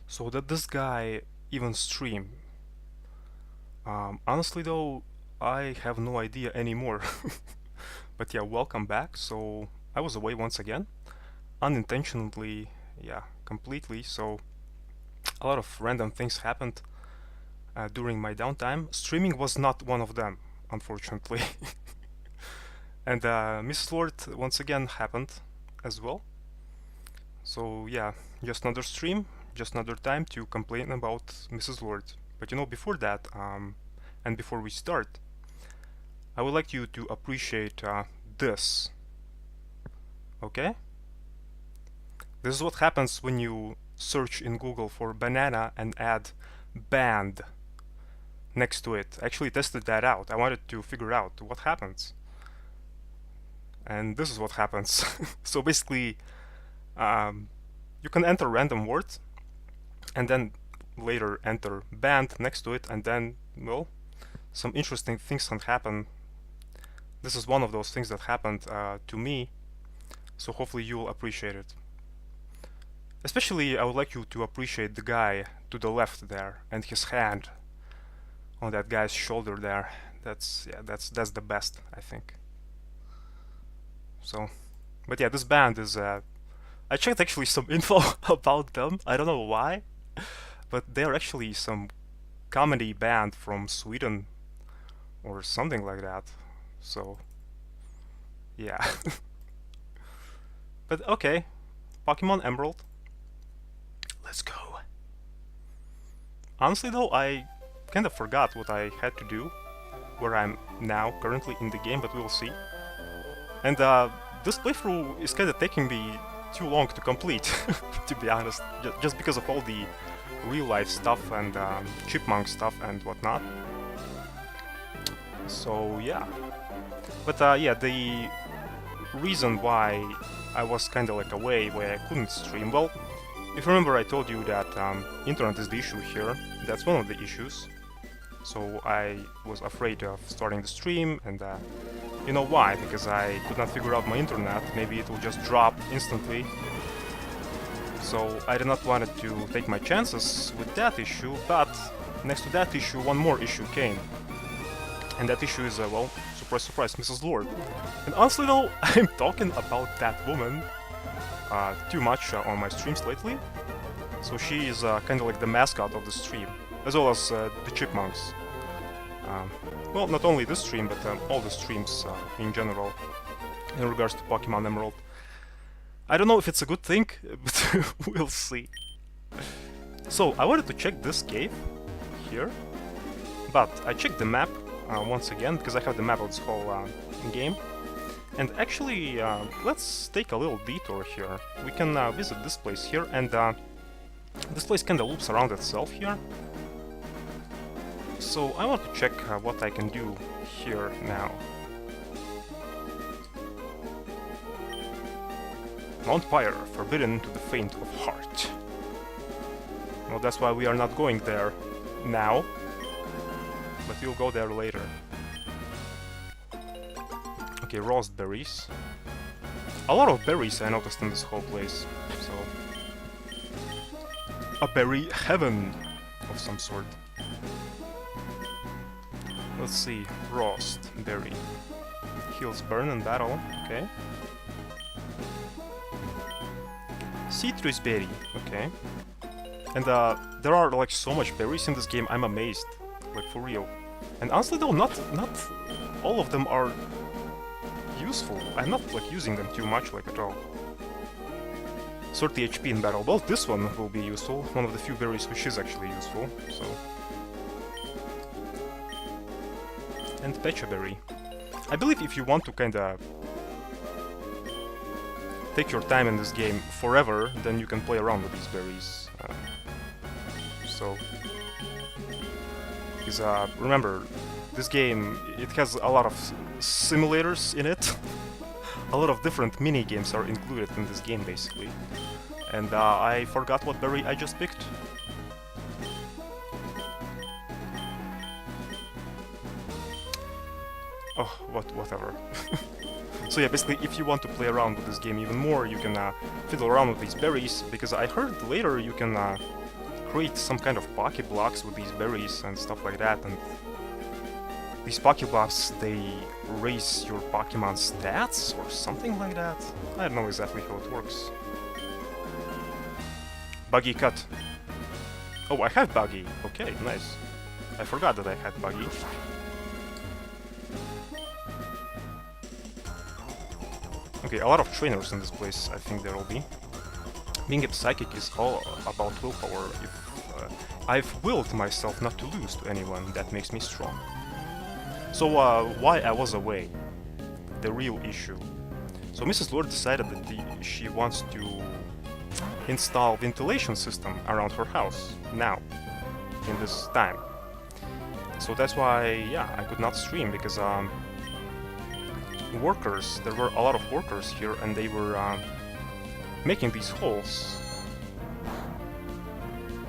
So did this guy even stream? Honestly though, I have no idea anymore. But yeah, welcome back. So I was away once again, unintentionally, yeah, completely. So a lot of random things happened during my downtime. Streaming was not one of them, unfortunately. And Mrs. Lord once again happened as well. So yeah, just another stream, just another time to complain about Mrs. Lord. But you know, before that, and before we start, I would like you to appreciate this, okay? This is what happens when you search in Google for banana and add band next to it. I actually tested that out. I wanted to figure out what happens. And this is what happens. So basically, um, you can enter random words and then later enter band next to it, and then, well, some interesting things can happen. This is one of those things that happened to me, so hopefully you'll appreciate it. Especially, I would like you to appreciate the guy to the left there and his hand on that guy's shoulder there. That's the best, I think. So, but yeah, this band is. I checked actually some info about them. I don't know why, but they're actually some comedy band from Sweden or something like that. So, yeah. But okay, Pokemon Emerald. Let's go. Honestly though, I kind of forgot what I had to do, where I'm now currently in the game, but we'll see. And this playthrough is kind of taking me too long to complete, to be honest, just because of all the real life stuff and chipmunk stuff and whatnot. So yeah. But yeah, the reason why I was kind of like away, where I couldn't stream, well, if you remember I told you that internet is the issue here, that's one of the issues. So I was afraid of starting the stream, and you know why? Because I could not figure out my internet, maybe it will just drop instantly. So I did not want to take my chances with that issue, but next to that issue, one more issue came. And that issue is, well, surprise surprise, Mrs. Lord. And honestly though, I'm talking about that woman too much on my streams lately. So she is kind of like the mascot of the stream, as well as the chipmunks. Well, not only this stream, but all the streams in general, in regards to Pokemon Emerald. I don't know if it's a good thing, but we'll see. So, I wanted to check this cave here, but I checked the map once again, because I have the map of this whole game. And actually, let's take a little detour here. We can visit this place here, and this place kinda loops around itself here. So I want to check what I can do here now. Mount Pyre, forbidden to the faint of heart. Well, that's why we are not going there now, but we'll go there later. Okay, roast berries. A lot of berries I noticed in this whole place, so... a berry heaven of some sort. Let's see, roast berry. Heals burn in battle, okay. Citrus berry, okay. And there are like so much berries in this game, I'm amazed, like for real. And honestly though, not all of them are useful. I'm not like using them too much like at all. 30 HP in battle. Well, this one will be useful, one of the few berries which is actually useful, so... And Pecha berry. I believe if you want to kinda take your time in this game forever, then you can play around with these berries. So... Because, remember, this game, it has a lot of simulators in it. A lot of different mini-games are included in this game, basically. And I forgot what berry I just picked. Oh, whatever. So yeah, basically, if you want to play around with this game even more, you can fiddle around with these berries, because I heard later you can create some kind of Poké Blocks with these berries and stuff like that, and these Poké Blocks, they raise your Pokemon's stats or something like that. I don't know exactly how it works. Buggy cut. Oh, I have Buggy. Okay, nice. I forgot that I had Buggy. Okay, a lot of trainers in this place, I think there will be. Being a psychic is all about willpower. If I've willed myself not to lose to anyone, that makes me strong. So why I was away? The real issue. So Mrs. Lord decided that she wants to install ventilation system around her house now, in this time. So that's why, yeah, I could not stream because workers, there were a lot of workers here, and they were making these holes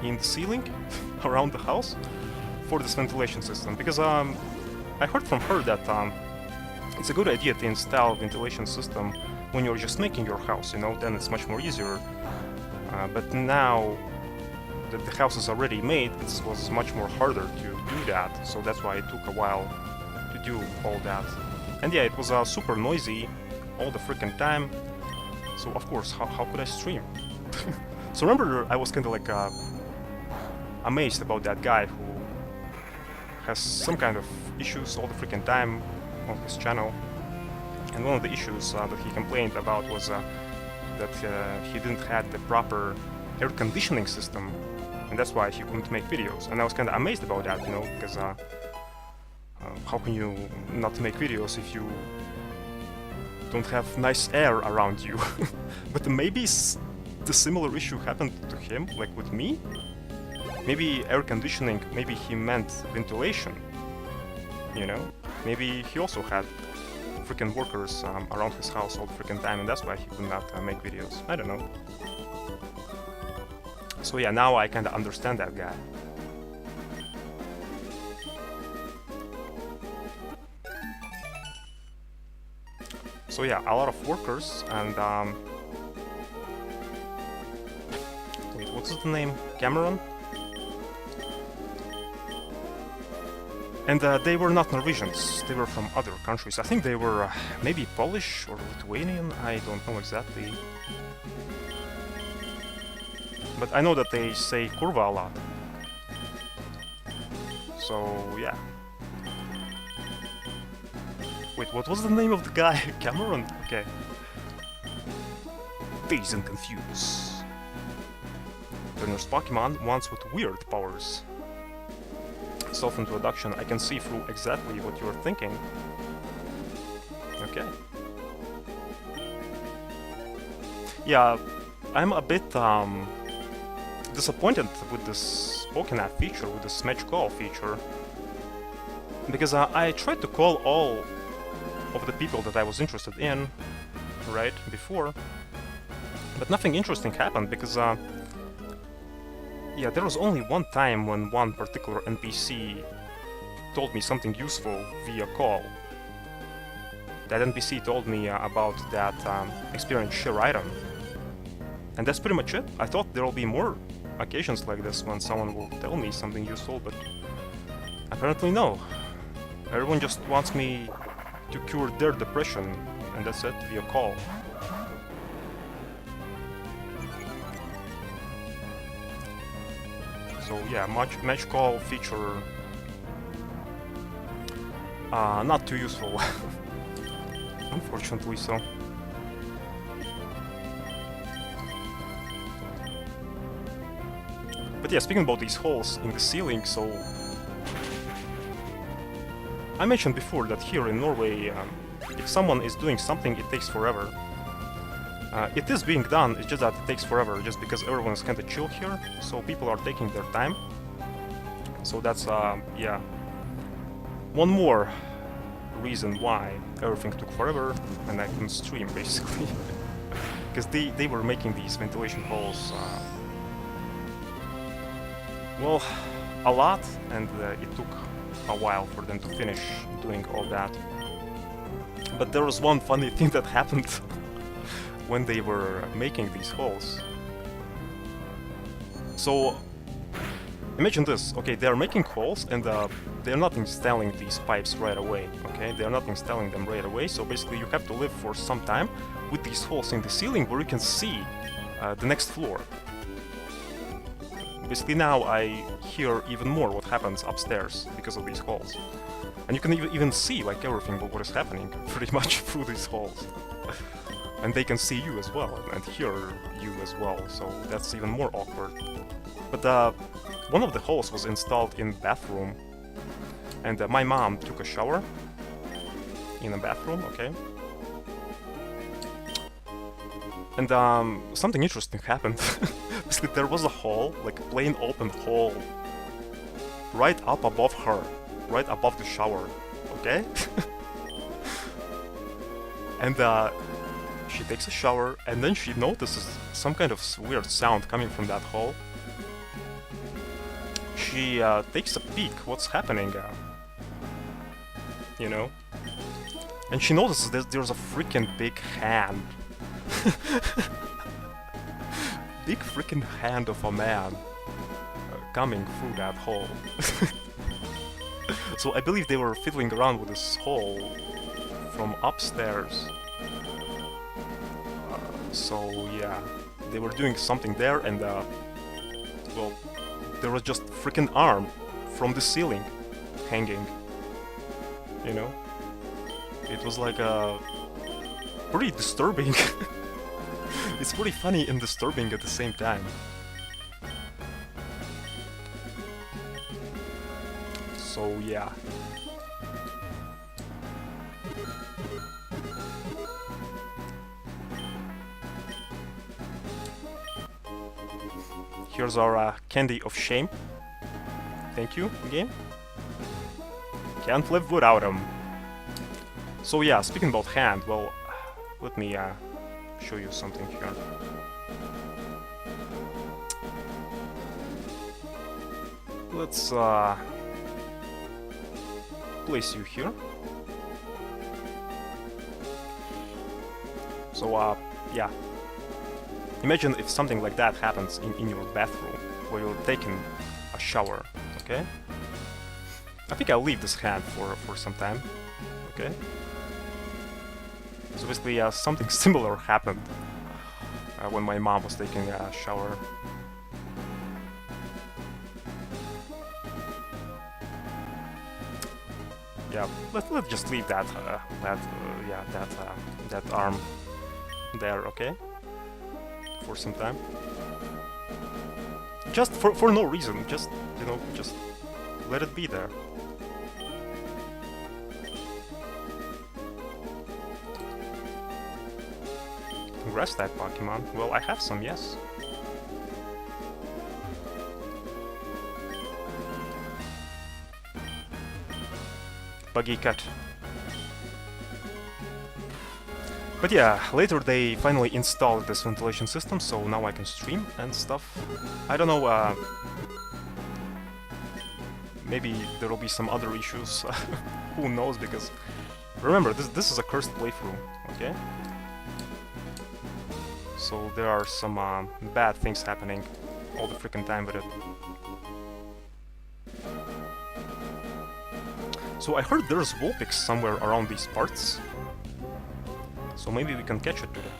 in the ceiling around the house for this ventilation system. Because I heard from her that it's a good idea to install ventilation system when you're just making your house, you know, then it's much more easier. But now that the house is already made, it was much more harder to do that, so that's why it took a while to do all that. And yeah, it was super noisy all the freaking time, so of course, how could I stream? So remember, I was kinda like amazed about that guy who has some kind of issues all the freaking time on his channel. And one of the issues that he complained about was that he didn't have the proper air conditioning system, and that's why he couldn't make videos. And I was kind of amazed about that, you know, because how can you not make videos if you don't have nice air around you? But maybe the similar issue happened to him, like with me? Maybe air conditioning, maybe he meant ventilation, you know? Maybe he also had freaking workers around his house all the freaking time, and that's why he could not make videos. I don't know. So yeah, now I kinda understand that guy. So yeah, a lot of workers, and wait, what's the name? Cameron? And they were not Norwegians, they were from other countries. I think they were maybe Polish or Lithuanian, I don't know exactly. But I know that they say kurva a lot. So, yeah. Wait, what was the name of the guy? Cameron? Okay. Dazed and confused. Turner's Pokemon, ones with weird powers. Self-introduction, I can see through exactly what you're thinking. Okay. Yeah, I'm a bit disappointed with this Pokemon feature, with this match call feature. Because I tried to call all of the people that I was interested in, right, before. But nothing interesting happened because yeah, there was only one time when one particular NPC told me something useful via call. That NPC told me about that experience share item. And that's pretty much it. I thought there will be more occasions like this when someone will tell me something useful, but apparently no. Everyone just wants me to cure their depression, and that's it, via call. So yeah, match call feature not too useful, unfortunately so. But yeah, speaking about these holes in the ceiling, so I mentioned before that here in Norway, if someone is doing something, it takes forever. It is being done, it's just that it takes forever, just because everyone is kinda chill here, so people are taking their time. So that's, yeah, one more reason why everything took forever, and I couldn't stream, basically. Because they were making these ventilation holes, well, a lot, and it took a while for them to finish doing all that. But there was one funny thing that happened when they were making these holes. So imagine this. Okay, they are making holes and they're not installing these pipes right away. Okay, they're not installing them right away. So basically, you have to live for some time with these holes in the ceiling where you can see the next floor. Basically, now I hear even more what happens upstairs because of these holes, and you can even see like everything what is happening pretty much through these holes. And they can see you as well and hear you as well. So that's even more awkward. But one of the holes was installed in bathroom, and my mom took a shower in a bathroom, okay? And something interesting happened. Basically, there was a hole, like a plain open hole, right up above her, right above the shower, okay? And she takes a shower, and then she notices some kind of weird sound coming from that hole. She takes a peek, what's happening, you know? And she notices that there's a freaking big hand. Big freaking hand of a man coming through that hole. So I believe they were fiddling around with this hole from upstairs. So yeah, they were doing something there, and well, there was just freaking arm from the ceiling hanging, you know? It was like pretty disturbing. It's pretty funny and disturbing at the same time. So yeah. Here's our candy of shame. Thank you, game. Can't live without him. So yeah, speaking about hand, well, let me show you something here. Let's place you here. So yeah. Imagine if something like that happens in your bathroom, where you're taking a shower, okay? I think I'll leave this hand for some time, okay? So basically, something similar happened when my mom was taking a shower. Yeah, let's just leave that that arm there, okay? For some time. Just for no reason, just, you know, just let it be there. Grass type Pokemon? Well, I have some, yes. Buggy cut. But yeah, later they finally installed this ventilation system, so now I can stream and stuff. I don't know, maybe there will be some other issues, who knows, because remember, this is a cursed playthrough, okay? So there are some bad things happening all the freaking time with it. So I heard there's Vulpix somewhere around these parts. So maybe we can catch it today.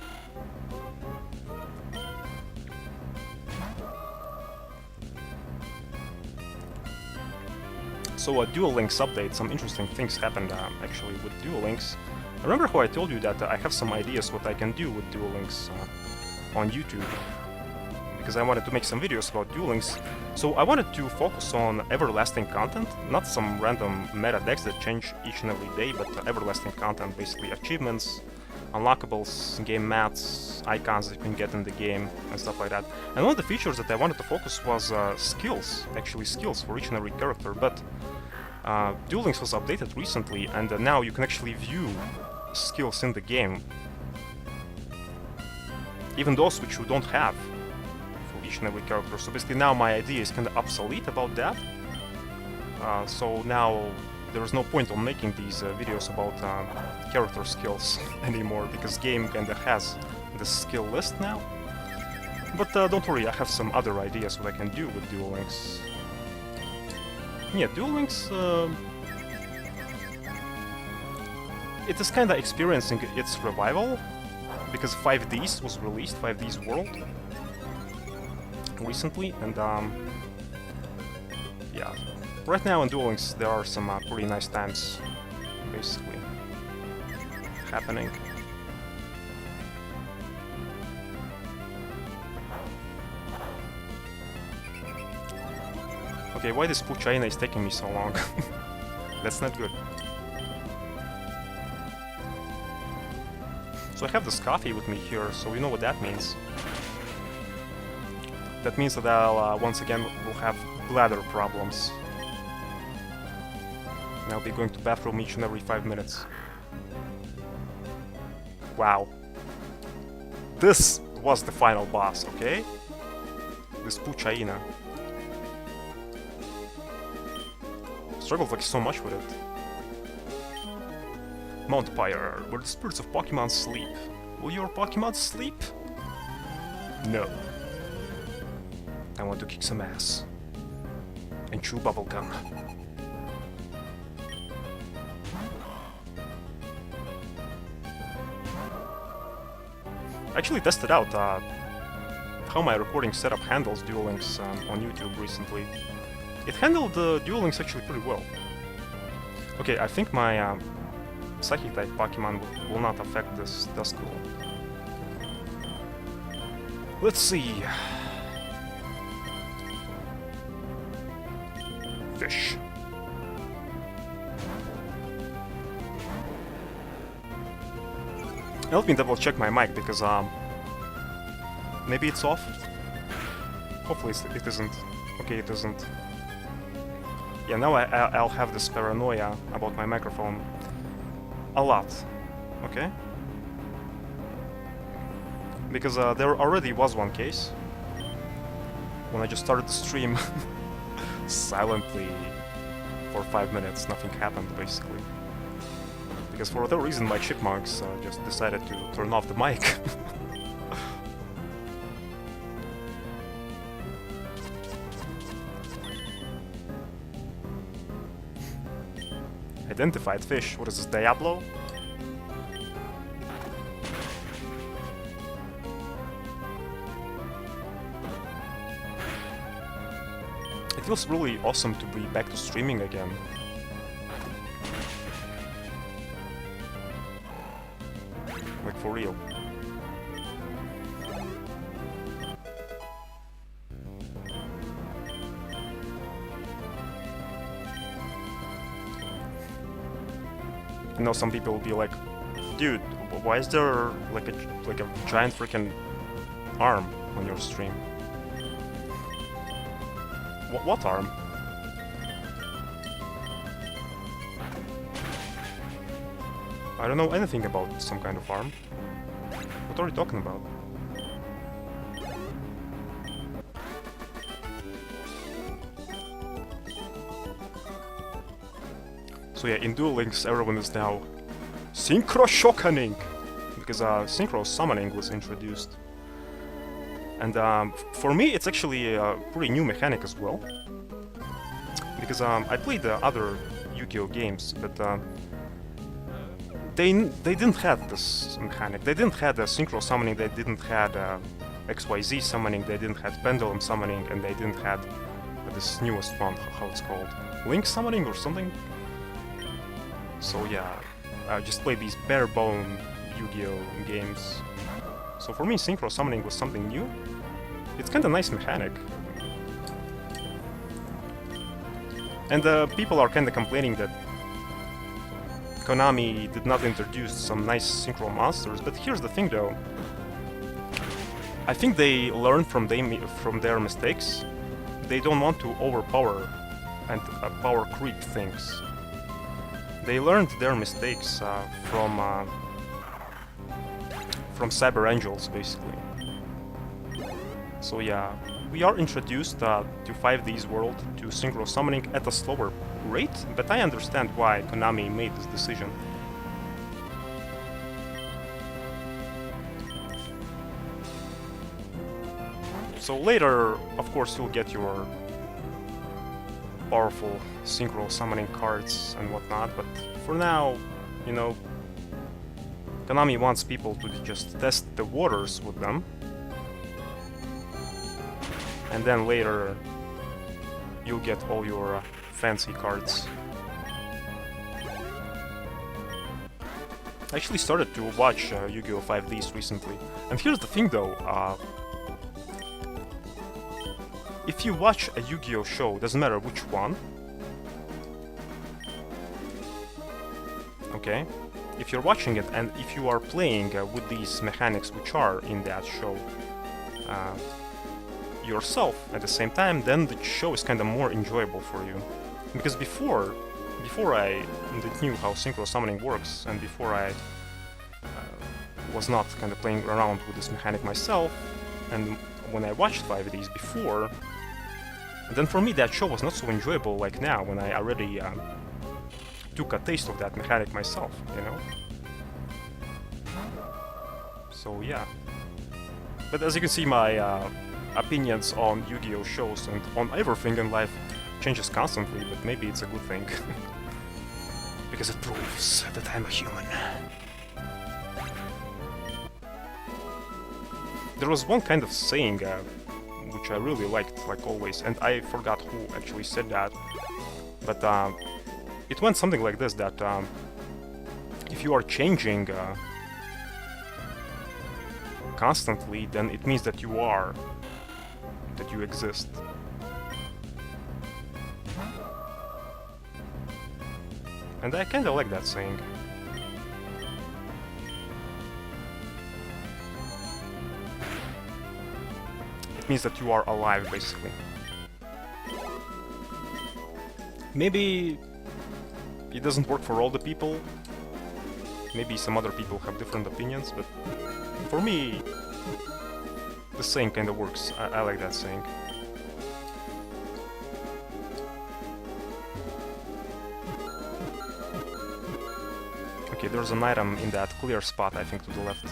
So Duel Links update, some interesting things happened actually with Duel Links. Remember how I told you that I have some ideas what I can do with Duel Links on YouTube? Because I wanted to make some videos about Duel Links. So I wanted to focus on everlasting content, not some random meta decks that change each and every day, but everlasting content, basically achievements, unlockables, game mats, icons that you can get in the game, and stuff like that. And one of the features that I wanted to focus was skills, actually skills for each and every character, but Duel Links was updated recently, and now you can actually view skills in the game, even those which you don't have for each and every character. So basically now my idea is kind of obsolete about that, so now there's no point on making these videos about character skills anymore, because game kinda has the skill list now. But don't worry, I have some other ideas what I can do with Duel Links. Yeah, Duel Links, it is kinda experiencing its revival, because 5Ds was released, 5Ds World, recently, and yeah. Right now in Duel Links there are some pretty nice times, basically, happening. Okay, why this Puchaina is taking me so long? That's not good. So I have this coffee with me here, so you know what that means. That means that I'll once again will have bladder problems. And I'll be going to bathroom each and every 5 minutes. Wow. This was the final boss, okay? This Puchaina. Struggled like so much with it. Mount Pyre, where the spirits of Pokémon sleep. Will your Pokémon sleep? No. I want to kick some ass. And chew bubblegum. I actually tested out how my recording setup handles Duel Links on YouTube recently. It handled Duel Links actually pretty well. Okay, I think my Psychic type Pokemon will not affect this Duskull. Let's see. Fish. Let me double check my mic because maybe it's off. Hopefully it isn't. Okay, it isn't. Yeah, now I'll have this paranoia about my microphone a lot. Okay? Because there already was one case when I just started the stream silently for 5 minutes, nothing happened basically. Because for whatever reason my chipmunks just decided to turn off the mic. Identified fish. What is this, Diablo? It feels really awesome to be back to streaming again. Like for real. I know some people will be like, dude, why is there like a giant freaking arm on your stream? What arm? I don't know anything about some kind of arm. What are you talking about? So yeah, in Duel Links everyone is now Synchro Shockening! Because Synchro Summoning was introduced. And for me it's actually a pretty new mechanic as well. Because I played other Yu-Gi-Oh games, but they didn't have this mechanic. They didn't have the Synchro Summoning, they didn't have XYZ Summoning, they didn't have Pendulum Summoning, and they didn't have this newest one, how it's called, Link Summoning or something? So yeah, I just played these bare-bone Yu-Gi-Oh games. So for me, Synchro Summoning was something new. It's kinda nice mechanic. And people are kinda complaining that Konami did not introduce some nice Synchro monsters, but here's the thing though. I think they learned from their mistakes. They don't want to overpower and power creep things. They learned their mistakes from Cyber Angels, basically. So yeah, we are introduced to 5D's world, to Synchro Summoning at a slower rate, but I understand why Konami made this decision. So later, of course, you'll get your powerful synchro summoning cards and whatnot, but for now, you know, Konami wants people to just test the waters with them, and then later you'll get all your fancy cards. I actually started to watch Yu-Gi-Oh! 5Ds recently, and here's the thing though, if you watch a Yu-Gi-Oh! Show, doesn't matter which one, okay? If you're watching it and if you are playing with these mechanics which are in that show yourself at the same time, then the show is kind of more enjoyable for you. Because before I knew how synchro summoning works, and before I was not kind of playing around with this mechanic myself, and when I watched 5Ds before, then for me that show was not so enjoyable like now, when I already took a taste of that mechanic myself, you know? So yeah. But as you can see, my opinions on Yu-Gi-Oh! Shows and on everything in life changes constantly, but maybe it's a good thing. Because it proves that I'm a human. There was one kind of saying which I really liked, like always, and I forgot who actually said that, but it went something like this, that if you are changing constantly, then it means that you exist. And I kinda like that saying. It means that you are alive, basically. Maybe it doesn't work for all the people. Maybe some other people have different opinions, but for me, the saying kinda works. I like that saying. Okay, there's an item in that clear spot, I think, to the left.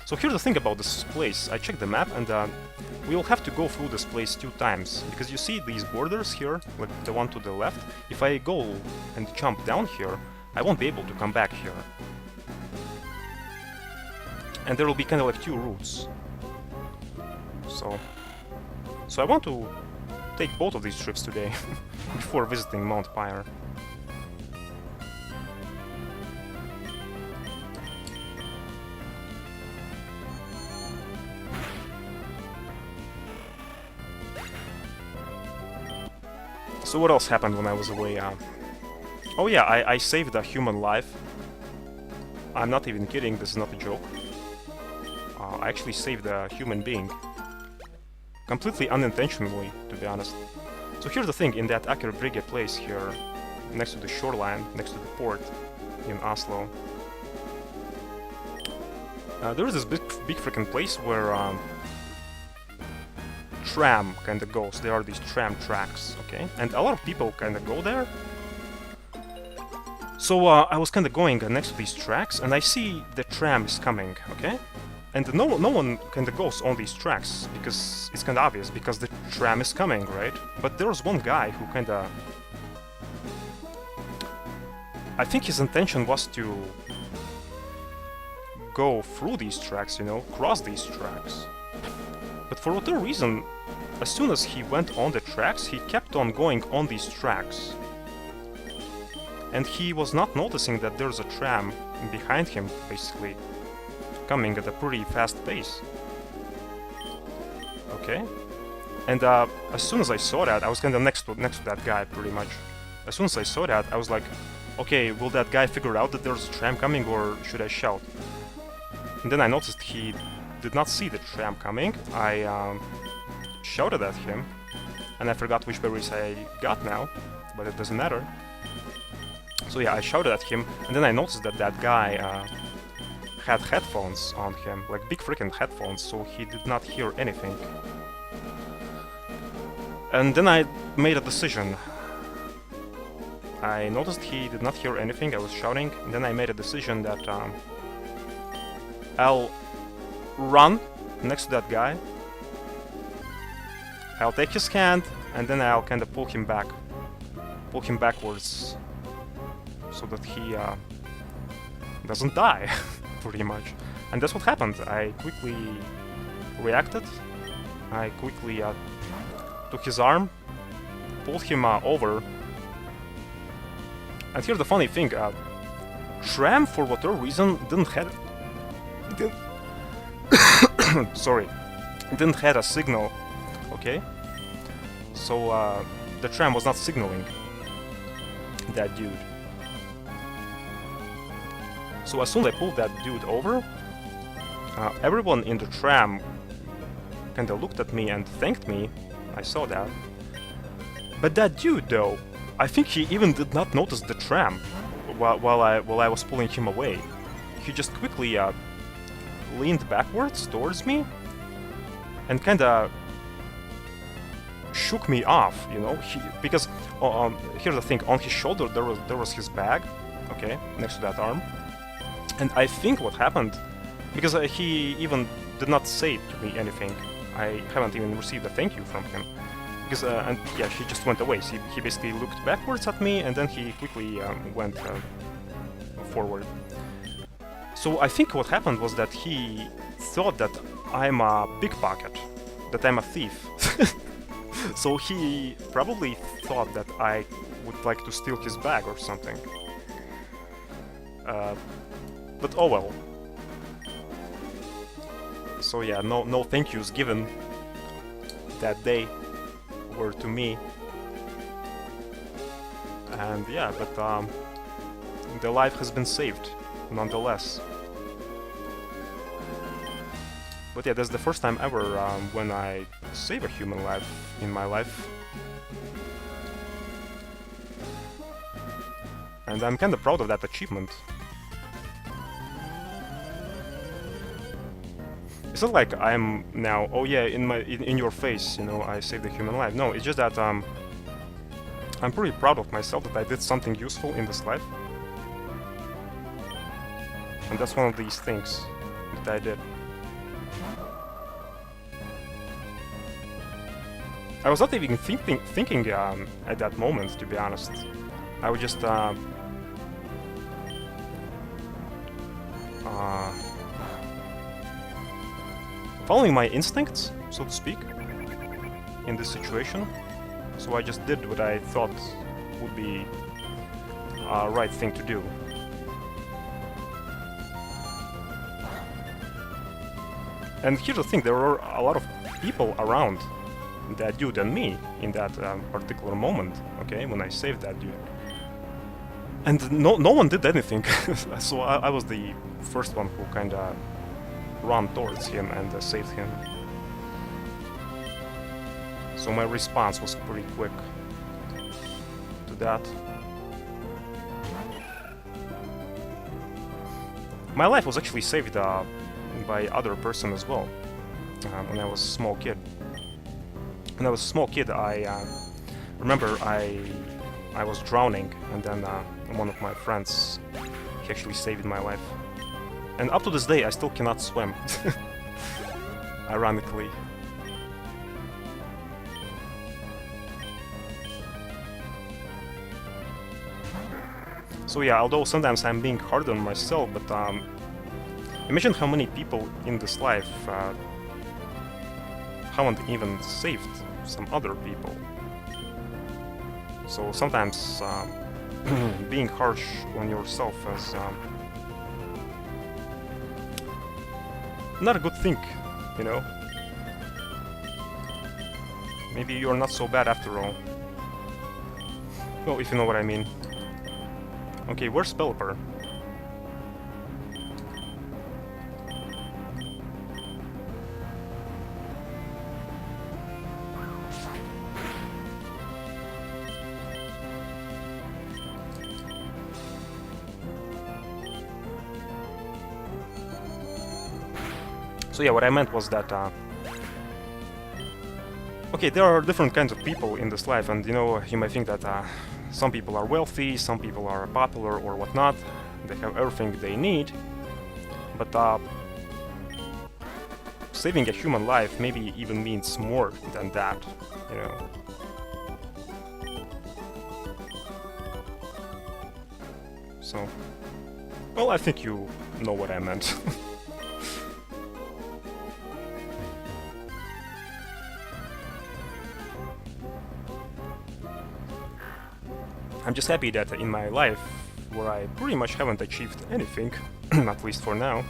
So here's the thing about this place. I checked the map, and we will have to go through this place 2 times, because you see these borders here, like the one to the left. If I go and jump down here, I won't be able to come back here. And there will be kind of like 2 routes. So I want to take both of these trips today, before visiting Mount Pyre. So what else happened when I was away? Oh yeah, I saved a human life. I'm not even kidding, this is not a joke. I actually saved a human being. Completely unintentionally, to be honest. So here's the thing, in that Aker Brygge place here, next to the shoreline, next to the port in Oslo, there is this big freaking place where tram kinda goes. There are these tram tracks, okay? And a lot of people kinda go there. So I was kinda going next to these tracks, and I see the tram is coming, okay? And no one kinda goes on these tracks, because it's kinda obvious, because the tram is coming, right? But there was one guy who kinda... I think his intention was to go through these tracks, you know, cross these tracks. But for whatever reason, as soon as he went on the tracks, he kept on going on these tracks. And he was not noticing that there's a tram behind him, basically, coming at a pretty fast pace. Okay? And as soon as I saw that, I was kinda next to that guy, pretty much. As soon as I saw that, I was like, okay, will that guy figure out that there's a tram coming, or should I shout? And then I noticed he did not see the tram coming. I shouted at him, and I forgot which berries I got now, but it doesn't matter. So yeah, I shouted at him, and then I noticed that that guy had headphones on him, like big freaking headphones, so he did not hear anything. And then I made a decision. I noticed he did not hear anything, I was shouting, and then I made a decision that I'll run next to that guy, I'll take his hand, and then I'll kind of pull him backwards, so that he doesn't die, pretty much. And that's what happened. I quickly reacted. I quickly took his arm, pulled him over. And here's the funny thing, Tram, for whatever reason, didn't have... Sorry. Didn't have a signal, okay? So, the tram was not signaling that dude. So as soon as I pulled that dude over, everyone in the tram kinda looked at me and thanked me. I saw that. But that dude, though, I think he even did not notice the tram while I was pulling him away. He just quickly leaned backwards towards me and kinda shook me off, you know. Because here's the thing: on his shoulder there was his bag, okay, next to that arm. And I think what happened, because he even did not say to me anything. I haven't even received a thank you from him. Because and yeah, he just went away. So he basically looked backwards at me, and then he quickly went forward. So I think what happened was that he thought that I'm a pickpocket, that I'm a thief. So he probably thought that I would like to steal his bag or something. But oh well. So yeah, no thank yous given that day were to me. And yeah, but the life has been saved, nonetheless. But yeah, that's the first time ever when I save a human life in my life. And I'm kinda proud of that achievement. It's not like I'm now, oh yeah, in your face, you know, I saved a human life. No, it's just that I'm pretty proud of myself that I did something useful in this life. And that's one of these things that I did. I was not even thinking at that moment, to be honest. I was just following my instincts, so to speak, in this situation. So I just did what I thought would be a right thing to do. And here's the thing, there were a lot of people around that dude and me in that particular moment, okay, when I saved that dude. And no one did anything, so I was the first one who kinda ran towards him and saved him. So my response was pretty quick to that. My life was actually saved by other person as well, when I was a small kid. When I was a small kid, I remember I was drowning, and then one of my friends, he actually saved my life. And up to this day, I still cannot swim. Ironically. So yeah, although sometimes I'm being hard on myself, but imagine how many people in this life haven't even saved some other people. So sometimes being harsh on yourself is not a good thing, you know? Maybe you're not so bad after all. Well, if you know what I mean. Okay, where's Pelipper? So yeah, what I meant was that, okay, there are different kinds of people in this life, and you know, you might think that some people are wealthy, some people are popular or whatnot, they have everything they need, but saving a human life maybe even means more than that, you know. So, well, I think you know what I meant. I'm just happy that in my life, where I pretty much haven't achieved anything, at least for now,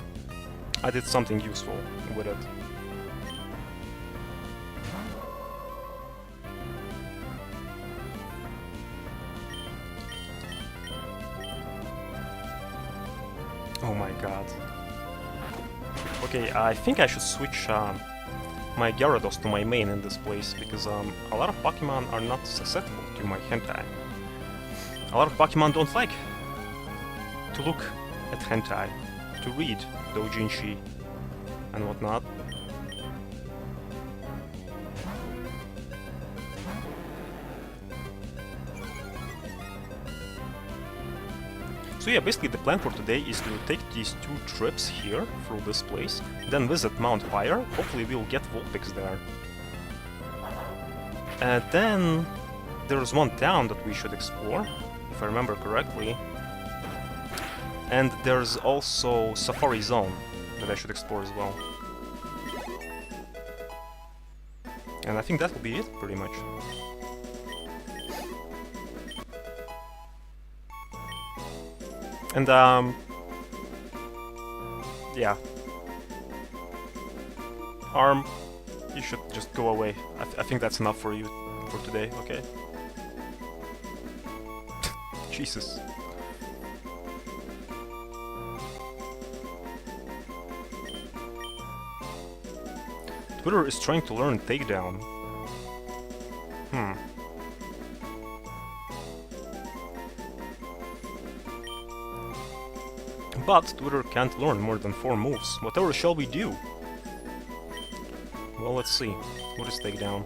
I did something useful with it. Oh my god. Okay, I think I should switch my Gyarados to my main in this place, because a lot of Pokemon are not susceptible to my hentai. A lot of Pokemon don't like to look at hentai, to read doujinshi and whatnot. So yeah, basically the plan for today is to take these 2 trips here through this place, then visit Mount Fire. Hopefully we'll get Vulpix there. And then there's one town that we should explore, if I remember correctly. And there's also Safari Zone that I should explore as well. And I think that will be it, pretty much. And, yeah. Arm, you should just go away. I think that's enough for you for today, okay? Jesus. Twitter is trying to learn takedown. But Twitter can't learn more than 4 moves. Whatever shall we do? Well, let's see. What is takedown?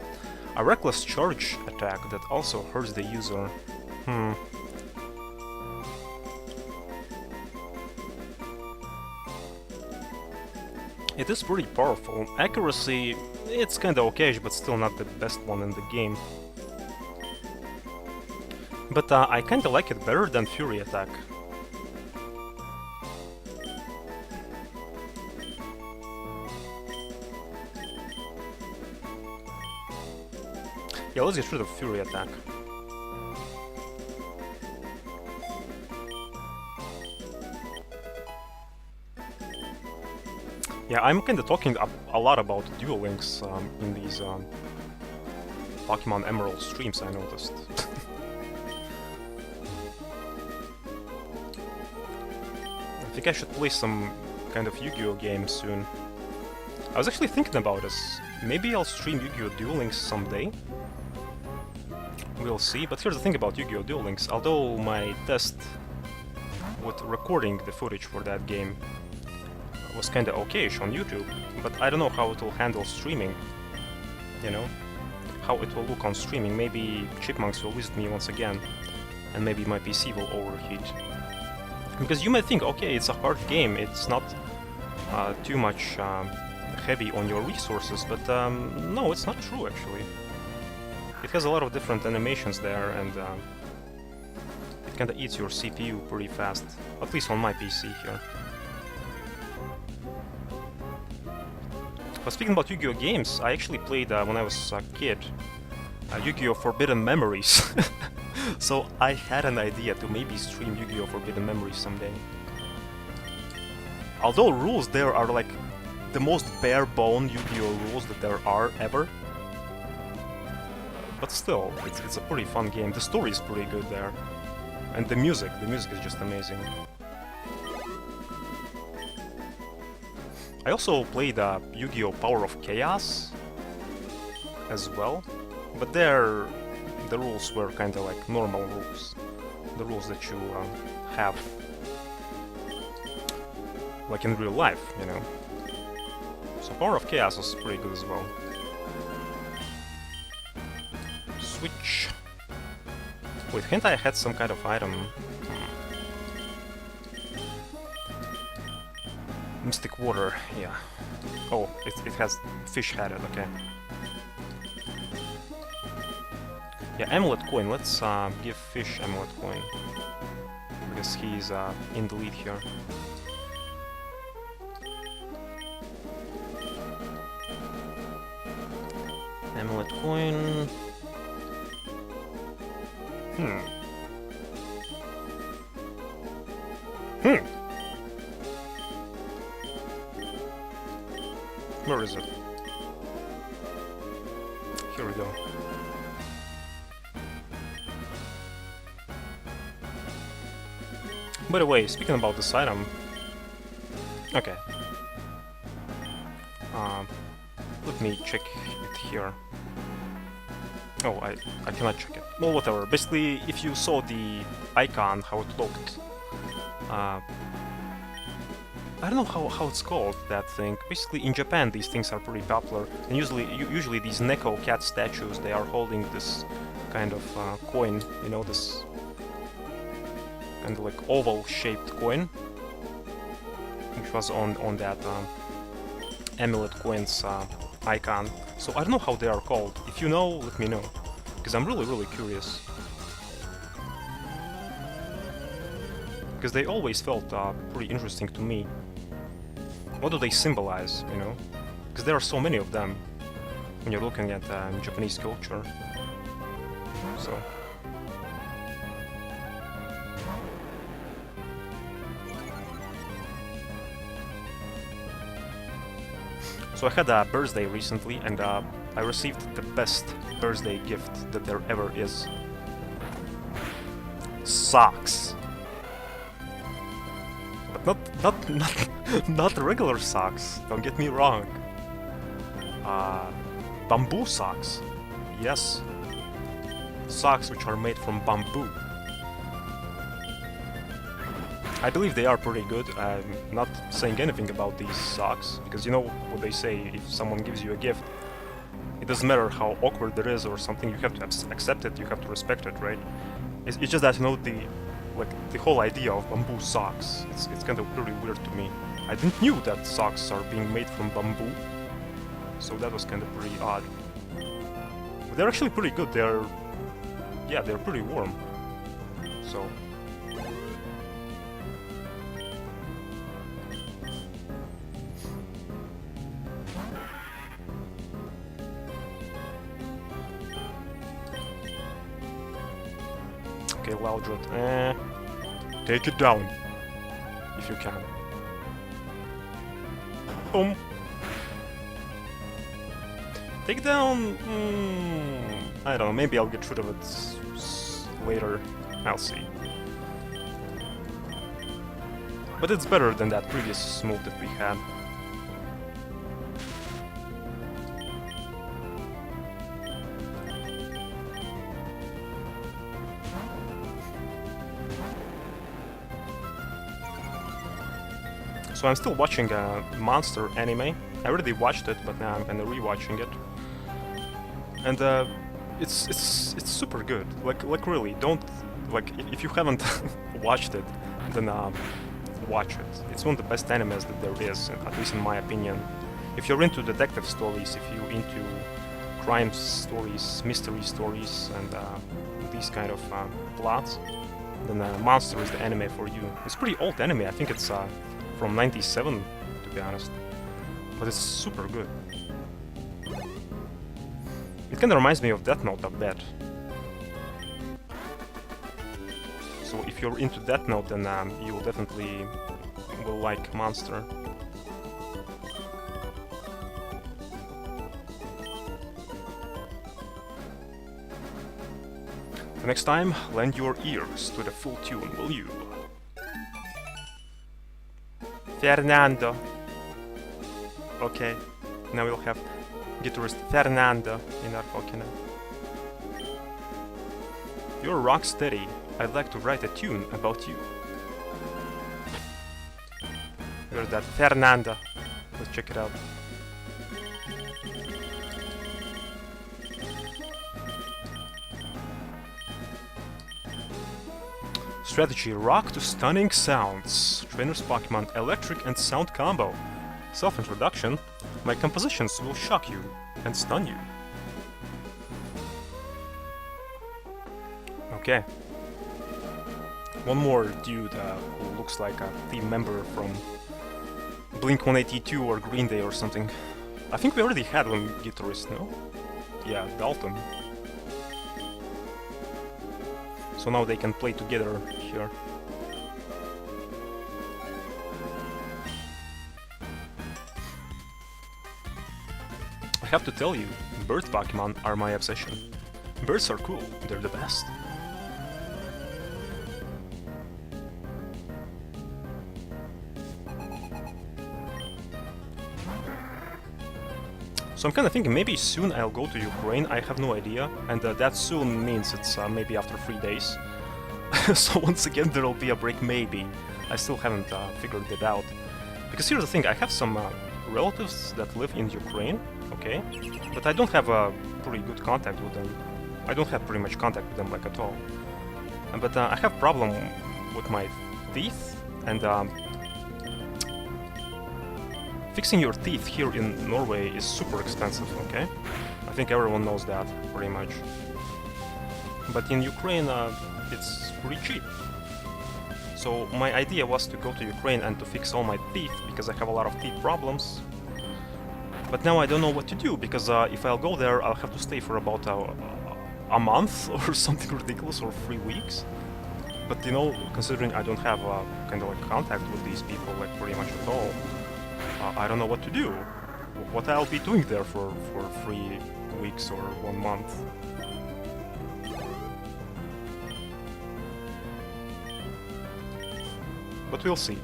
A reckless charge attack that also hurts the user. It is pretty powerful. Accuracy, it's kinda okay, but still not the best one in the game. But I kinda like it better than Fury Attack. Yeah, let's get rid of Fury Attack. Yeah, I'm kinda talking a lot about Duel Links in these Pokemon Emerald streams, I noticed. I think I should play some kind of Yu-Gi-Oh game soon. I was actually thinking about this. Maybe I'll stream Yu-Gi-Oh Duel Links someday. We'll see, but here's the thing about Yu-Gi-Oh! Duel Links. Although my test with recording the footage for that game was kinda okayish on YouTube, but I don't know how it will handle streaming, you know? How it will look on streaming. Maybe Chipmunks will visit me once again, and maybe my PC will overheat. Because you might think, okay, it's a hard game, it's not too much heavy on your resources, but no, it's not true actually. It has a lot of different animations there, and it kinda eats your CPU pretty fast, at least on my PC here. But speaking about Yu-Gi-Oh games, I actually played when I was a kid Yu-Gi-Oh Forbidden Memories. So I had an idea to maybe stream Yu-Gi-Oh Forbidden Memories someday. Although rules there are like the most bare-bone Yu-Gi-Oh rules that there are ever. But still, it's a pretty fun game. The story is pretty good there. And the music is just amazing. I also played Yu-Gi-Oh! Power of Chaos as well, but there the rules were kinda like normal rules. The rules that you have like in real life, you know. So Power of Chaos was pretty good as well. Switch. Wait, hint I had some kind of item. Mystic Water, yeah. Oh, it has fish headed, okay. Yeah, amulet coin. Let's give fish amulet coin. Because he's in the lead here. Amulet coin. Where is it? Here we go. By the way, speaking about this item... Okay. Let me check it here. Oh, I cannot check it. Well, whatever. Basically, if you saw the icon, how it looked... I don't know how it's called, that thing. Basically, in Japan, these things are pretty popular. And usually these Neko cat statues, they are holding this kind of coin, you know, this kind of like oval-shaped coin, which was on that amulet coins icon. So I don't know how they are called. If you know, let me know, because I'm really curious. Because they always felt pretty interesting to me. What do they symbolize, you know? Because there are so many of them when you're looking at Japanese culture. So... So I had a birthday recently, and I received the best birthday gift that there ever is. Socks. But not regular socks, don't get me wrong. Bamboo socks. Yes. Socks which are made from bamboo. I believe they are pretty good. I'm not saying anything about these socks, because you know what they say, if someone gives you a gift, it doesn't matter how awkward it is or something, you have to accept it, you have to respect it, right? It's just that, you know, the whole idea of bamboo socks, it's kind of pretty weird to me. I didn't knew that socks are being made from bamboo, so that was kind of pretty odd. But they're actually pretty good, they're pretty warm, so... Okay, Loudred, take it down, if you can. Boom. Take down... I don't know, maybe I'll get rid of it later. I'll see. But it's better than that previous move that we had. So I'm still watching a monster anime. I already watched it, but now I'm kinda rewatching it. And it's super good. Like really, don't if you haven't watched it, then watch it. It's one of the best animes that there is, at least in my opinion. If you're into detective stories, if you're into crime stories, mystery stories, and these kind of plots, then Monster is the anime for you. It's a pretty old anime. I think it's from '97, to be honest, but it's super good. It kinda reminds me of Death Note a bit. So if you're into Death Note, then you will definitely will like Monster. The next time, lend your ears to the full tune, will you? Fernando. Okay, now we'll have guitarist Fernando in our Pokémon. You're rock steady. I'd like to write a tune about you. There's that Fernando. Let's check it out. Strategy: rock to stunning sounds. Trainer's Pokémon electric and sound combo. Self-introduction. My compositions will shock you and stun you. Okay. One more dude who looks like a team member from Blink-182 or Green Day or something. I think we already had one guitarist, no? Yeah, Dalton. So now they can play together here. I have to tell you, bird Pokemon are my obsession. Birds are cool, they're the best. So I'm kinda thinking maybe soon I'll go to Ukraine, I have no idea, and that soon means it's maybe after 3 days. So once again there'll be a break, maybe. I still haven't figured it out. Because here's the thing, I have some relatives that live in Ukraine, okay? But I don't have a pretty good contact with them. I don't have pretty much contact with them, like, at all. But I have problem with my teeth, and fixing your teeth here in Norway is super expensive, okay? I think everyone knows that, pretty much. But in Ukraine, it's pretty cheap. So my idea was to go to Ukraine and to fix all my teeth, because I have a lot of teeth problems. But now I don't know what to do, because if I'll go there, I'll have to stay for about a month or something ridiculous, or 3 weeks. But you know, considering I don't have kind of like contact with these people, like, pretty much at all, I don't know what to do. What I'll be doing there for 3 weeks or 1 month. But we'll see.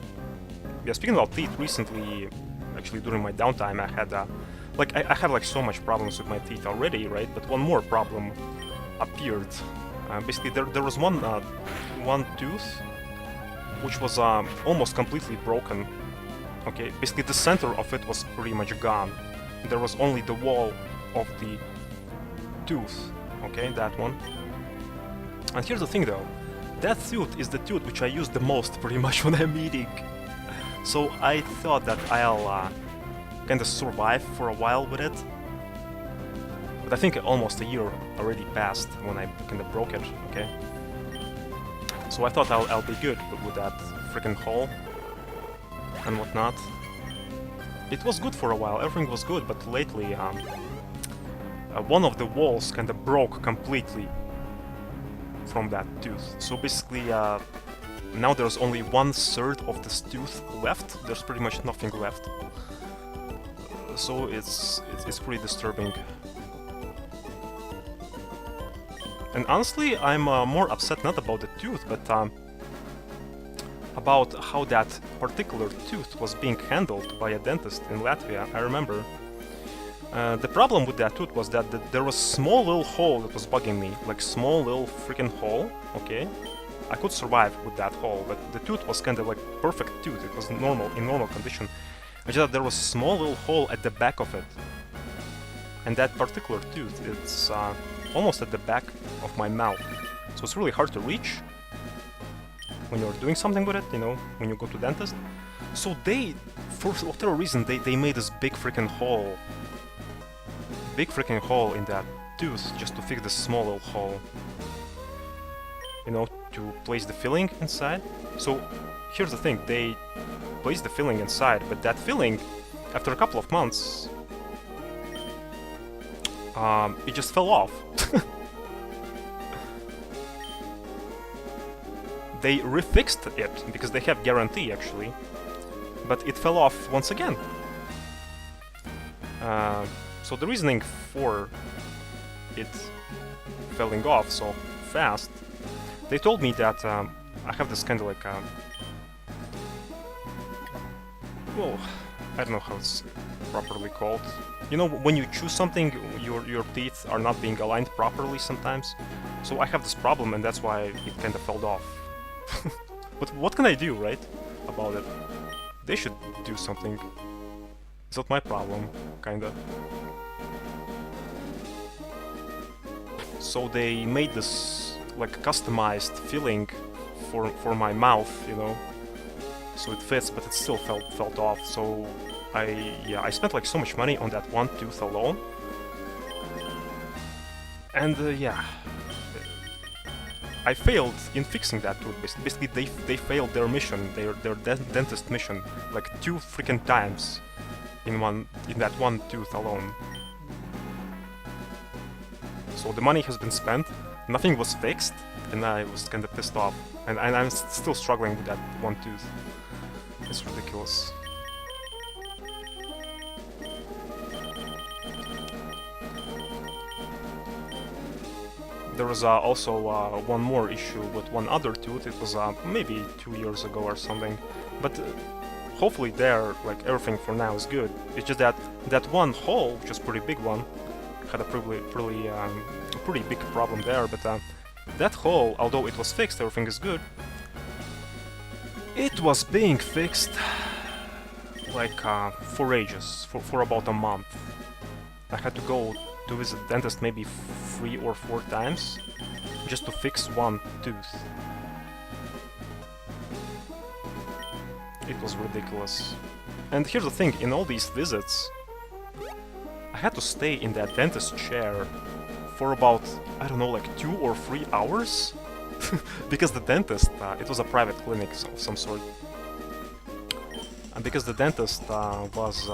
Yeah, speaking about teeth, recently, actually during my downtime, I had I have like so much problems with my teeth already, right? But one more problem appeared. Basically, there was one tooth which was almost completely broken. Okay, basically the center of it was pretty much gone. There was only the wall of the tooth. Okay, that one. And here's the thing though. That tooth is the tooth which I use the most pretty much when I'm eating. So I thought that I'll kinda survive for a while with it. But I think almost a year already passed when I kinda broke it, okay? So I thought I'll be good with that freaking hole and whatnot. It was good for a while, everything was good, but lately one of the walls kinda broke completely from that tooth. So basically now there's only 1/3 of this tooth left. There's pretty much nothing left. So it's pretty disturbing. And honestly, I'm more upset not about the tooth, but about how that particular tooth was being handled by a dentist in Latvia. I remember. The problem with that tooth was that there was a small little hole that was bugging me, like small little freaking hole, okay? I could survive with that hole, but the tooth was kind of like perfect tooth, it was normal, in normal condition. I just thought there was a small little hole at the back of it. And that particular tooth, it's almost at the back of my mouth. So it's really hard to reach when you're doing something with it, you know, when you go to dentist. So they, for whatever reason, they made this big freaking hole. Big freaking hole in that tooth just to fix this small little hole. You know, to place the filling inside. So here's the thing, they placed the filling inside, but that filling, after a couple of months, it just fell off. They refixed it, because they have guarantee actually, but it fell off once again. So the reasoning for it falling off so fast, they told me that I have this kind of like well, I don't know how it's properly called. You know, when you chew something, your teeth are not being aligned properly sometimes. So I have this problem, and that's why it kind of fell off. But what can I do, right, about it? They should do something. It's not my problem, kinda. So they made this like customized filling for my mouth, you know. So it fits, but it still fell off. So I spent like so much money on that one tooth alone. And yeah, I failed in fixing that tooth. Basically, they failed their mission, their dentist mission, like 2 freaking times in that one tooth alone. So the money has been spent, nothing was fixed, and I was kind of pissed off. And I'm still struggling with that one tooth. It's ridiculous. There was also one more issue with one other tooth. It was maybe 2 years ago or something, but hopefully there, like, everything for now is good. It's just that that one hole, which is a pretty big one, had a pretty big problem there. But that hole, although it was fixed, everything is good. It was being fixed like for ages, for about a month. I had to go to visit the dentist maybe 3 or 4 times just to fix one tooth. It was ridiculous. And here's the thing, in all these visits, I had to stay in that dentist chair for about, I don't know, like 2 or 3 hours? Because the dentist, it was a private clinic of some sort. And because the dentist was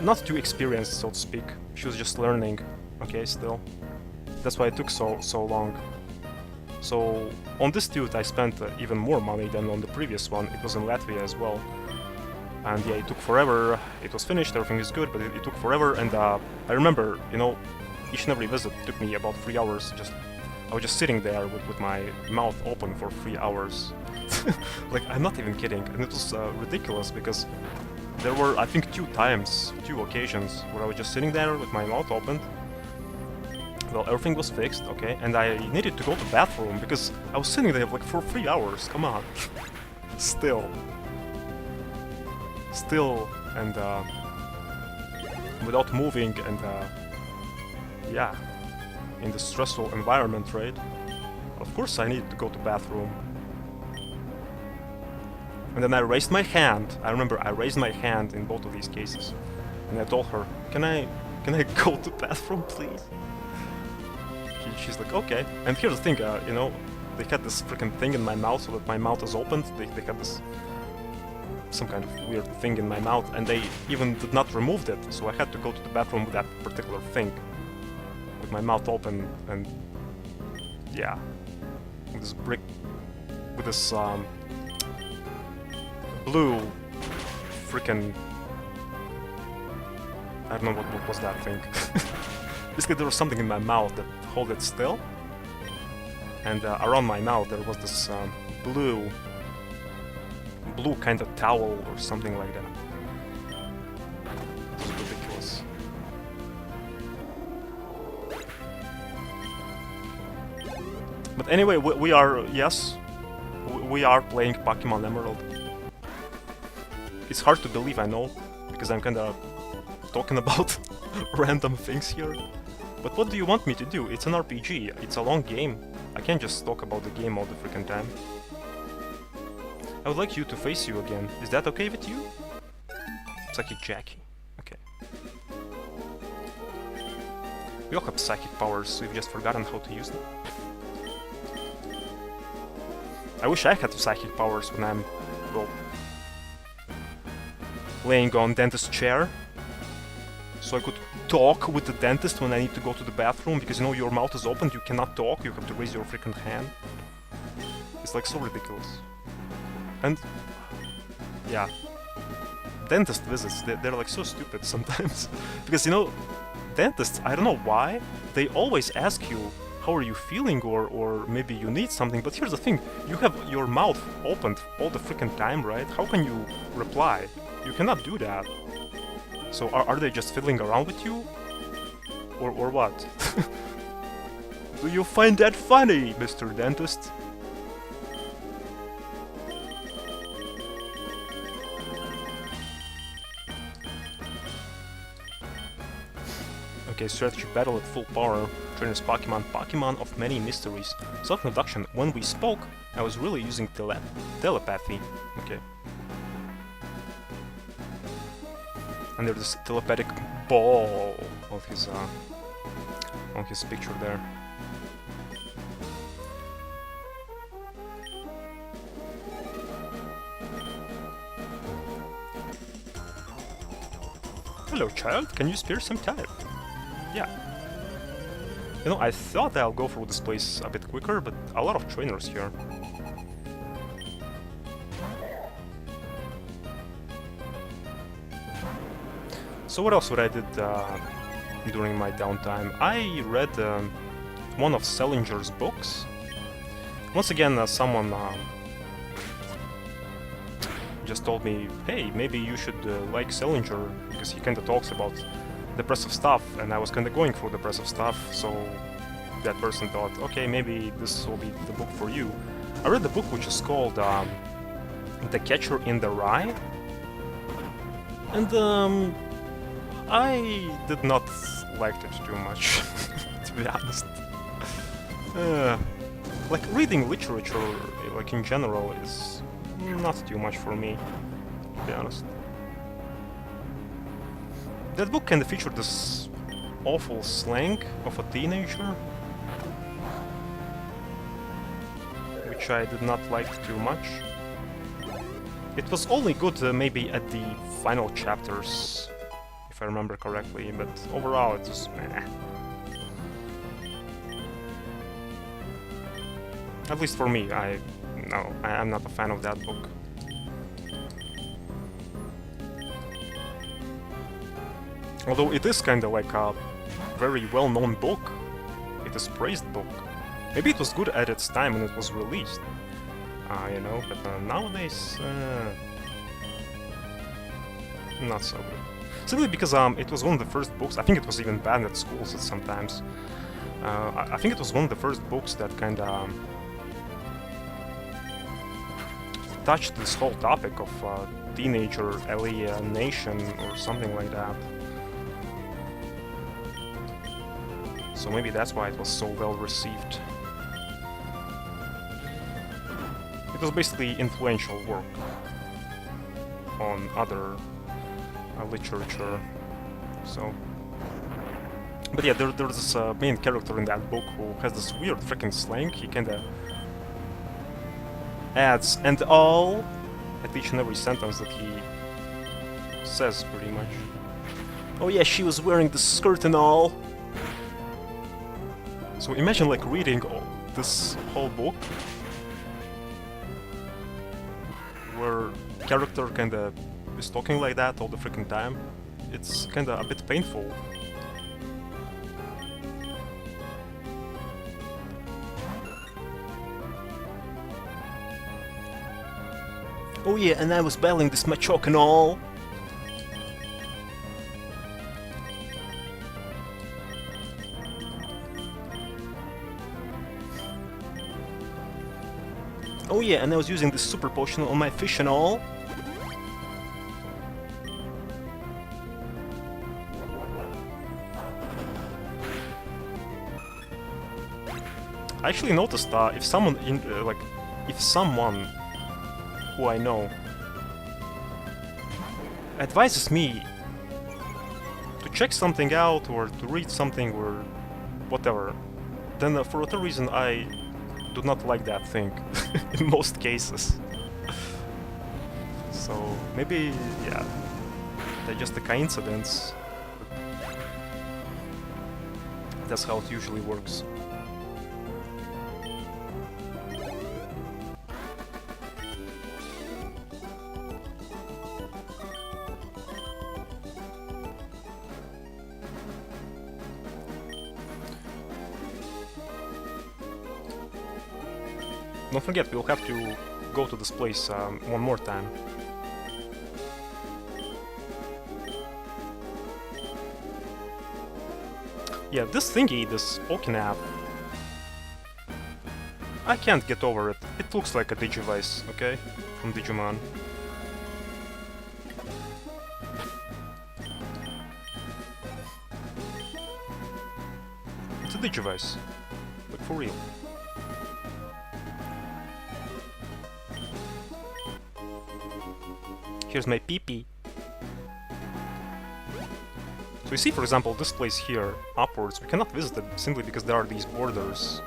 not too experienced, so to speak. She was just learning, okay, still. That's why it took so long. So on this tooth I spent even more money than on the previous one. It was in Latvia as well. And yeah, it took forever. It was finished, everything is good, but it took forever. And I remember, you know, each and every visit took me about 3 hours. I was just sitting there with my mouth open for 3 hours. Like, I'm not even kidding. And it was ridiculous because there were, I think, 2 occasions where I was just sitting there with my mouth open. Well, everything was fixed, okay, and I needed to go to the bathroom because I was sitting there like for 3 hours, come on. Still, and without moving, and yeah, in the stressful environment, right? Of course I needed to go to the bathroom. And then I raised my hand. I remember I raised my hand in both of these cases. And I told her, can I go to the bathroom, please? She's like, okay. And here's the thing, you know, they had this freaking thing in my mouth so that my mouth is opened. They had this, some kind of weird thing in my mouth, and they even did not remove it. So I had to go to the bathroom with that particular thing. With my mouth open, and yeah. With this brick, with this, blue freaking, I don't know what was that thing. Basically there was something in my mouth that held it still, and around my mouth there was this blue kind of towel or something like that. It was ridiculous. But anyway, we are, yes, we are playing Pokémon Emerald. It's hard to believe, I know, because I'm kinda talking about random things here. But what do you want me to do? It's an RPG, it's a long game. I can't just talk about the game all the freaking time. I would like you to face you again. Is that okay with you? Psychic Jackie. Okay. We all have psychic powers, we've just forgotten how to use them. I wish I had psychic powers when I'm, well, laying on dentist's chair, so I could talk with the dentist when I need to go to the bathroom, because you know your mouth is open, you cannot talk, you have to raise your freaking hand. It's like so ridiculous. And yeah, dentist visits, they're like so stupid sometimes. Because you know, dentists, I don't know why, they always ask you how are you feeling, or maybe you need something, but here's the thing, you have your mouth opened all the freaking time, right? How can you reply? You cannot do that. So are they just fiddling around with you? Or what? Do you find that funny, Mr. Dentist? Okay, strategy battle at full power. Trainers Pokemon, Pokemon of many mysteries. Self-introduction. When we spoke, I was really using telepathy. Okay. under this telepathic ball on his picture there. Hello, child. Can you spare some time? Yeah. You know, I thought I'll go through this place a bit quicker, but a lot of trainers here. So what else would I did during my downtime? I read one of Selinger's books. Once again, someone just told me, hey, maybe you should like Selinger, because he kinda talks about depressive stuff, and I was kinda going through depressive stuff, so that person thought, okay, maybe this will be the book for you. I read the book, which is called The Catcher in the Rye, and I did not like it too much, to be honest. Like, reading literature, like, in general, is not too much for me, to be honest. That book kinda featured this awful slang of a teenager, which I did not like too much. It was only good maybe at the final chapters, if I remember correctly, but overall it's just meh. At least for me, I'm not a fan of that book. Although it is kinda like a very well-known book. It is a praised book. Maybe it was good at its time when it was released. You know, but nowadays, not so good. Simply because it was one of the first books, I think it was even banned at schools sometimes. I think it was one of the first books that kinda touched this whole topic of teenager alienation or something like that. So maybe that's why it was so well received. It was basically influential work on other literature, so... But yeah, there's this main character in that book who has this weird freaking slang. He kinda adds "and all" at each and every sentence that he says, pretty much. Oh yeah, she was wearing the skirt and all. So imagine like reading this whole book, where character kinda is talking like that all the freaking time. It's kinda a bit painful. Oh yeah, and I was battling this Machoke and all. Oh yeah, and I was using this super potion on my fish and all. I actually noticed if someone if someone who I know advises me to check something out or to read something or whatever, then for whatever reason I do not like that thing in most cases. So maybe, yeah, they're just a coincidence. That's how it usually works. Don't forget, we'll have to go to this place one more time. Yeah, this thingy, this Okinawa, I can't get over it. It looks like a Digivice, okay? From Digimon. It's a Digivice. Like, for real. Here's my pee-pee. So you see, for example, this place here, upwards, we cannot visit it simply because there are these borders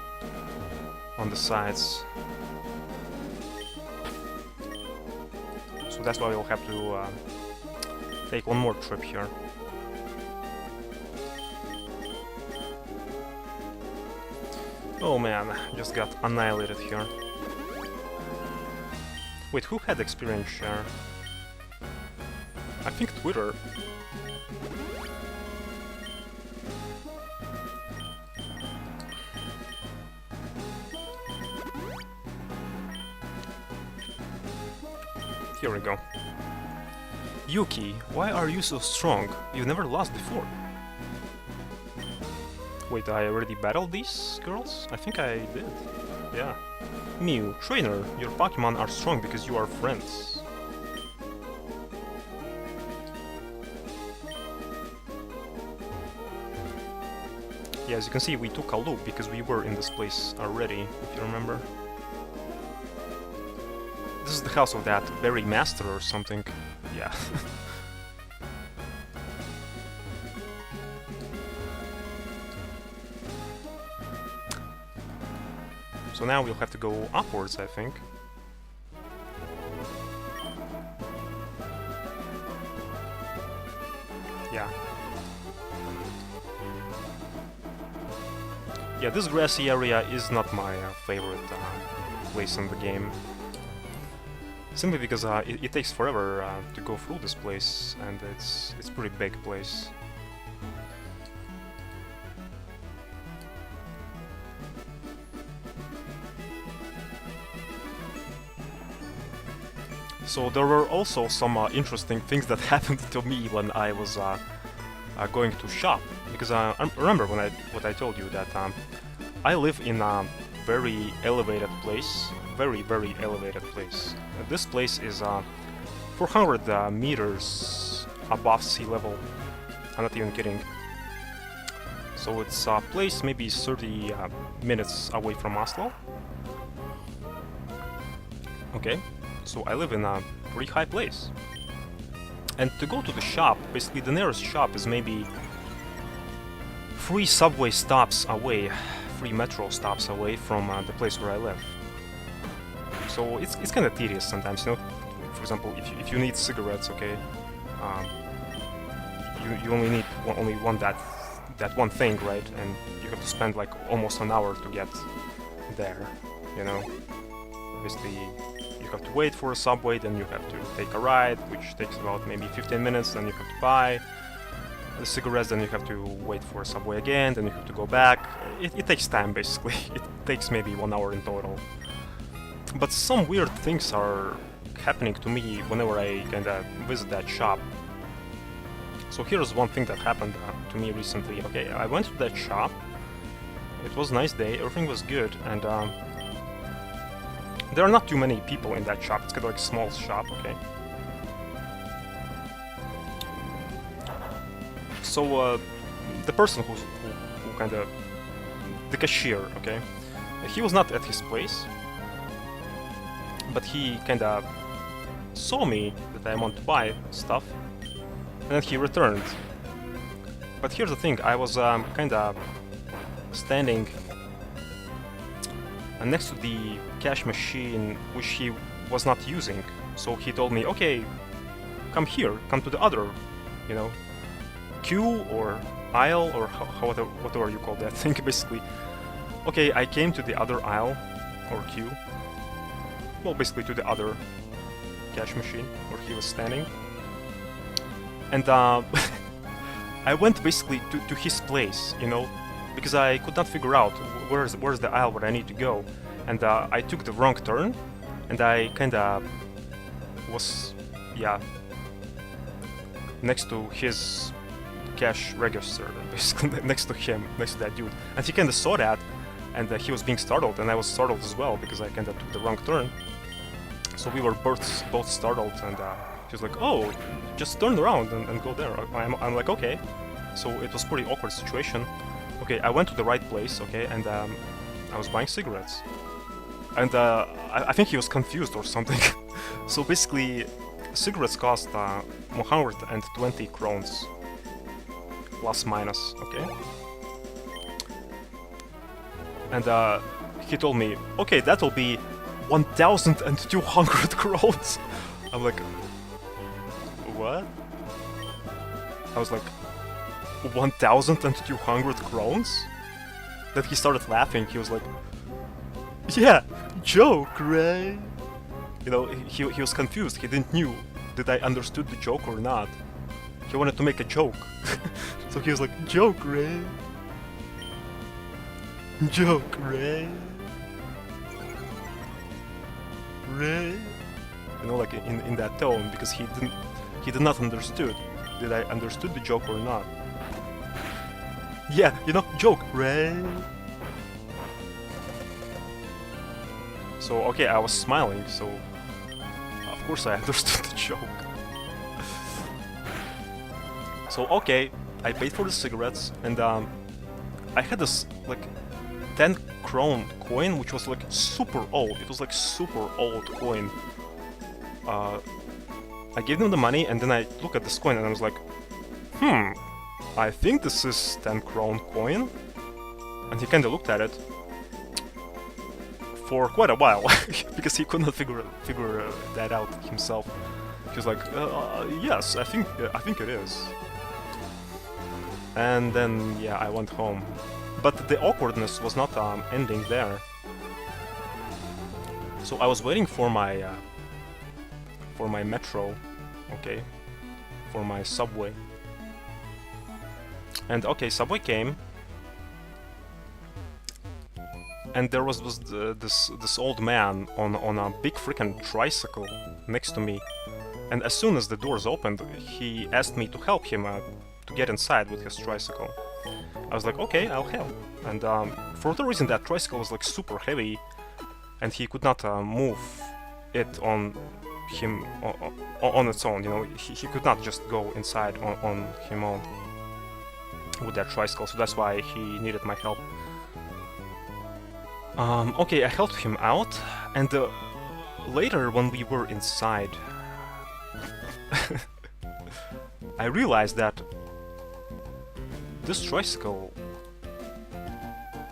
on the sides. So that's why we'll have to take one more trip here. Oh man, just got annihilated here. Wait, who had experience share? I think Twitter. Here we go. Yuki, why are you so strong? You never lost before. Wait, I already battled these girls? I think I did. Yeah. Mew, trainer, your Pokemon are strong because you are friends. Yeah, as you can see, we took a loop because we were in this place already, if you remember. This is the house of that berry master or something. Yeah. So now we'll have to go upwards, I think. Yeah. Yeah, this grassy area is not my favorite place in the game. Simply because it takes forever to go through this place, and it's a pretty big place. So there were also some interesting things that happened to me when I was going to shop, because I remember what I told you that I live in a very elevated place, very elevated place. This place is 400 meters above sea level. I'm not even kidding. So it's a place maybe 30 minutes away from Oslo. Okay. So I live in a pretty high place. And to go to the shop, basically the nearest shop is maybe 3 subway stops away, 3 metro stops away from the place where I live. So it's kind of tedious sometimes, you know. For example, if you need cigarettes, okay, you only need that one thing, right? And you have to spend like almost an hour to get there, you know. Basically, you have to wait for a subway, then you have to take a ride, which takes about maybe 15 minutes, then you have to buy the cigarettes, then you have to wait for a subway again, then you have to go back. It takes time, basically. It takes maybe 1 hour in total. But some weird things are happening to me whenever I kinda visit that shop. So here's one thing that happened to me recently. Okay, I went to that shop, it was a nice day, everything was good, and there are not too many people in that shop. It's kind of like a small shop, okay? So, the person who kind of... the cashier, okay? He was not at his place, but he kind of saw me that I want to buy stuff, and then he returned. But here's the thing, I was kind of standing next to the cash machine, which he was not using. So he told me, okay, come here, come to the other, you know, queue or aisle or whatever you call that thing, basically. Okay, I came to the other aisle or queue. Well, basically to the other cash machine where he was standing. And I went basically to his place, you know, because I could not figure out where's the aisle where I need to go, and I took the wrong turn, and I kinda was, yeah, next to his cash register, basically next to him, next to that dude, and he kinda saw that, and he was being startled, and I was startled as well because I kinda took the wrong turn. So we were both startled, and he was like, "Oh, just turn around and go there." I'm like, "Okay." So it was a pretty awkward situation. Okay, I went to the right place, okay, and I was buying cigarettes. And I think he was confused or something. So basically, cigarettes cost 120 crowns. plus minus, okay? And he told me, okay, that'll be 1,200 crowns. I'm like, what? I was like, 1,200 crowns? Then he started laughing. He was like, yeah, joke, right? You know, he was confused. He didn't knew that I understood the joke or not. He wanted to make a joke. So he was like, joke, right? Joke, right? Right? You know, like in that tone, because he did not understood. Did I understood the joke or not? Yeah, you know, joke, right? So, okay, I was smiling, so of course I understood the joke. So, okay, I paid for the cigarettes, and I had this, like, 10 crown coin, which was, like, super old. It was, like, super old coin. I gave them the money, and then I looked at this coin, and I was like, I think this is 10 crown coin. And he kinda looked at it for quite a while, because he could not figure that out himself. He was like, yes, I think it is. And then, yeah, I went home. But the awkwardness was not ending there. So I was waiting for my metro, okay, for my subway. And okay, subway came, and there was this old man on a big freaking tricycle next to me. And as soon as the doors opened, he asked me to help him to get inside with his tricycle. I was like, okay, I'll help. And for whatever reason, that tricycle was like super heavy, and he could not move it on its own. You know, he could not just go inside on him own with that tricycle. So that's why he needed my help. Okay, I helped him out, and later when we were inside, I realized that this tricycle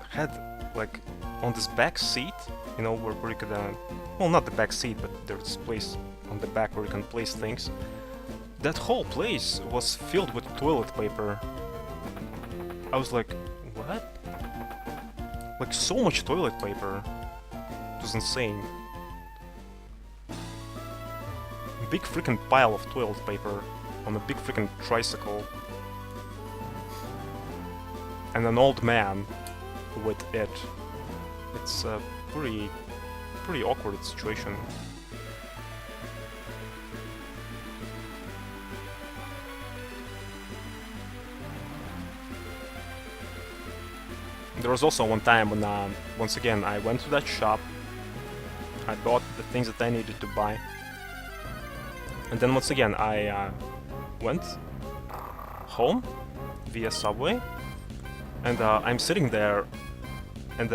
had, like, on this back seat, you know, where you could, well, not the back seat, but there's this place on the back where you can place things. That whole place was filled with toilet paper. I was like, what? Like, so much toilet paper. It was insane. Big freaking pile of toilet paper on a big freaking tricycle. And an old man with it. It's a pretty awkward situation. There was also one time when, once again, I went to that shop, I bought the things that I needed to buy, and then once again I went home via subway, and I'm sitting there, and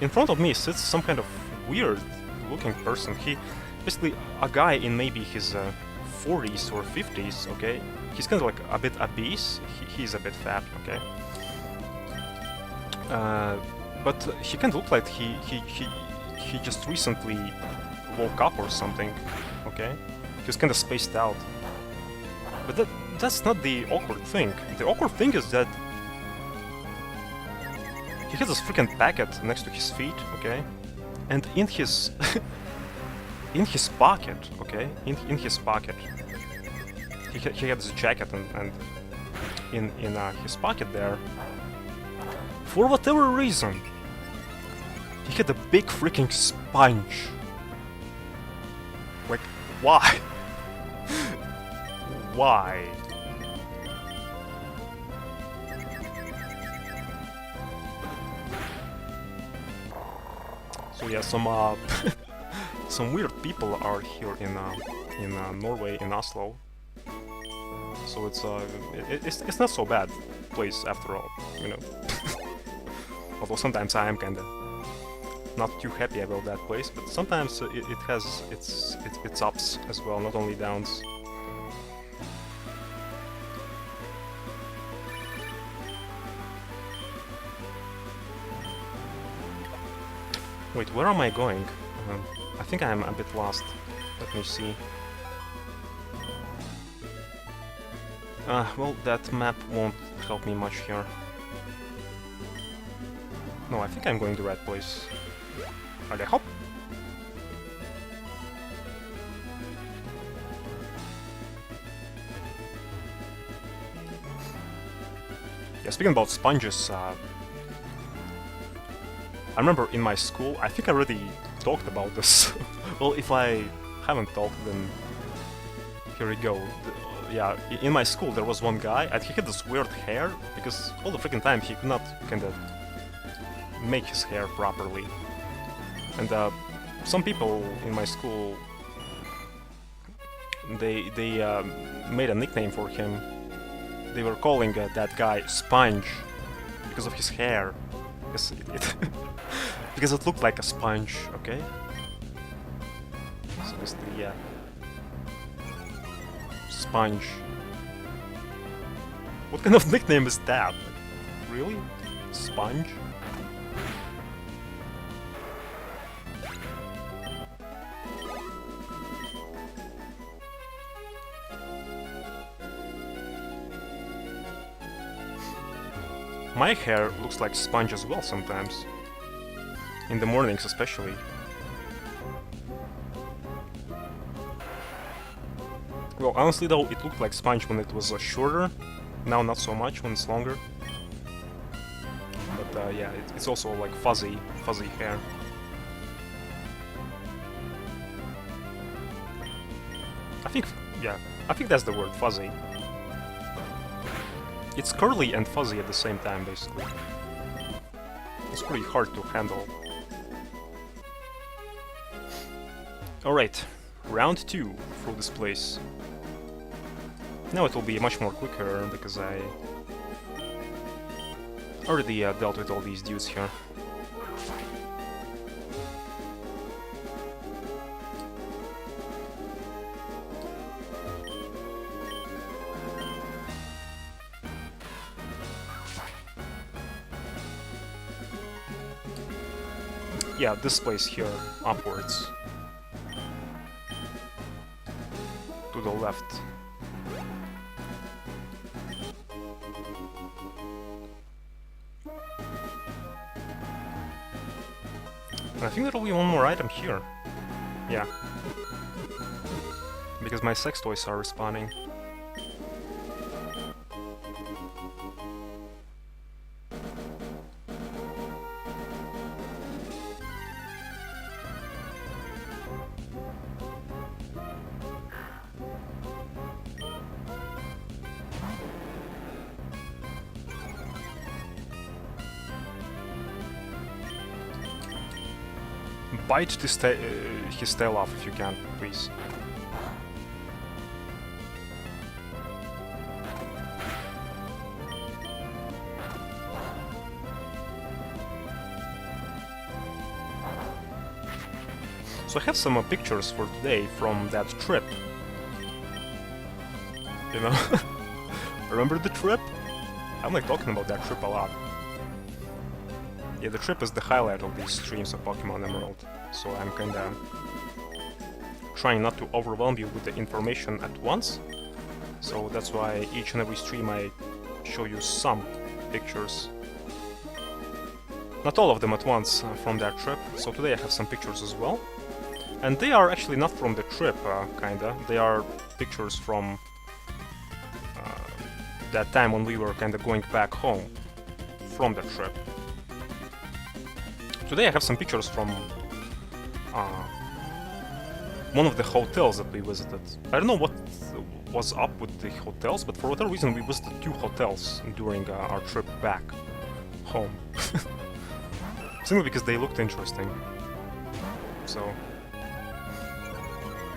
in front of me sits some kind of weird looking person. He, basically a guy in maybe his 40s or 50s, okay? He's kind of like a bit obese, he's a bit fat, okay? But he kind of looked like he just recently woke up or something, okay? He was kind of spaced out. But that's not the awkward thing. The awkward thing is that he has this freaking packet next to his feet, okay? And in his in his pocket, okay? In his pocket, he had this jacket, and in his pocket there, for whatever reason, he had a big freaking sponge. Like, why? Why? So yeah, some weird people are here in Norway, in Oslo. So it's not so bad place after all, you know. Although sometimes I am kinda not too happy about that place, but sometimes it has its ups as well, not only downs. Wait, where am I going? I think I'm a bit lost. Let me see. Well, that map won't help me much here. No, I think I'm going the right place. Okay, hop! Yeah, speaking about sponges, I remember in my school, I think I already talked about this. Well, if I haven't talked, then here we go. Yeah, in my school there was one guy, and he had this weird hair, because all the freaking time he could not kinda make his hair properly. And some people in my school, they made a nickname for him. They were calling that guy Sponge because of his hair. Because because it looked like a sponge, okay? So basically, yeah. Sponge. What kind of nickname is that? Really? Sponge? My hair looks like sponge as well sometimes. In the mornings especially. Well, honestly though, it looked like sponge when it was shorter. Now not so much when it's longer. But yeah, it's also like fuzzy hair. I think that's the word, fuzzy. It's curly and fuzzy at the same time, basically. It's pretty hard to handle. Alright, round 2 through this place. Now it will be much more quicker, because I already dealt with all these dudes here. Yeah, this place here, upwards. To the left. And I think there will be one more item here. Yeah. Because my sex toys are respawning. Bite his tail off if you can, please. So I have some pictures for today from that trip. You know? Remember the trip? I'm like talking about that trip a lot. Yeah, the trip is the highlight of these streams of Pokemon Emerald, so I'm kinda trying not to overwhelm you with the information at once. So that's why each and every stream I show you some pictures. Not all of them at once from that trip, so today I have some pictures as well. And they are actually not from the trip, kinda. They are pictures from that time when we were kinda going back home from the trip. Today I have some pictures from one of the hotels that we visited. I don't know what was up with the hotels, but for whatever reason we visited 2 hotels during our trip back home. Simply because they looked interesting. So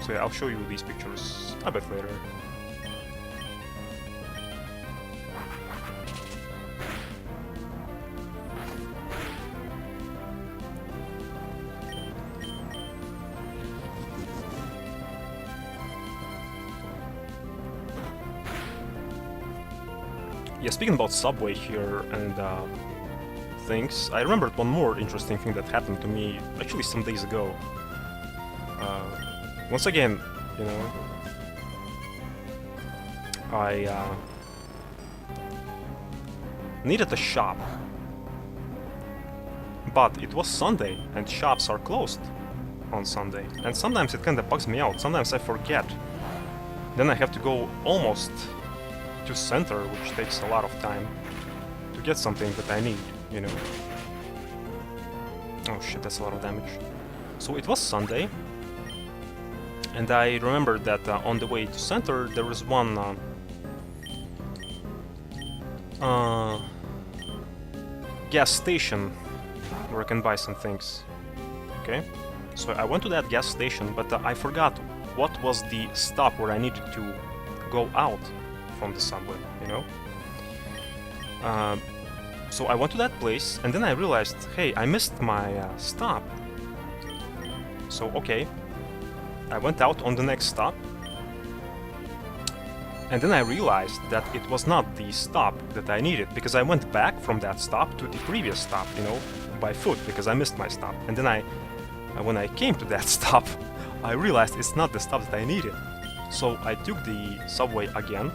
yeah, I'll show you these pictures a bit later. Yeah, speaking about Subway here and things, I remembered one more interesting thing that happened to me actually some days ago. Once again, you know, I needed a shop. But it was Sunday, and shops are closed on Sunday. And sometimes it kinda bugs me out, sometimes I forget. Then I have to go almost to center, which takes a lot of time to get something that I need, you know. Oh shit, that's a lot of damage. So it was Sunday, and I remembered that on the way to center there was one gas station where I can buy some things. Okay, so I went to that gas station, but I forgot what was the stop where I needed to go out from the subway, you know? So I went to that place, and then I realized, hey, I missed my stop. So, okay, I went out on the next stop, and then I realized that it was not the stop that I needed, because I went back from that stop to the previous stop, you know, by foot, because I missed my stop. And then when I came to that stop, I realized it's not the stop that I needed. So I took the subway again.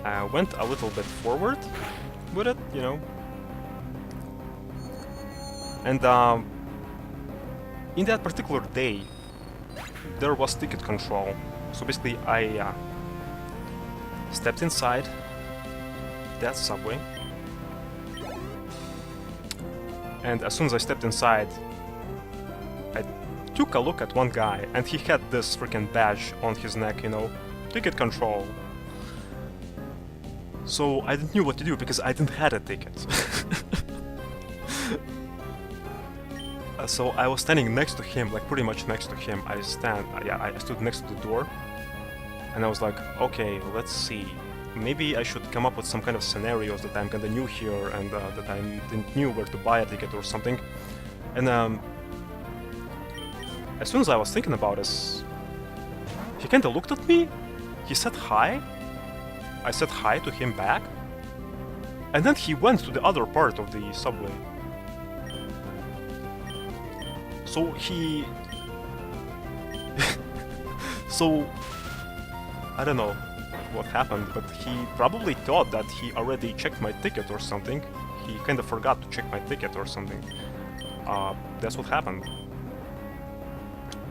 I went a little bit forward with it, you know. And in that particular day, there was ticket control. So basically I stepped inside that subway. And as soon as I stepped inside, I took a look at one guy, and he had this freaking badge on his neck, you know, ticket control. So I didn't know what to do because I didn't have a ticket. So I was standing next to him, like pretty much next to him. I stood next to the door, and I was like, okay, let's see. Maybe I should come up with some kind of scenarios that I'm kinda new here and that I didn't knew where to buy a ticket or something. And as soon as I was thinking about this, he kinda looked at me, he said hi, I said hi to him back, and then he went to the other part of the subway. So he... so... I don't know what happened, but he probably thought that he already checked my ticket or something. He kind of forgot to check my ticket or something. That's what happened.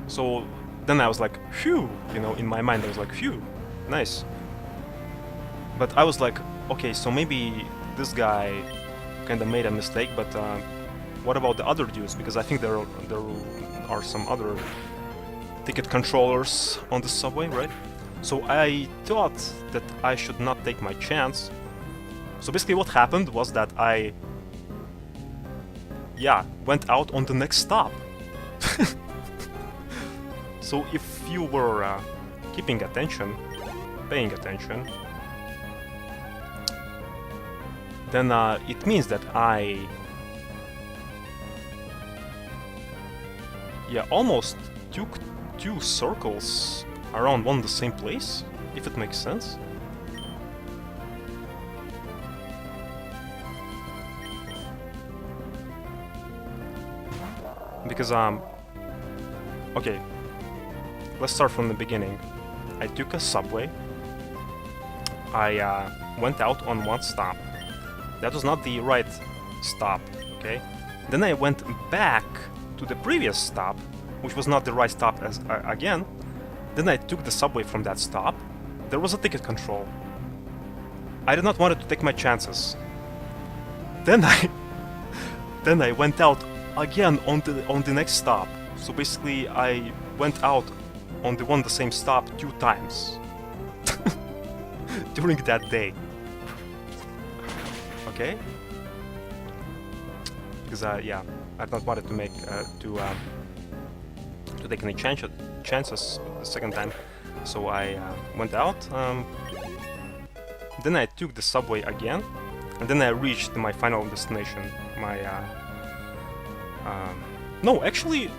So then I was like, phew, you know, in my mind I was like, phew, nice. But I was like, okay, so maybe this guy kind of made a mistake, but what about the other dudes? Because I think there are some other ticket controllers on the subway, right? So I thought that I should not take my chance. So basically what happened was that I went out on the next stop. So if you were paying attention, then it means that I almost took 2 circles around one the same place, if it makes sense. Because okay, let's start from the beginning. I took a subway. I went out on one stop. That was not the right stop, okay? Then I went back to the previous stop, which was not the right stop as again. Then I took the subway from that stop. There was a ticket control. I did not want to take my chances. Then I went out again on the next stop. So basically I went out on the same stop 2 times during that day. Okay? Because I did not wanted to make to take any chances the second time. So I went out. Then I took the subway again, and then I reached my final destination. My no, actually,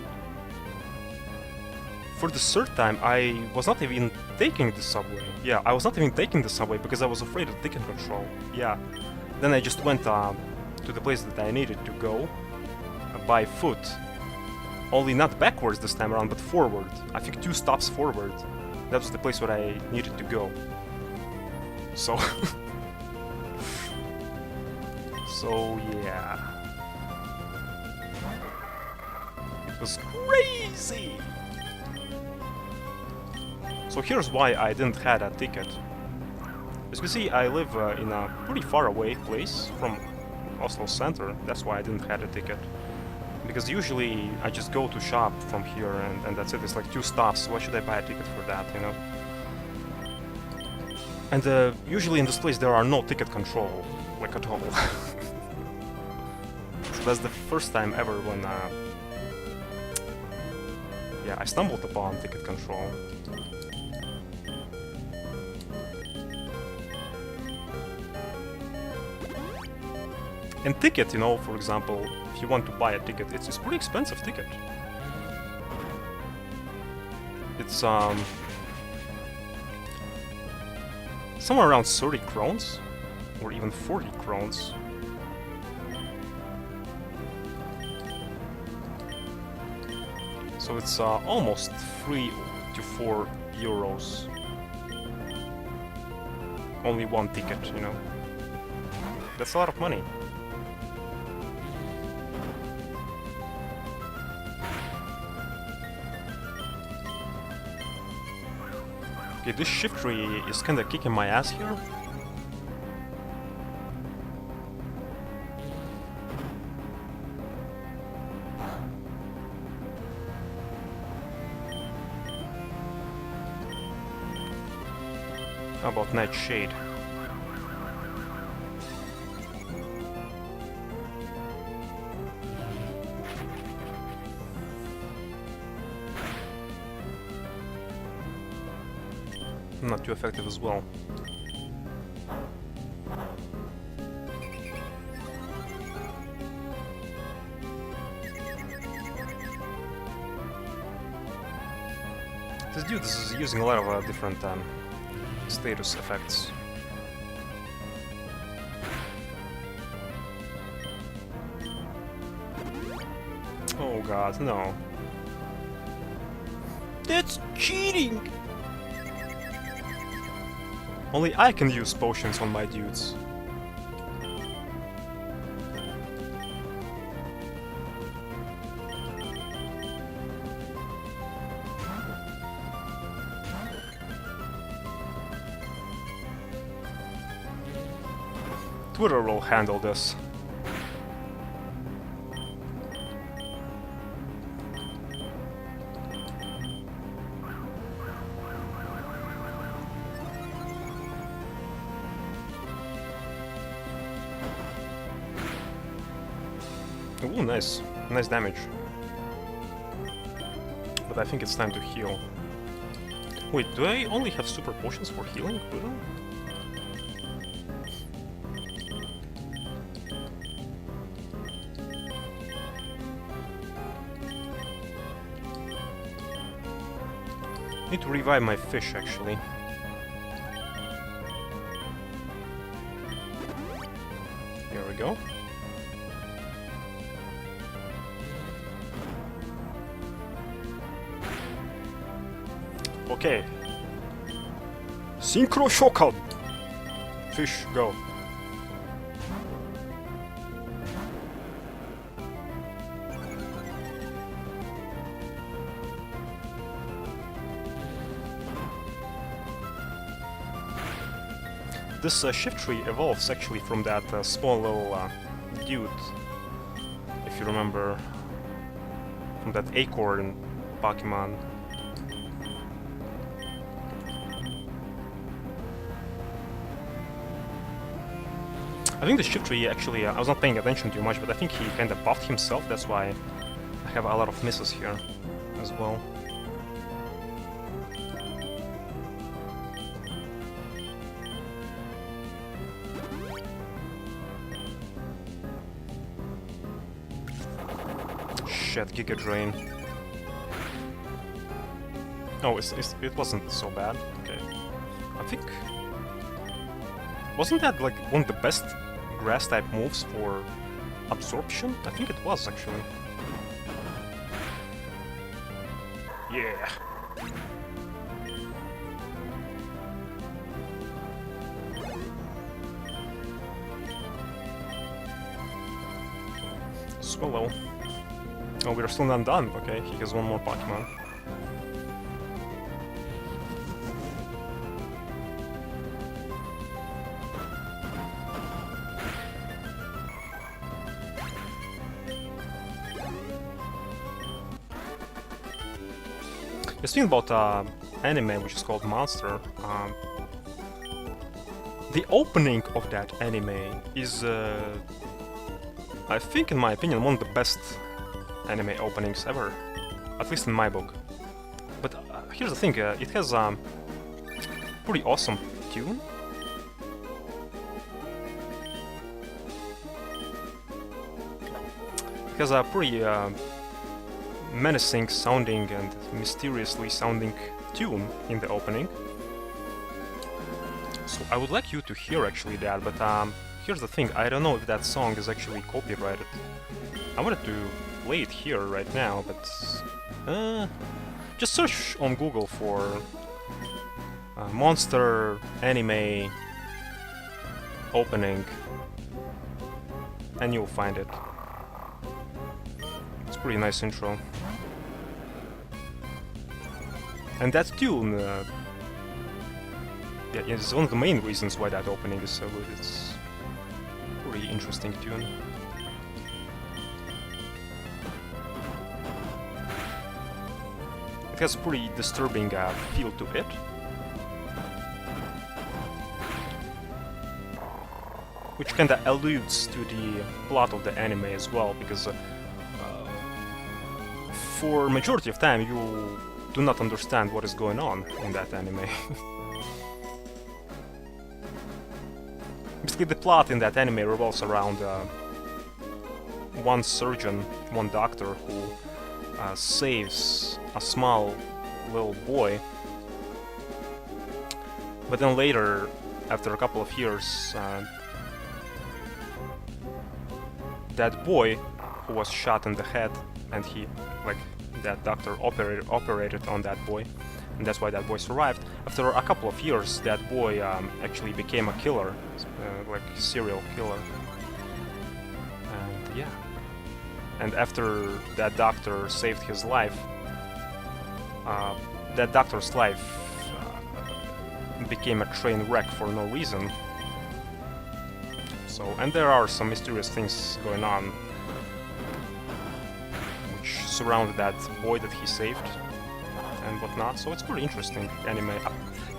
for the third time, I was not even taking the subway. Yeah, I was not even taking the subway because I was afraid of ticket control. Yeah. Then I just went to the place that I needed to go by foot. Only not backwards this time around, but forward. I think 2 stops forward. That was the place where I needed to go. So... so, yeah. It was crazy! So here's why I didn't have a ticket. As you can see, I live in a pretty far away place from Oslo center. That's why I didn't have a ticket. Because usually I just go to shop from here and that's it. It's like 2 stops. Why should I buy a ticket for that, you know? And usually in this place there are no ticket control, like at all. So that's the first time ever when yeah, I stumbled upon ticket control. And ticket, you know, for example, if you want to buy a ticket, it's a pretty expensive ticket. It's somewhere around 30 krones, or even 40 krones. So it's almost 3 to 4 euros. Only 1 ticket, you know. That's a lot of money. Okay, this shift tree is kinda kicking my ass here. How about Nightshade? Not too effective as well. This dude is using a lot of different status effects. Oh god, no. That's cheating! Only I can use potions on my dudes. Twitter will handle this. Ooh, nice. Nice damage. But I think it's time to heal. Wait, do I only have super potions for healing? Really? Need to revive my fish, actually. Here we go. Okay. Synchro Shokan! Fish, go. This shift tree evolves actually from that small little dude, if you remember, from that acorn Pokemon. I think the shift tree actually, I was not paying attention too much, but I think he kind of buffed himself, that's why I have a lot of misses here as well. Shit, Giga Drain. Oh, it wasn't so bad. Okay. I think... Wasn't that like one of the best grass type moves for absorption? I think it was actually. Yeah. Swallow. Oh, we're still not done. Okay, he has one more Pokemon. Speaking about anime which is called Monster, the opening of that anime is, I think in my opinion, one of the best anime openings ever, at least in my book. But here's the thing, it has a pretty awesome tune. It has a pretty menacing sounding and mysteriously sounding tune in the opening. So I would like you to hear actually that, but here's the thing, I don't know if that song is actually copyrighted. I wanted to play it here right now, but just search on Google for Monster Anime Opening and you'll find it. It's a pretty nice intro. And that tune, yeah, it's one of the main reasons why that opening is so good. It's a pretty interesting tune. It has a pretty disturbing feel to it. Which kinda alludes to the plot of the anime as well, because for majority of time you do not understand what is going on in that anime. Basically, the plot in that anime revolves around one surgeon, one doctor who saves a small little boy, but then later, after a couple of years, that boy who was shot in the head, and that doctor operated on that boy, and that's why that boy survived. After a couple of years, that boy actually became a killer, like serial killer. And yeah. And after that doctor saved his life, that doctor's life became a train wreck for no reason. So, and there are some mysterious things going on which surround that boy that he saved and whatnot, so it's pretty interesting anime. A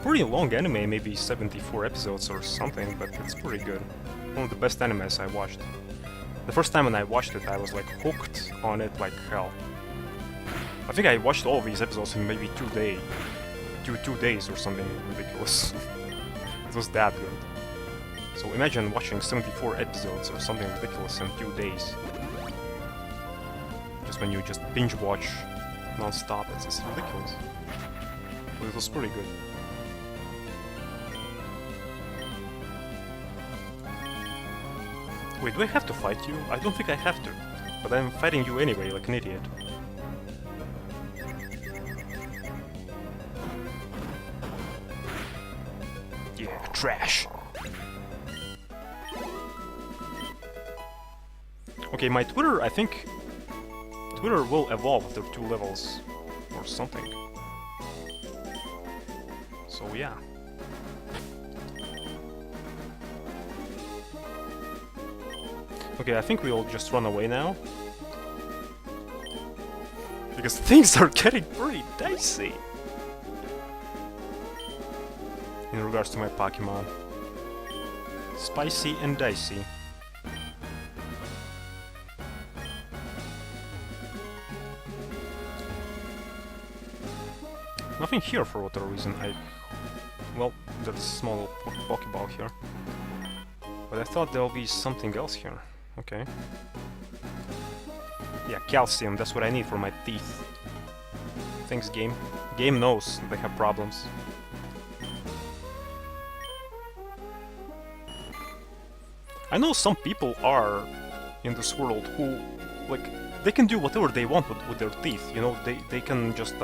pretty long anime, maybe 74 episodes or something, but it's pretty good. One of the best animes I watched. The first time when I watched it, I was like hooked on it like hell. I think I watched all of these episodes in maybe 2 days or something ridiculous. It was that good. So imagine watching 74 episodes or something ridiculous in 2 days. Just when you just binge watch non-stop, it's just ridiculous. But it was pretty good. Wait, do I have to fight you? I don't think I have to. But I'm fighting you anyway, like an idiot. Yeah, trash! Okay, my Twitter, I think... Twitter will evolve after 2 levels. Or something. So yeah. Okay, I think we'll just run away now. Because things are getting pretty dicey. In regards to my Pokémon. Spicy and dicey. Nothing here for whatever reason. Well, there's a small Pokeball here. But I thought there'll be something else here. Okay. Yeah, calcium, that's what I need for my teeth. Thanks, game. Game knows they have problems. I know some people are in this world who, like, they can do whatever they want with their teeth, you know, they can just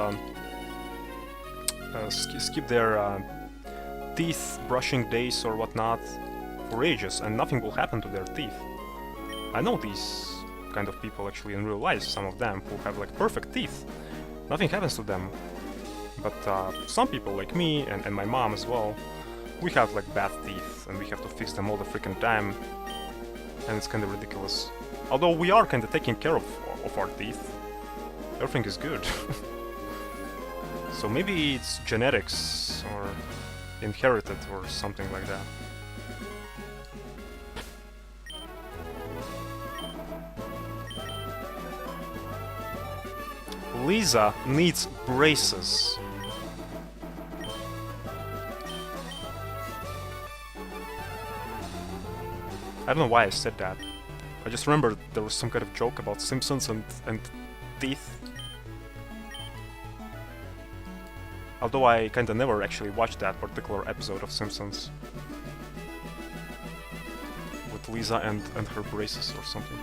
skip their teeth brushing days or whatnot for ages and nothing will happen to their teeth. I know these kind of people actually in real life, some of them who have like perfect teeth. Nothing happens to them. But some people like me and my mom as well, we have like bad teeth and we have to fix them all the freaking time. And it's kind of ridiculous. Although we are kind of taking care of our teeth. Everything is good. So maybe it's genetics or inherited or something like that. Lisa needs braces. I don't know why I said that. I just remember there was some kind of joke about Simpsons and teeth. Although I kinda never actually watched that particular episode of Simpsons. With Lisa and her braces or something.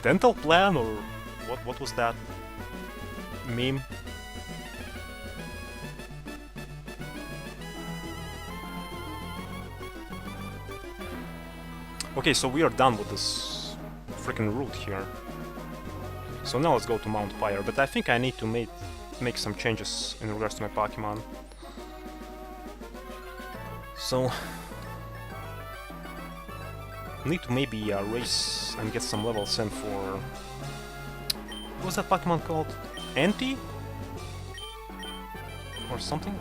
Dental plan or what was that meme? Okay, so we are done with this freaking route here. So now let's go to Mount Pyre, but I think I need to make some changes in regards to my Pokemon. So I need to maybe race and get some levels in for... What's that Pokemon called? Anti? Or something?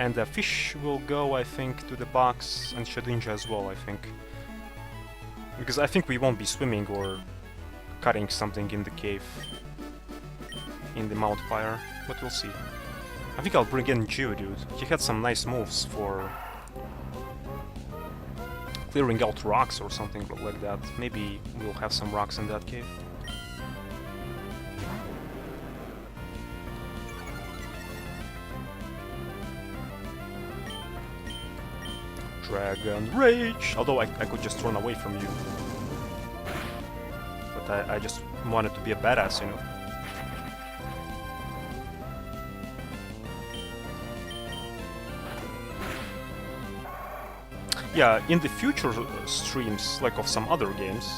And the fish will go, I think, to the box, and Shedinja as well, I think. Because I think we won't be swimming or cutting something in the cave. In the Mount Pyre, but we'll see. I think I'll bring in Geodude. He had some nice moves for clearing out rocks or something like that. Maybe we'll have some rocks in that cave. Dragon Rage! Although I could just run away from you. But I just wanted to be a badass, you know. Yeah, in the future streams, like of some other games,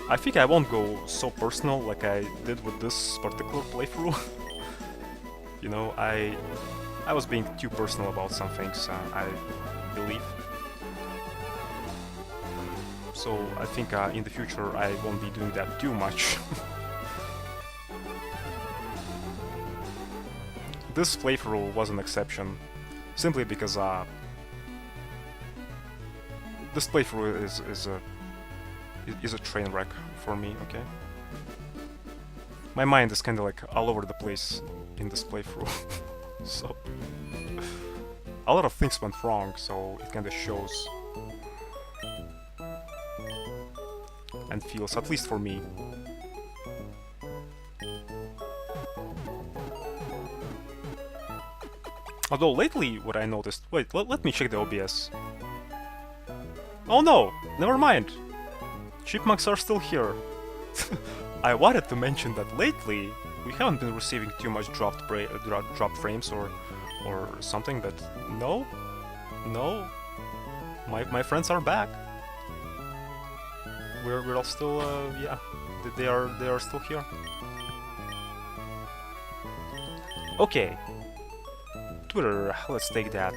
I think I won't go so personal like I did with this particular playthrough. You know, I was being too personal about some things, I believe. So I think in the future I won't be doing that too much. This playthrough was an exception, simply because this playthrough is a train wreck for me, okay? My mind is kinda like all over the place in this playthrough. So a lot of things went wrong, so it kinda shows and feels, at least for me. Although lately what I noticed... Wait, let me check the OBS. Oh no! Never mind! Chipmunks are still here. I wanted to mention that lately we haven't been receiving too much dropped frames or something, but no, my friends are back. We're all still yeah, they are still here. Okay, Twitter, let's take that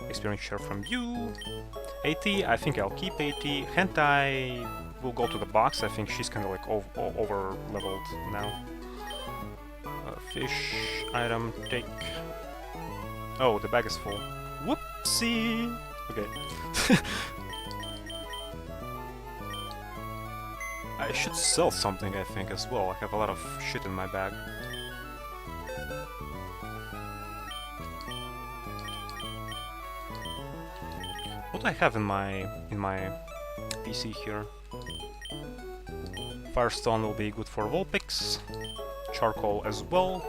experience share from you. 80, I think I'll keep 80. Hentai will go to the box. I think she's kind of like over leveled now. Fish item take. Oh, the bag is full. Whoopsie. Okay. I should sell something, I think, as well. I have a lot of shit in my bag. What do I have in my PC here? Firestone will be good for wall picks. Charcoal as well.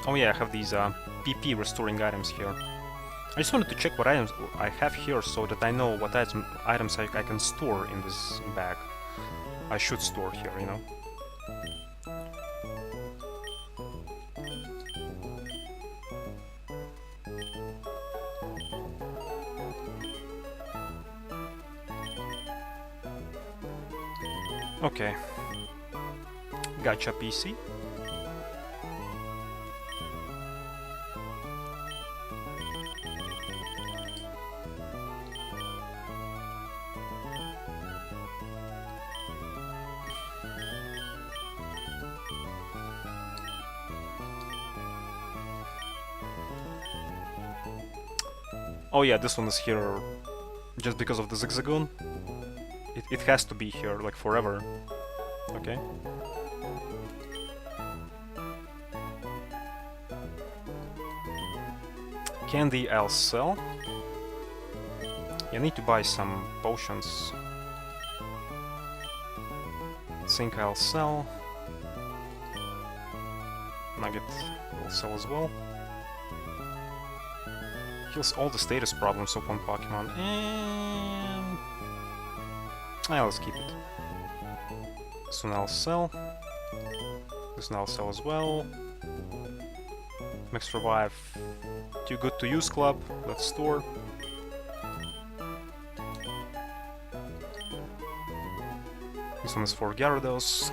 Oh yeah, I have these PP restoring items here. I just wanted to check what items I have here so that I know what items I can store in this bag. I should store here, you know. Okay. Gotcha, PC. Oh yeah, this one is here just because of the zigzagoon. It has to be here, like, forever. Okay. Candy I'll sell. I need to buy some potions. Zinc I'll sell. Nugget will sell as well. Heals all the status problems of one Pokemon, and let's keep it. This one I'll sell. This one I'll sell as well. Max Revive. Too good to use club. Let's store. This one is for Gyarados.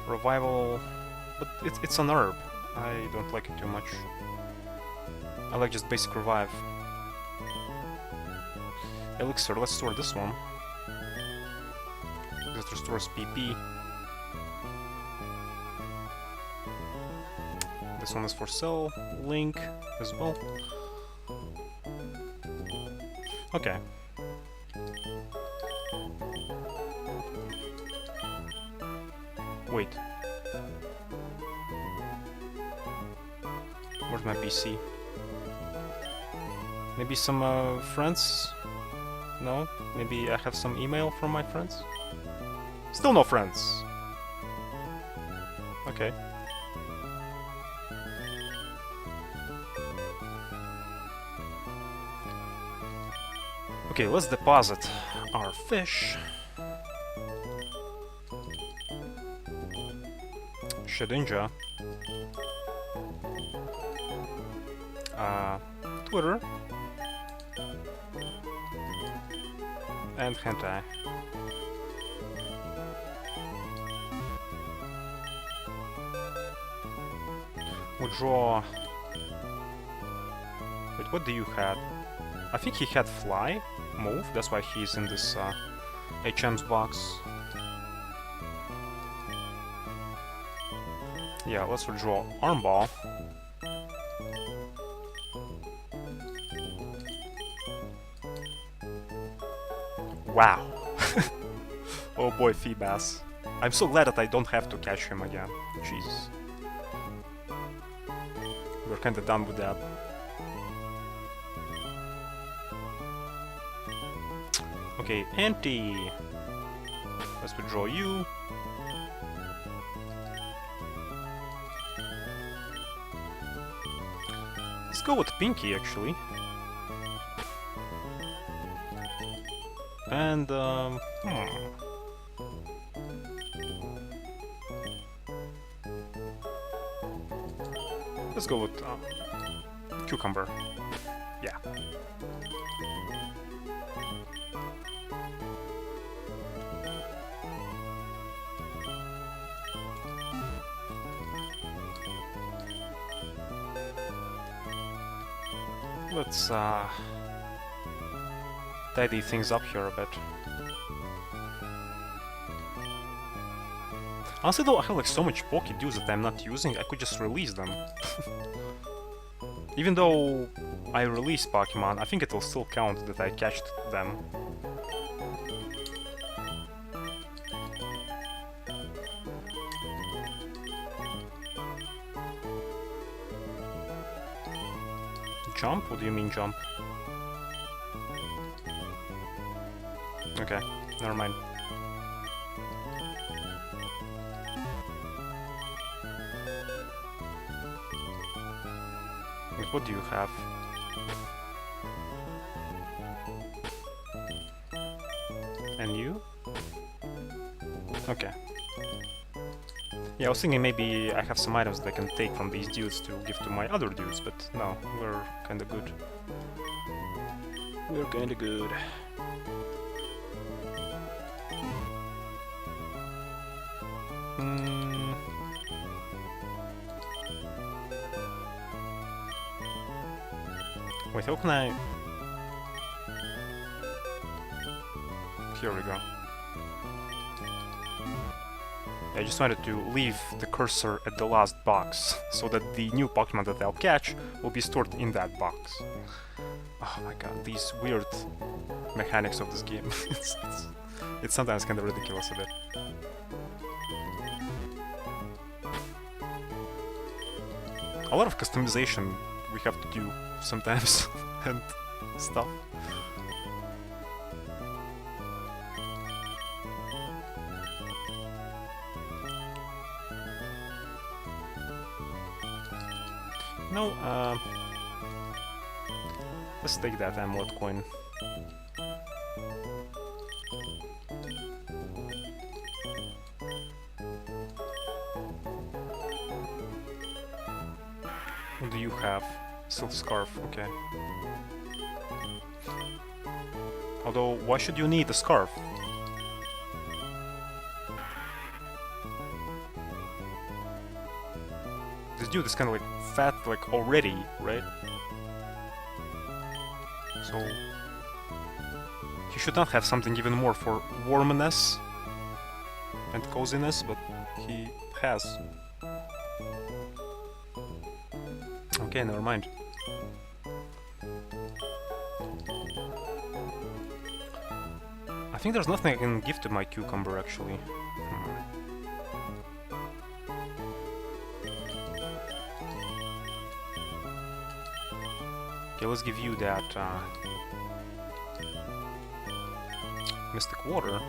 Revival, but it's an herb. I don't like it too much. I like just basic revive. Elixir, let's store this one. That restores PP. This one is for sell. Link as well. Okay. Wait. Where's my PC? Maybe some friends? No? Maybe I have some email from my friends? Still no friends! Okay. Okay, let's deposit our fish. Shedinja. Twitter. And hentai. Withdraw. Wait, what do you have? I think he had fly move, that's why he's in this HM's box. Yeah, let's withdraw Arm Ball. Wow. Oh boy, Feebas. I'm so glad that I don't have to catch him again. Jesus. We're kinda done with that. Okay, empty. Let's withdraw you. Let's go with Pinky, actually. And, let's go with Cucumber. Yeah. Let's tidy things up here a bit. Honestly though, I have like so much Pokédews that I'm not using, I could just release them. Even though I release Pokemon, I think it will still count that I catched them. Jump? What do you mean jump? Okay, never mind. What do you have? And you? Okay. Yeah, I was thinking maybe I have some items that I can take from these dudes to give to my other dudes, but no, we're kinda good. We're kinda good. Wait, how can I... Here we go. I just wanted to leave the cursor at the last box, so that the new Pokemon that I'll catch will be stored in that box. Oh my god, these weird mechanics of this game. It's sometimes kind of ridiculous a bit. A lot of customization we have to do sometimes, and stuff. No, let's take that amulet coin. What do you have? Silk scarf, okay. Although, why should you need a scarf? This dude is kind of like fat, like already, right? So he should not have something even more for warmness and coziness, but he has. Okay, never mind. I think there's nothing I can give to my cucumber, actually. Okay, let's give you that mystic water.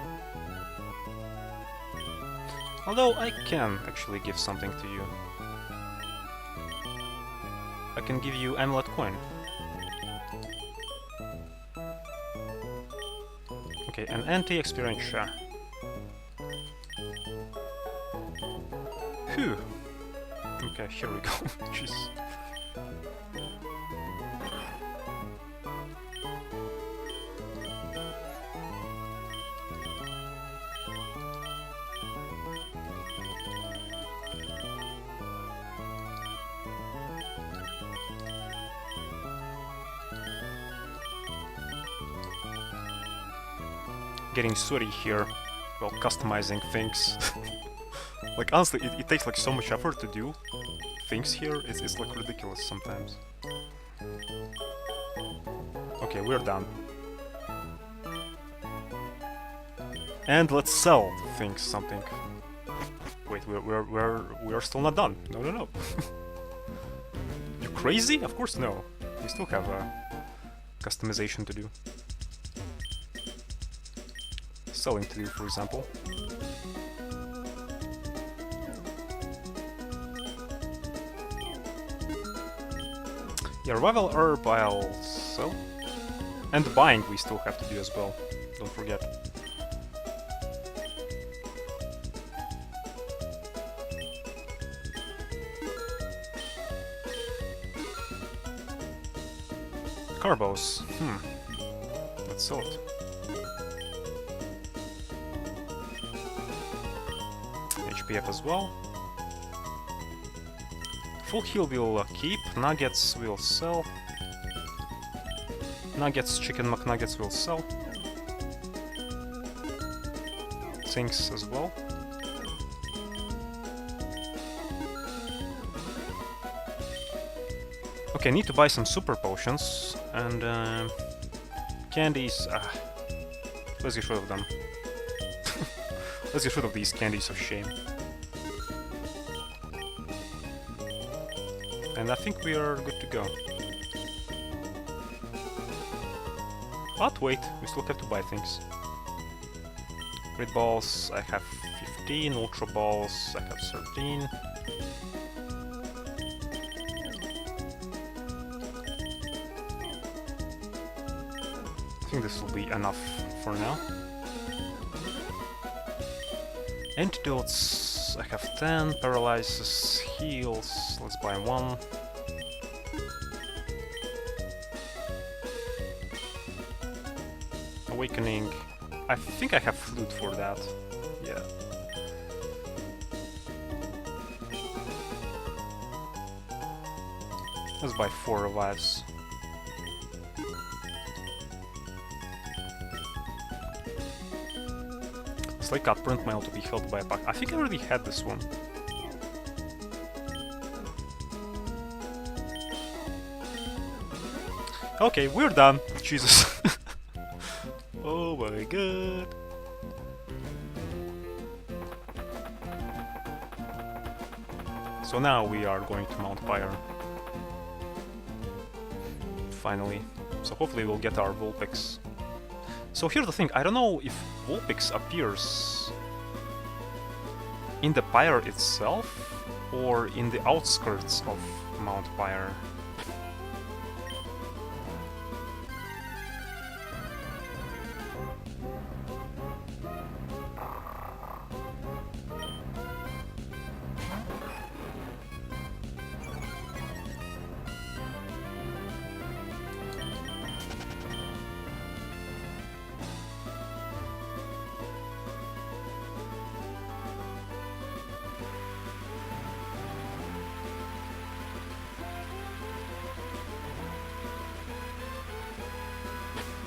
Although I can actually give something to you. I can give you amulet coin. Okay, an anti-experience share. Phew. Okay, here we go. Jeez. Getting sweaty here while customizing things. Like, honestly, it takes like so much effort to do things here, it's like ridiculous sometimes. Okay, we're done. And let's sell things something. Wait, we're still not done. No. You crazy? Of course no. We still have customization to do. Selling to do, for example. Yeah, revival herb I'll sell. And buying we still have to do as well. Don't forget. Carbos. Let's sell it. HPF as well. Full heal we'll keep. Nuggets we'll sell. Nuggets, chicken McNuggets we'll sell. Things as well. Okay, I need to buy some super potions and candies. Let's get rid of them. Let's get rid of these candies of shame. And I think we are good to go. But wait, we still have to buy things. Grid balls, I have 15. Ultra balls, I have 13. think this will be enough for now. Antidotes, I have 10, paralysis, heals, let's buy one. Awakening, I think I have flute for that, yeah. Let's buy 4 revives. Like a print mail to be held by a pack. I think I already had this one. Okay, we're done. Jesus. Oh my god. So now we are going to Mount Pyre. Finally. So hopefully we'll get our Vulpix. So here's the thing, I don't know if Vulpix appears in the pyre itself or in the outskirts of Mount Pyre.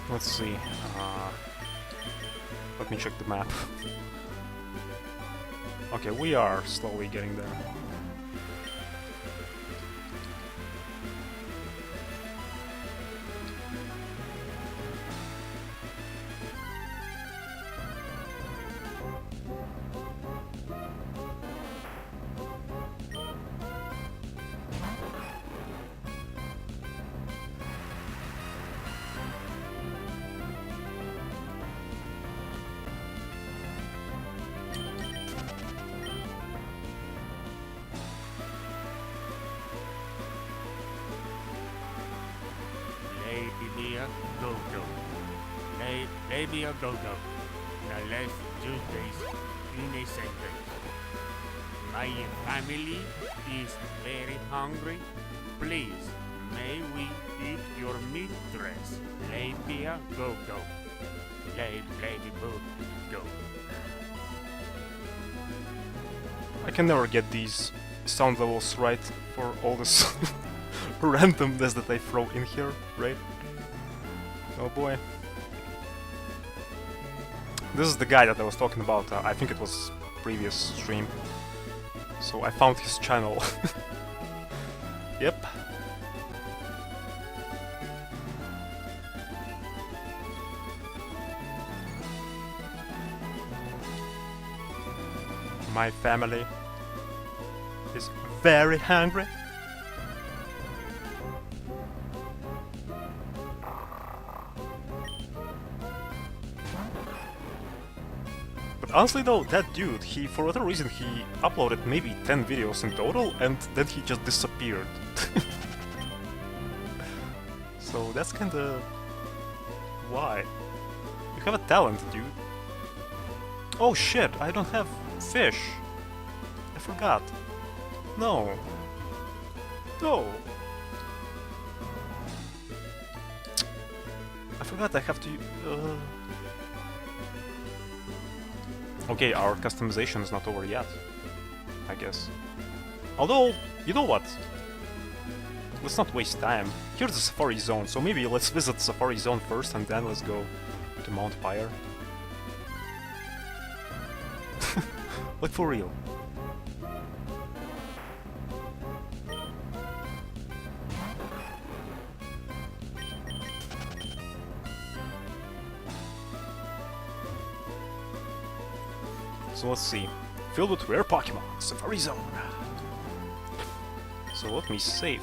Let's see. Let me check the map. Okay, we are slowly getting there. Maybe a go-go. Now let's do this in a sentence. My family is very hungry. Please, may we eat your mistress? Labia go-go. Lady boo go. I can never get these sound levels right for all this randomness that I throw in here, right? Oh boy. This is the guy that I was talking about, I think it was previous stream. So I found his channel. Yep. My family is very hungry. Honestly though, that dude, for whatever reason, he uploaded maybe 10 videos in total, and then he just disappeared. So that's kinda... why? You have a talent, dude. Oh shit, I don't have fish. I forgot. No. No. I forgot I have to... Okay, our customization is not over yet, I guess. Although, you know what? Let's not waste time. Here's the Safari Zone, so maybe let's visit Safari Zone first and then let's go to Mount Pyre. Like for real. So let's see. Filled with rare Pokémon, Safari Zone. So let me save.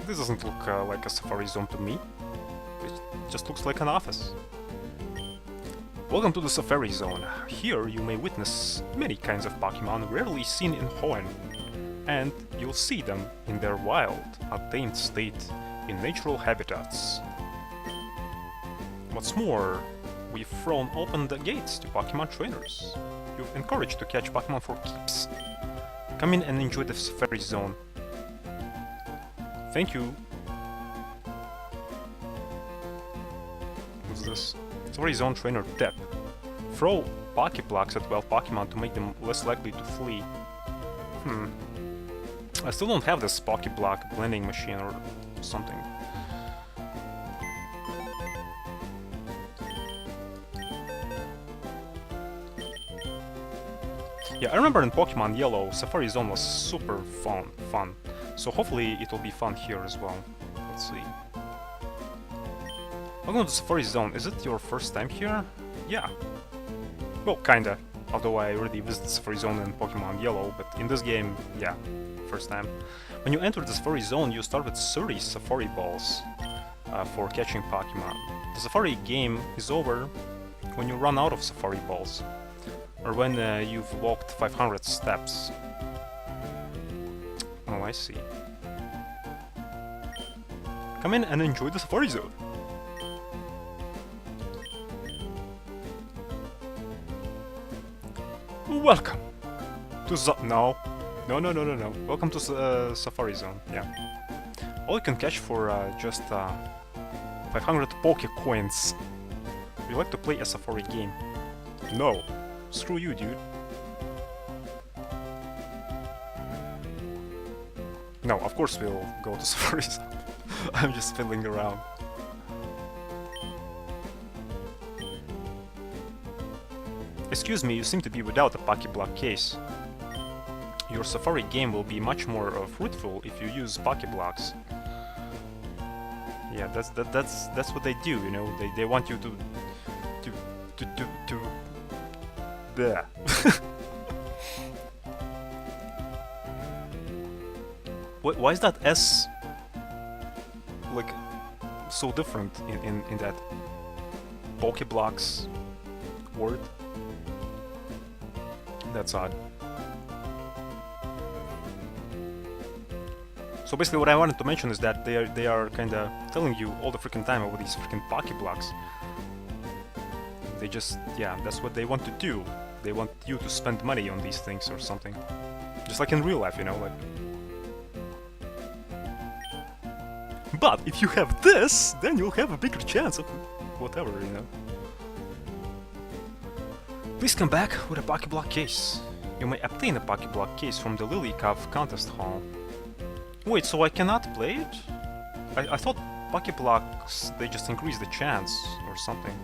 This doesn't look like a Safari Zone to me. just looks like an office. Welcome to the Safari Zone. Here you may witness many kinds of Pokémon rarely seen in Hoenn, and you'll see them in their wild, untamed state in natural habitats. What's more, we've thrown open the gates to Pokémon trainers. You're encouraged to catch Pokémon for keeps. Come in and enjoy the Safari Zone. Thank you. What's this? Safari Zone Trainer Tip. Throw Pokéblocks at wild Pokémon to make them less likely to flee. I still don't have this Pokéblock blending machine or something. Yeah, I remember in Pokemon Yellow, Safari Zone was super fun. So hopefully it will be fun here as well. Let's see. Welcome to Safari Zone. Is it your first time here? Yeah. Well, kinda. Although I already visited Safari Zone in Pokemon Yellow, but in this game, yeah, first time. When you enter the Safari Zone, you start with 30 Safari Balls for catching Pokemon. The Safari game is over when you run out of Safari Balls, or when you've walked 500 steps. Oh, I see. Come in and enjoy the Safari Zone. Welcome to No. Welcome to Safari Zone. Yeah. All you can catch for just 500 Pokecoins. You like to play a Safari game? No. Screw you, dude. No, of course we'll go to Safari Zone. I'm just fiddling around. Excuse me, you seem to be without a Pokéblock case. Your Safari game will be much more fruitful if you use Pokéblocks. Yeah, that's what they do, you know. They want you to Bleh. Why is that S like so different in that Pokéblocks word? That's odd. So basically what I wanted to mention is that they are kinda telling you all the freaking time about these freaking Pokéblocks. They just, yeah, that's what they want to do. They want you to spend money on these things or something. Just like in real life, you know, like... But if you have this, then you'll have a bigger chance of whatever, you know. Please come back with a Pokéblock case. You may obtain a Pokéblock case from the Lily Cove Contest Hall. Wait, so I cannot play it? I thought Pokéblocks, they just increase the chance or something.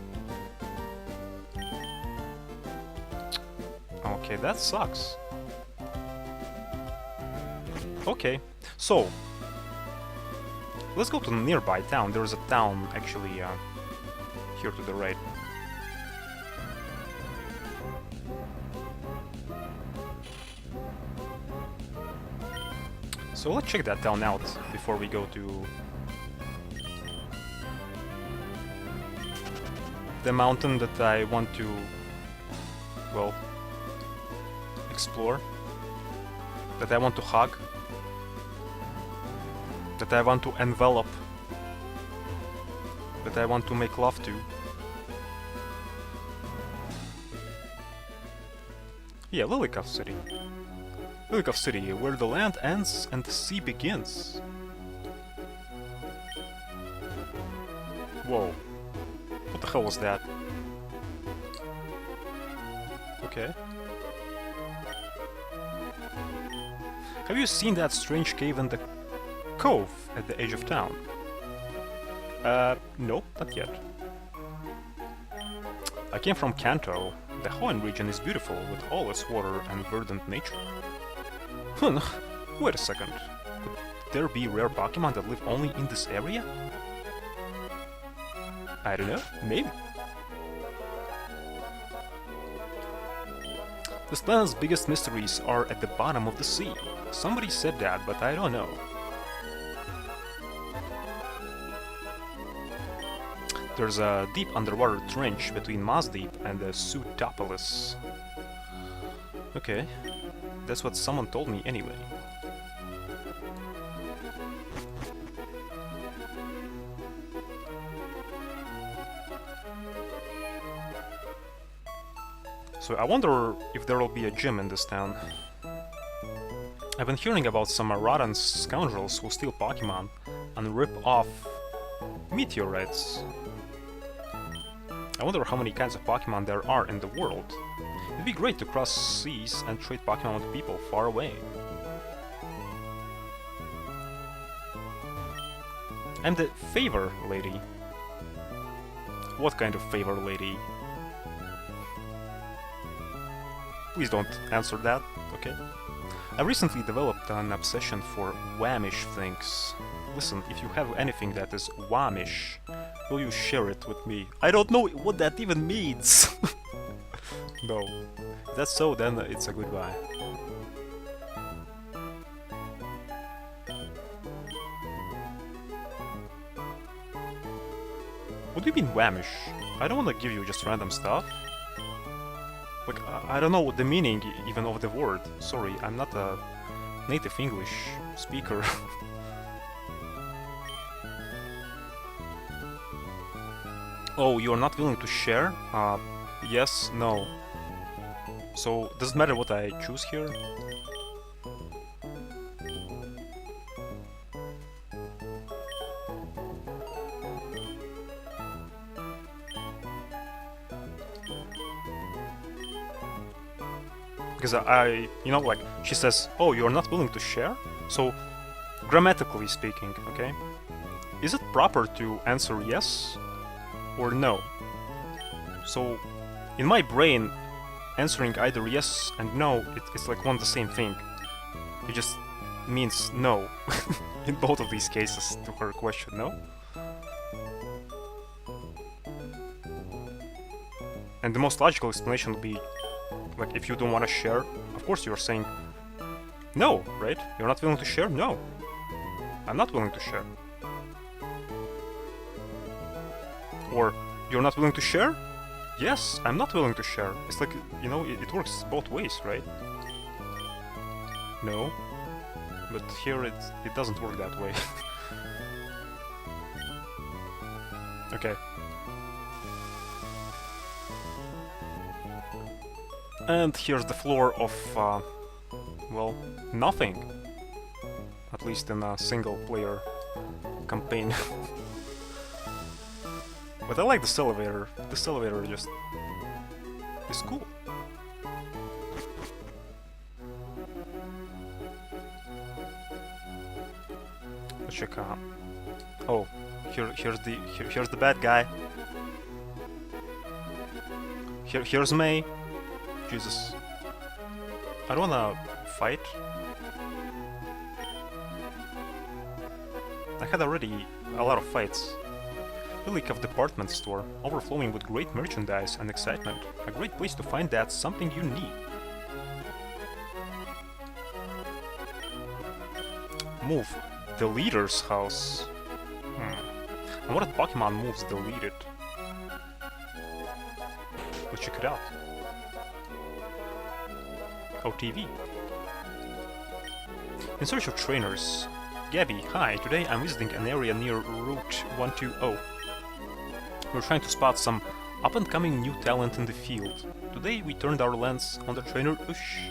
Okay, that sucks. Okay, so let's go to the nearby town. There is a town actually here to the right. So let's check that town out before we go to the mountain that I want to, well, explore, that I want to hug, that I want to envelop, that I want to make love to. Yeah, Lily Cove City. Lily Cove City, where the land ends and the sea begins. Whoa. What the hell was that? Okay. Have you seen that strange cave in the cove at the edge of town? No, not yet. I came from Kanto. The Hoenn region is beautiful with all its water and verdant nature. Wait a second. Could there be rare Pokémon that live only in this area? I don't know, maybe. This planet's biggest mysteries are at the bottom of the sea. Somebody said that, but I don't know. There's a deep underwater trench between Maz Deep and the Sutopolis. Okay, that's what someone told me anyway. So I wonder if there will be a gym in this town. I've been hearing about some rotten scoundrels who steal Pokemon and rip off meteorites. I wonder how many kinds of Pokemon there are in the world. It'd be great to cross seas and trade Pokemon with people far away. I'm the favor lady. What kind of favor lady? Please don't answer that, okay? I recently developed an obsession for whamish things. Listen, if you have anything that is whamish, will you share it with me? I don't know what that even means! No. If that's so, then it's a goodbye. What do you mean whamish? I don't want to give you just random stuff. Like, I don't know what the meaning even of the word. Sorry, I'm not a native English speaker. Oh, you're not willing to share? Yes, no. So, does it matter what I choose here? Because you know, like, she says, oh, you're not willing to share? So, grammatically speaking, okay? Is it proper to answer yes or no? So, in my brain, answering either yes and no, it's like one the same thing. It just means no in both of these cases to her question, no? And the most logical explanation would be, like, if you don't want to share, of course you're saying no, right? You're not willing to share? No. I'm not willing to share. Or, you're not willing to share? Yes, I'm not willing to share. It's like, you know, it works both ways, right? No. But here it doesn't work that way. Okay. And here's the floor of, well, nothing. At least in a single-player campaign. But I like this elevator. This elevator just is cool. Let's check out. Oh, here's the bad guy. Here's May. Jesus. I don't wanna fight. I had already a lot of fights. Illikov department store, overflowing with great merchandise and excitement. A great place to find that something you need. Move. The leader's house. And what if Pokemon moves deleted? Let's check it out. OTV. In search of trainers. Gabby, hi, today I'm visiting an area near Route 120. We're trying to spot some up-and-coming new talent in the field. Today we turned our lens on the trainer Ush.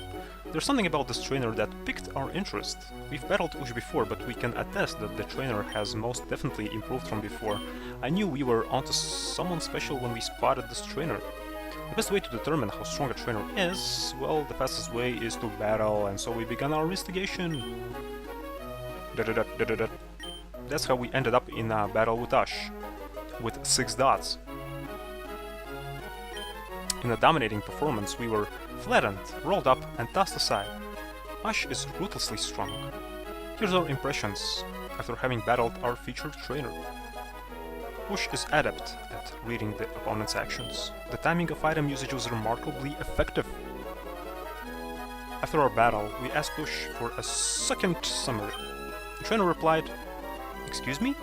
There's something about this trainer that piqued our interest. We've battled Ush before, but we can attest that the trainer has most definitely improved from before. I knew we were onto someone special when we spotted this trainer. The best way to determine how strong a trainer is, well, the fastest way is to battle, and so we began our investigation. That's how we ended up in a battle with Ush, with 6 dots. In a dominating performance, we were flattened, rolled up, and tossed aside. Ush is ruthlessly strong. Here's our impressions after having battled our featured trainer. Ush is adept at reading the opponent's actions. The timing of item usage was remarkably effective. After our battle, we asked Ush for a second summary. The trainer replied, "Excuse me?"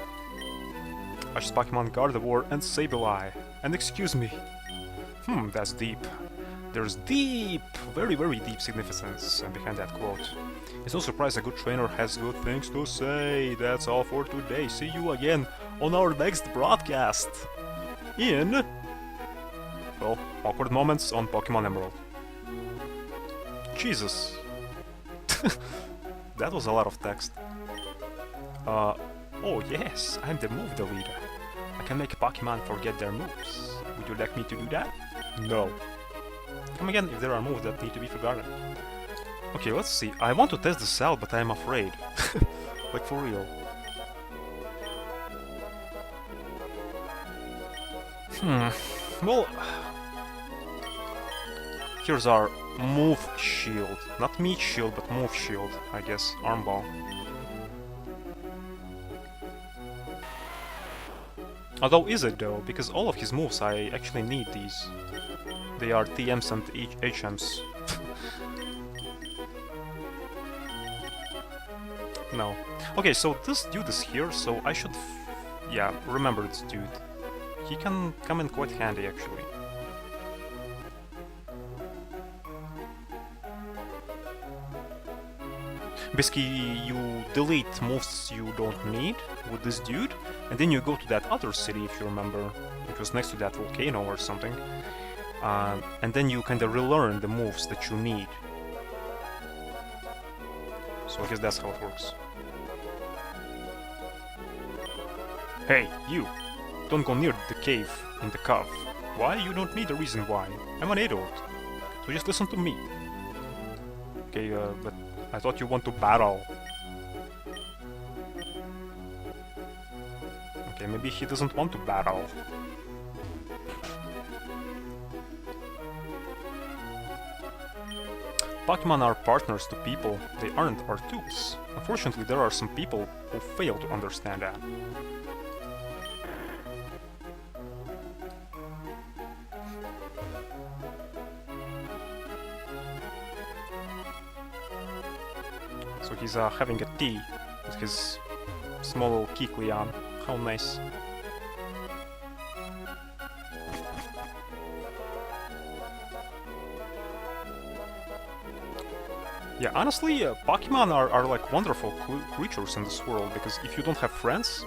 Ash's Pokemon Gardevoir and Sableye. And excuse me. That's deep. There's deep, very, very deep significance behind that quote. It's no surprise a good trainer has good things to say. That's all for today. See you again on our next broadcast. In, well, awkward moments on Pokemon Emerald. Jesus. That was a lot of text. Oh yes, I'm the move deleter. I can make Pokemon forget their moves. Would you like me to do that? No. Come again if there are moves that need to be forgotten. Okay, let's see. I want to test this out, but I'm afraid. Like for real. Well... Here's our move shield. Not meat shield, but move shield, I guess. Arm ball. Although is it though? Because all of his moves I actually need these. They are TMs and HMs. No. Okay, so this dude is here, so I should... yeah, remember this dude. He can come in quite handy, actually. Basically, you delete moves you don't need with this dude, and then you go to that other city, if you remember. It was next to that volcano or something. And then you kinda relearn the moves that you need. So I guess that's how it works. Hey, you! Don't go near the cave in the cave. Why? You don't need a reason why. I'm an adult. So just listen to me. Okay, but I thought you want to battle. Okay, maybe he doesn't want to battle. Pokemon are partners to people, they aren't our tools. Unfortunately, there are some people who fail to understand that. So he's having a tea with his small little Kikleon. How nice. Yeah, honestly, Pokemon are like wonderful creatures in this world, because if you don't have friends,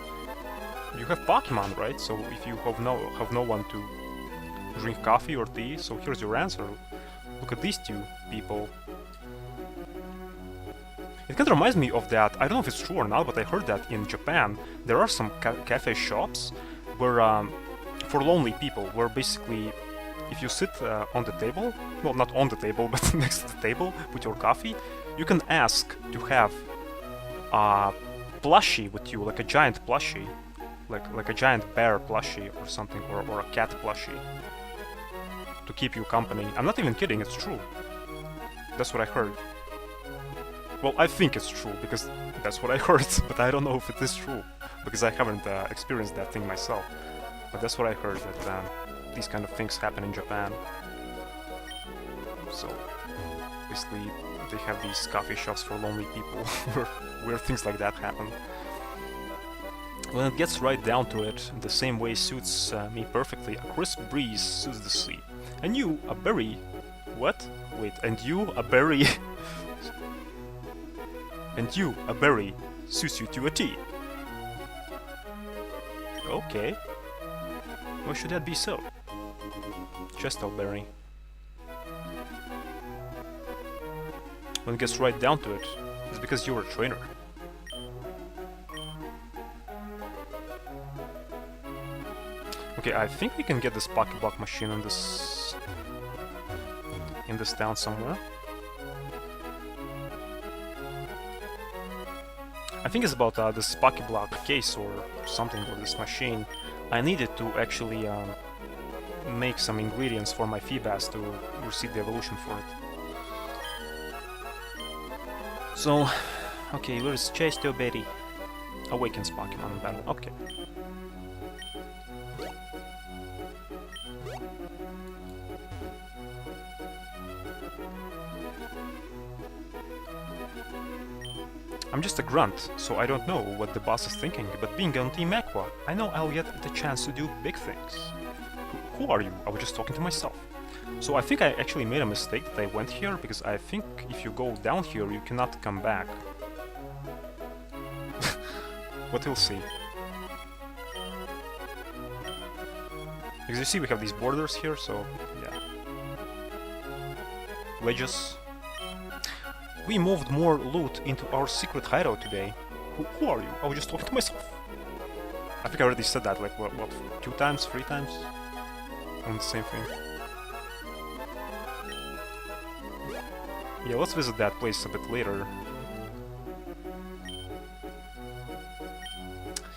you have Pokemon, right? So if you have no one to drink coffee or tea, so here's your answer. Look at these two people. It kind of reminds me of that, I don't know if it's true or not, but I heard that in Japan there are some cafe shops where, for lonely people, where basically if you sit on the table, well, not on the table, but next to the table with your coffee, you can ask to have a plushie with you, like a giant plushie, like a giant bear plushie or something, or a cat plushie, to keep you company. I'm not even kidding, it's true. That's what I heard. Well, I think it's true, because that's what I heard, but I don't know if it is true, because I haven't experienced that thing myself. But that's what I heard, that these kind of things happen in Japan. So, basically, they have these coffee shops for lonely people, where things like that happen. When it gets right down to it, the same way suits me perfectly, a crisp breeze suits the sea. And you, a berry... What? Wait, and you, a berry... And you, a berry, suits you to a T. Okay. Why should that be so? Chestnutberry. When it gets right down to it, it's because you're a trainer. Okay, I think we can get this Pokéblock machine in this town somewhere. I think it's about this Pokéblock case or something, or this machine. I needed to actually make some ingredients for my Feebas to receive the evolution for it. So, okay, where is Chestnutberry? Awakens Pokemon in battle. Okay. I'm just a grunt, so I don't know what the boss is thinking, but being on Team Aqua, I know I'll get the chance to do big things. Who are you? I was just talking to myself. So I think I actually made a mistake that I went here, because I think if you go down here, you cannot come back. But we'll see. Because you see we have these borders here, so yeah. Ledges. We moved more loot into our secret hideout today. Who are you? I was just talking to myself. I think I already said that, like, what 2 times, 3 times? On the same thing. Yeah, let's visit that place a bit later.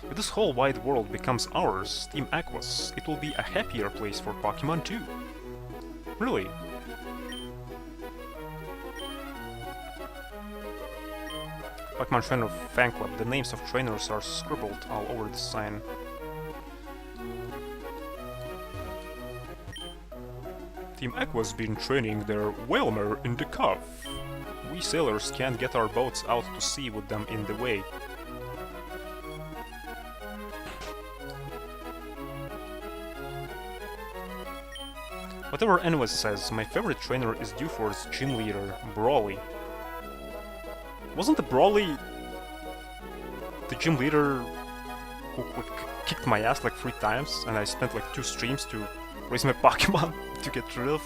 If this whole wide world becomes ours, Team Aquas, it will be a happier place for Pokémon too. Really? Pokémon Trainer Fan Club. The names of trainers are scribbled all over the sign. Team Aqua's been training their Whalmer in the cove. We sailors can't get our boats out to sea with them in the way. Whatever anyone says, my favorite trainer is due for its gym leader, Brawly. Wasn't the Brawly the gym leader who kicked my ass like 3 times, and I spent like 2 streams to raise my Pokemon to get rid of,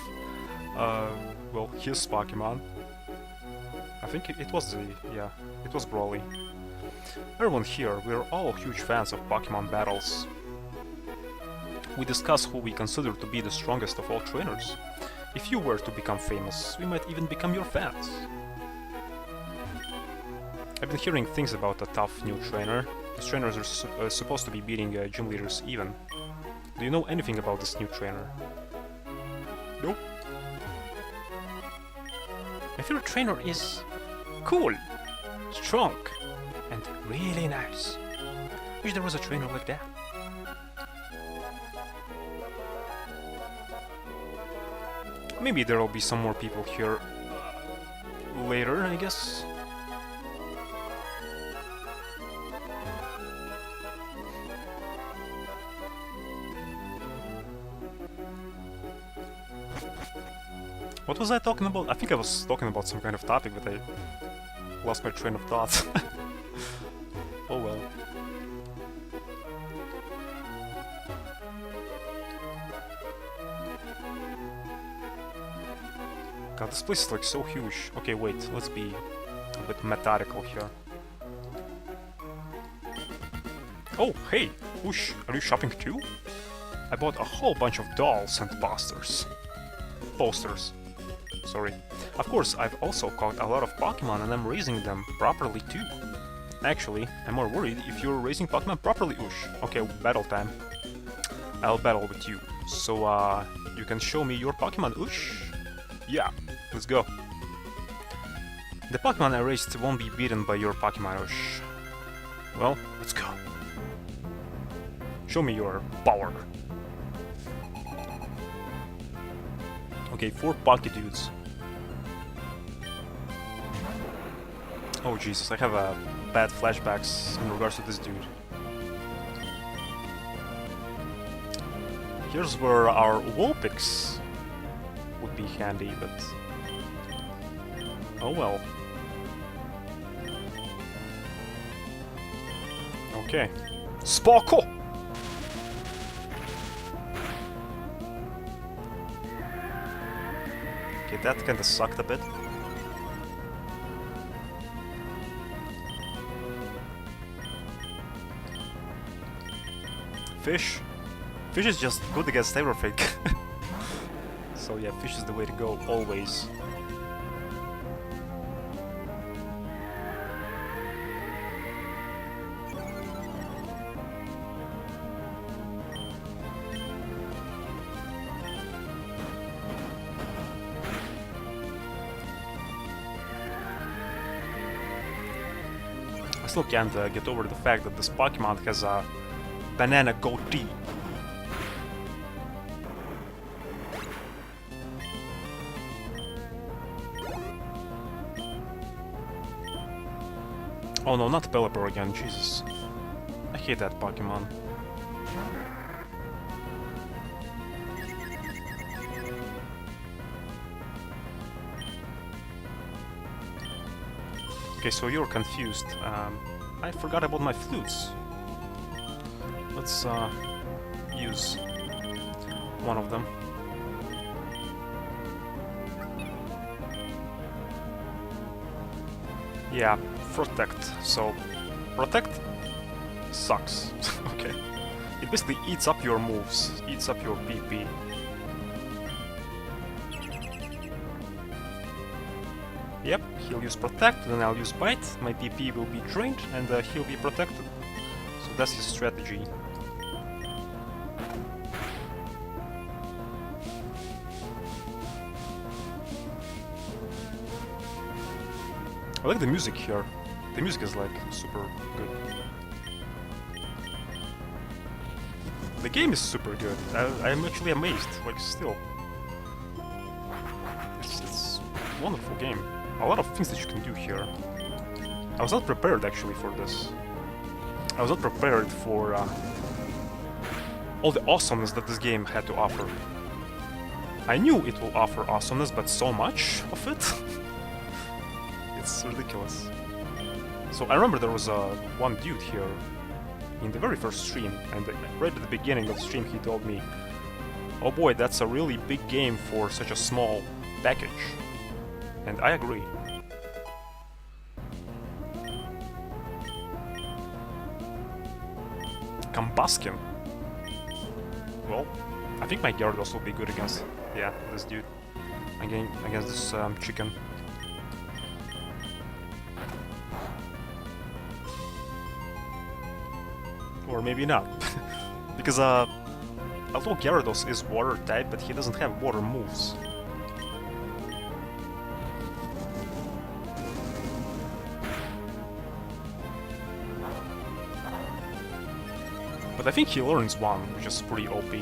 well, his Pokemon? I think it was it was Brawly. Everyone here, we're all huge fans of Pokemon battles. We discuss who we consider to be the strongest of all trainers. If you were to become famous, we might even become your fans. I've been hearing things about a tough new trainer. These trainers are supposed to be beating gym leaders even. Do you know anything about this new trainer? Nope. My favorite trainer is cool, strong, and really nice. Wish there was a trainer like that. Maybe there will be some more people here later, I guess. What was I talking about? I think I was talking about some kind of topic, but I lost my train of thought. Oh well. God, this place is like so huge. Okay, wait, let's be a bit methodical here. Oh, hey! Whoosh, are you shopping too? I bought a whole bunch of dolls and posters. Sorry. Of course, I've also caught a lot of Pokemon and I'm raising them properly too. Actually, I'm more worried if you're raising Pokemon properly, Ush. Okay, battle time. I'll battle with you. So, you can show me your Pokemon, Ush? Yeah, let's go. The Pokemon I raised won't be beaten by your Pokemon, Ush. Well, let's go. Show me your power. Okay, 4 Poké Dudes. Oh Jesus, I have bad flashbacks in regards to this dude. Here's where our Vulpix would be handy, but... oh well. Okay. Sparkle! Okay, that kinda sucked a bit. Fish. Fish is just good against everything. So yeah, fish is the way to go, always. I still can't get over the fact that this Pokemon has a banana goatee. Oh no, not Pelipper again, Jesus. I hate that Pokemon. Okay, so you're confused. I forgot about my flutes. Let's use one of them. Yeah, protect. So, protect sucks. Okay. It basically eats up your moves, eats up your PP. Yep, he'll use protect, then I'll use bite, my PP will be drained, and he'll be protected. So that's his strategy. I like the music here. The music is like super good. The game is super good. I'm actually amazed, like still. It's a wonderful game. A lot of things that you can do here. I was not prepared actually for this. I was not prepared for all the awesomeness that this game had to offer. I knew it will offer awesomeness, but so much of it? It's ridiculous. So I remember there was one dude here in the very first stream, and right at the beginning of the stream he told me, oh boy, that's a really big game for such a small package. And I agree. Combustion. Well, I think my Gyarados will be good against, yeah, this dude. Again, against this chicken. Or maybe not. Because, although Gyarados is water type, but he doesn't have water moves. But I think he learns one, which is pretty OP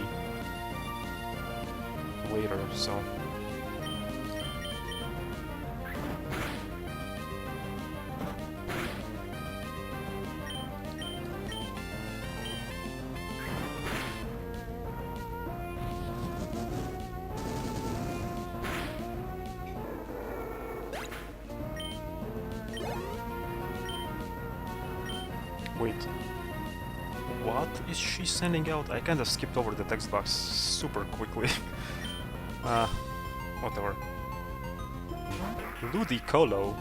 later, so... Wait. What is she sending out? I kinda skipped over the text box super quickly. Whatever. Ludicolo.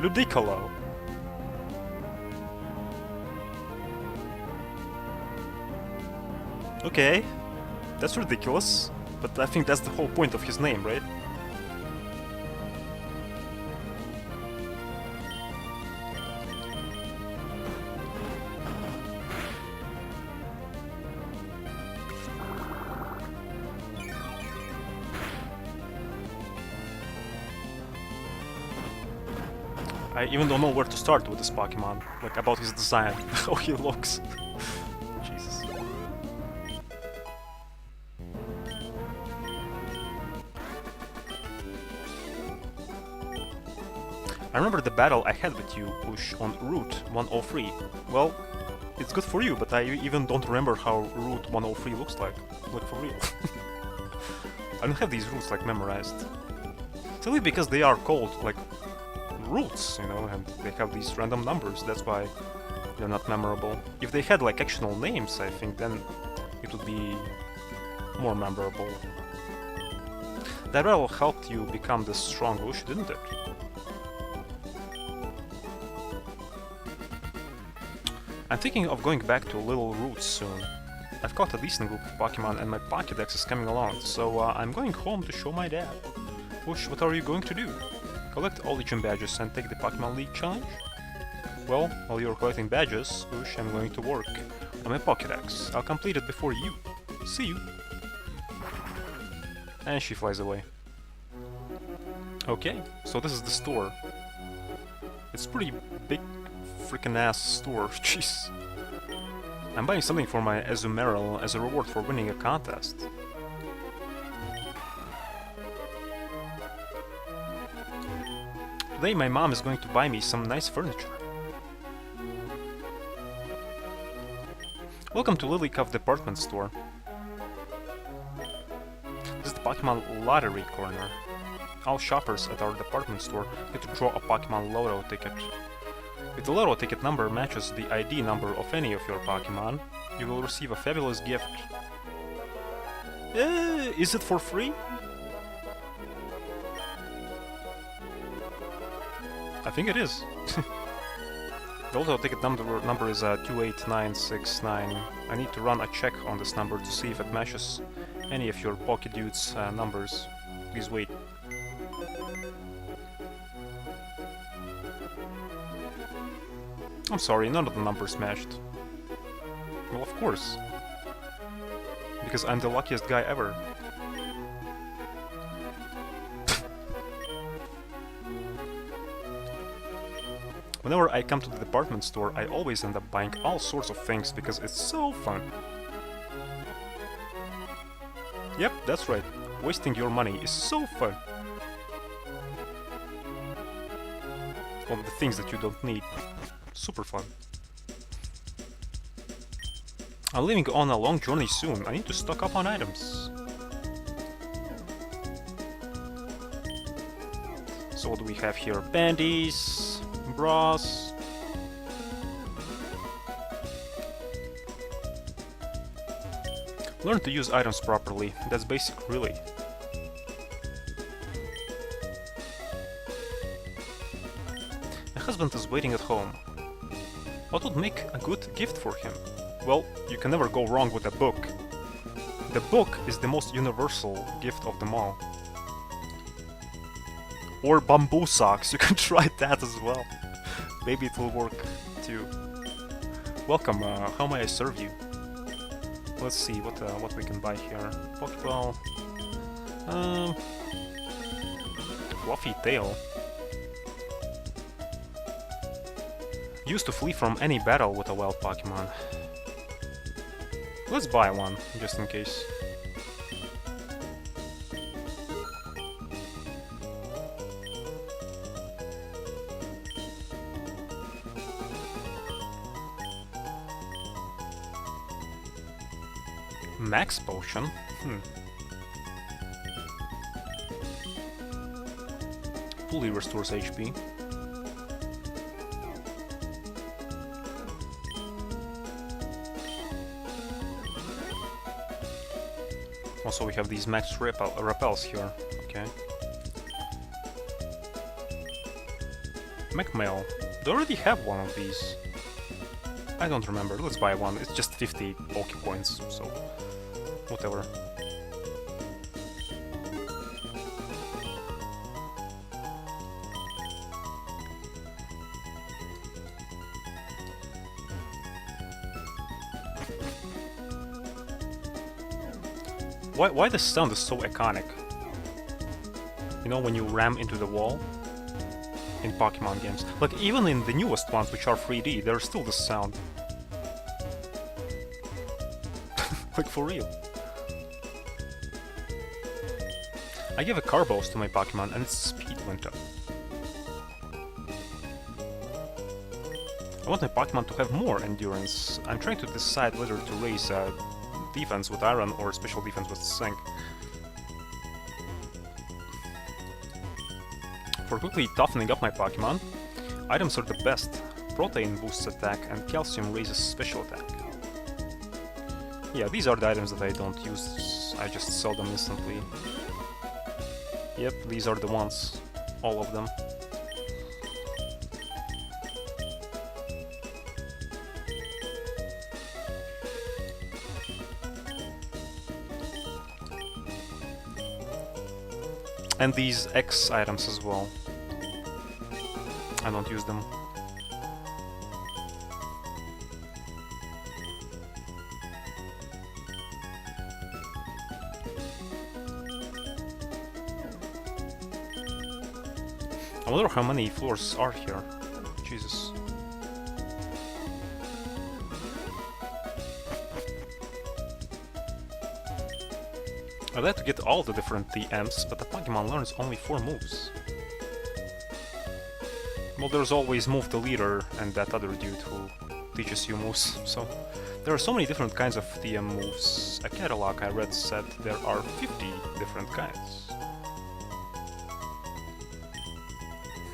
Ludicolo. Okay. That's ridiculous. But I think that's the whole point of his name, right? I even don't know where to start with this Pokemon, like about his design, how he looks. Jesus. I remember the battle I had with you, Push, on Route 103. Well, it's good for you, but I even don't remember how Route 103 looks like for real. I don't have these routes like memorized. Simply because they are called like routes, you know, and they have these random numbers, that's why they're not memorable. If they had like actual names, I think then it would be more memorable. That battle helped you become this strong Bush, didn't it? I'm thinking of going back to Little Roots soon. I've caught a decent group of Pokemon and my Pokédex is coming along, so I'm going home to show my dad. Bush, what are you going to do? Collect all the gym badges and take the Pokemon League challenge? Well, while you're collecting badges, Bush, I'm going to work on my Pokédex. I'll complete it before you. See you! And she flies away. Okay, so this is the store. It's pretty big freaking ass store, jeez. I'm buying something for my Azumarill as a reward for winning a contest. Today my mom is going to buy me some nice furniture. Welcome to Lilycove Department Store. This is the Pokemon Lottery Corner. All shoppers at our department store get to draw a Pokemon Lotto ticket. If the Lotto ticket number matches the ID number of any of your Pokemon, you will receive a fabulous gift. Is it for free? I think it is. The Lotto ticket number is 28969. I need to run a check on this number to see if it matches any of your Pokedude's numbers. Please wait. I'm sorry, none of the numbers matched. Well, of course. Because I'm the luckiest guy ever. Whenever I come to the department store, I always end up buying all sorts of things because it's so fun. Yep, that's right. Wasting your money is so fun. On the things that you don't need. Super fun. I'm leaving on a long journey soon. I need to stock up on items. So what do we have here? Bandies, bras. Learn to use items properly. That's basic, really. My husband is waiting at home. What would make a good gift for him? Well, you can never go wrong with a book. The book is the most universal gift of them all. Or bamboo socks, you can try that as well. Maybe it will work too. Welcome, how may I serve you? Let's see what we can buy here. Pokeball. Fluffy tail. Used to flee from any battle with a wild Pokemon. Let's buy one, just in case. Max Potion? Fully restores HP. Also, we have these max repels here. Okay. Mechmail. Do I already have one of these? I don't remember. Let's buy one. It's just 50 Pokepoints, so whatever. Why this sound is so iconic? You know, when you ram into the wall in Pokemon games. Like, even in the newest ones, which are 3D, there's still this sound. Like, for real. I gave a Carbos to my Pokemon and its speed went up. I want my Pokemon to have more endurance. I'm trying to decide whether to raise defense with Iron or special defense with Zinc. For quickly toughening up my Pokemon, items are the best. Protein boosts attack and Calcium raises special attack. Yeah, these are the items that I don't use, I just sell them instantly. Yep, these are the ones. All of them. And these X items as well. I don't use them. I wonder how many floors are here. Jesus. I'd like to get all the different TMs, but the Pokemon learns only 4 moves. Well, there's always Move the Leader and that other dude who teaches you moves, so There are so many different kinds of TM moves. A catalog I read said there are 50 different kinds.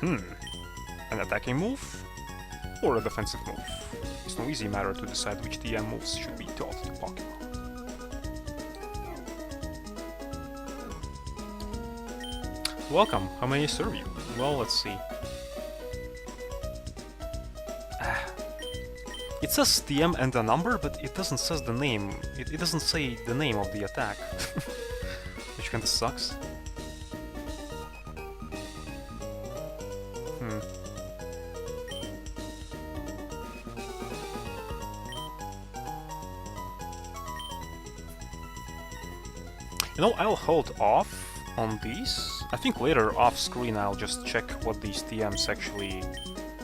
An attacking move or a defensive move? It's no easy matter to decide which TM moves should be taught to Pokémon. Welcome, how may I serve you? Well, let's see. It says TM and a number, but it doesn't say the name. It doesn't say the name of the attack, which kinda sucks. You know, I'll hold off on these. I think later off screen I'll just check what these TMs actually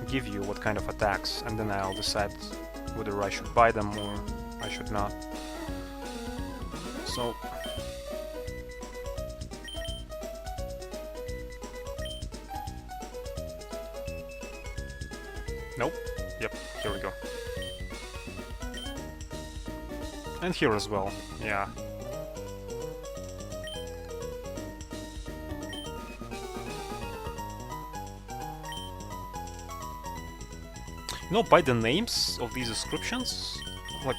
give you, what kind of attacks, and then I'll decide whether I should buy them or I should not. So... Nope. Yep, here we go. And here as well, yeah. You know, by the names of these descriptions, like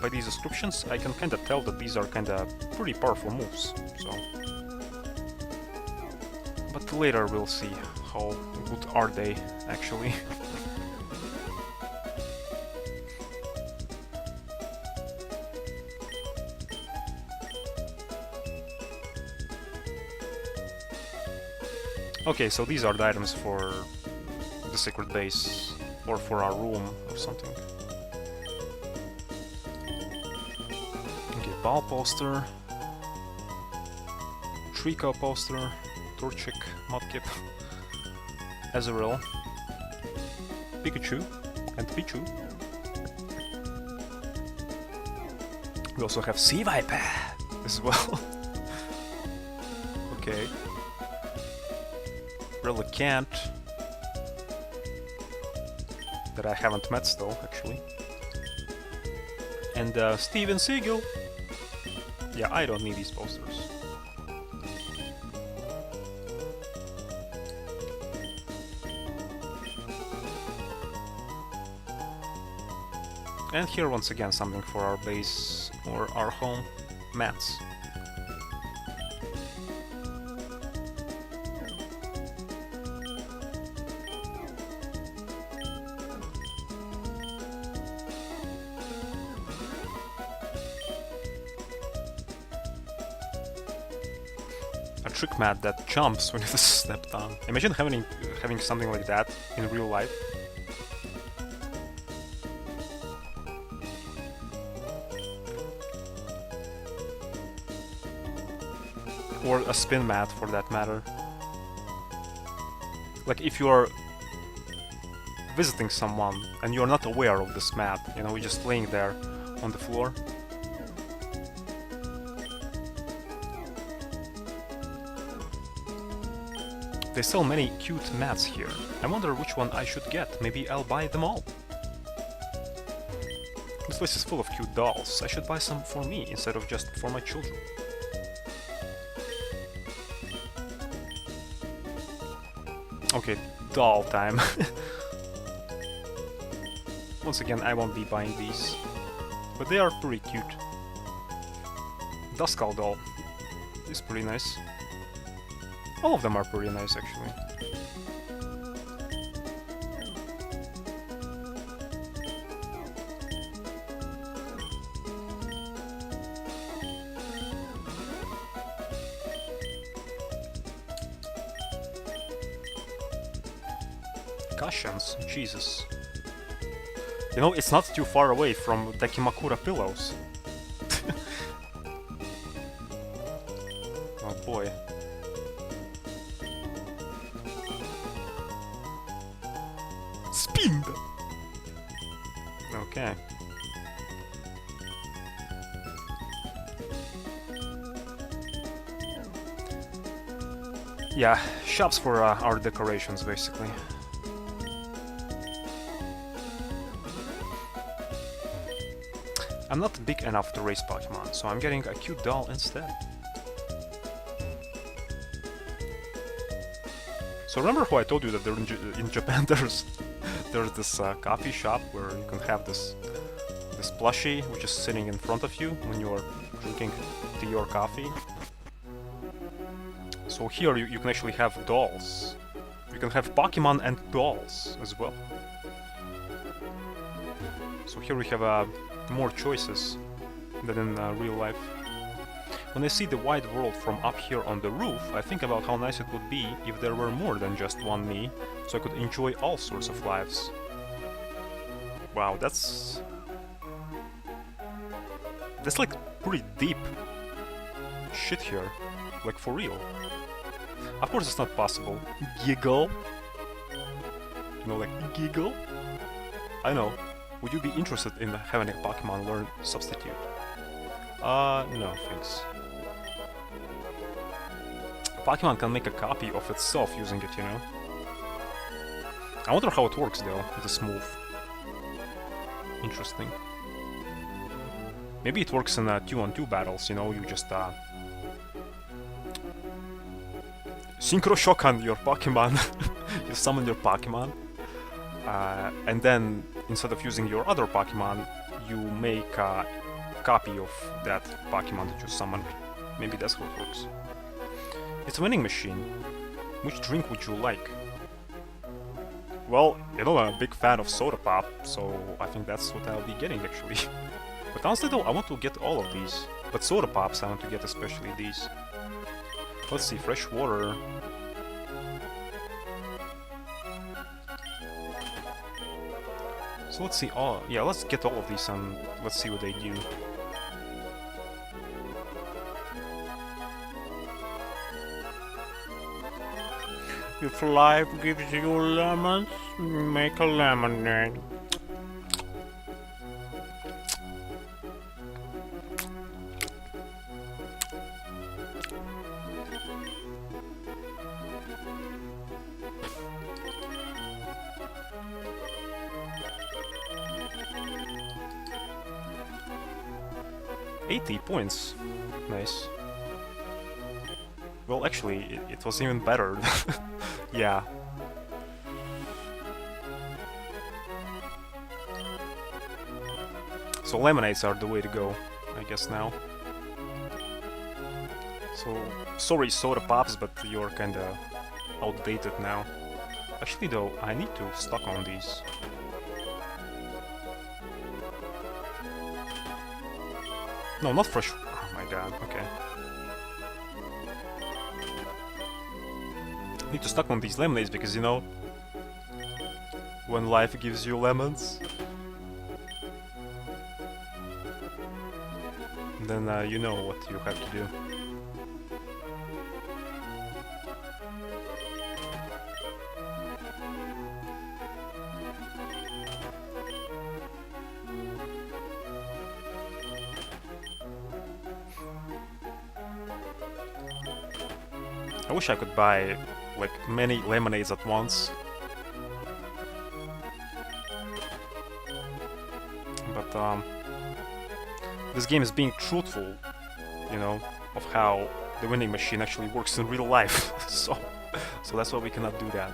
by these descriptions, I can kinda tell that these are kinda pretty powerful moves, so... But later we'll see how good are they, actually. Okay, so these are the items for the secret base, or for our room, or something. Okay, ball poster, Trico poster, Torchic, Mudkip, Azrael, Pikachu, and Pichu. We also have Sea Viper as well. Okay. Relicanth, that I haven't met still, actually. And Steven Seagal. Yeah, I don't need these posters. And here once again something for our base or our home, mats. A trick mat that jumps when it is stepped on. Imagine having something like that in real life. Or a spin mat, for that matter. Like, if you are visiting someone and you're not aware of this mat, you know, you're just laying there on the floor. They sell many cute mats here. I wonder which one I should get. Maybe I'll buy them all. This place is full of cute dolls. I should buy some for me instead of just for my children. Okay, doll time. Once again, I won't be buying these. But they are pretty cute. Duskull doll is pretty nice. All of them are pretty nice, actually. Cushions, Jesus. You know, it's not too far away from Dakimakura pillows. Oh boy. Spin! Okay. Yeah, shops for our decorations, basically. I'm not big enough to raise Pokemon, so I'm getting a cute doll instead. So remember how I told you that there in Japan there's this coffee shop where you can have this plushie which is sitting in front of you when you are drinking tea or coffee. So here you can actually have dolls. You can have Pokemon and dolls as well. So here we have more choices than in real life. When I see the wide world from up here on the roof, I think about how nice it would be if there were more than just one me, so I could enjoy all sorts of lives. Wow, that's like pretty deep shit here, like for real. Of course it's not possible. Giggle? You know, like giggle? I know. Would you be interested in having a Pokemon learn substitute? No thanks. Pokemon can make a copy of itself using it, you know? I wonder how it works though, this move. Interesting. Maybe it works in 2-on-2 battles, you know, you just Synchro Shock on your Pokemon. You summon your Pokemon. And then, instead of using your other Pokemon, you make a copy of that Pokemon that you summoned. Maybe that's how it works. It's a vending machine. Which drink would you like? Well, you know, I'm a big fan of soda pop, so I think that's what I'll be getting actually. But honestly though, I want to get all of these. But soda pops I want to get especially these. Let's see, fresh water. So let's see, oh, yeah, let's get all of these and let's see what they do. If life gives you lemons, make a lemonade. £80. Nice. Well, actually, it was even better. Yeah. So lemonades are the way to go, I guess now. So, sorry soda pops, but you're kinda outdated now. Actually though, I need to stock on these. No, not fresh. Oh my god, okay. Need to stock on these lemonades because, you know, when life gives you lemons, then you know what you have to do. I wish I could buy like many lemonades at once. But this game is being truthful, you know, of how the vending machine actually works in real life. so that's why we cannot do that.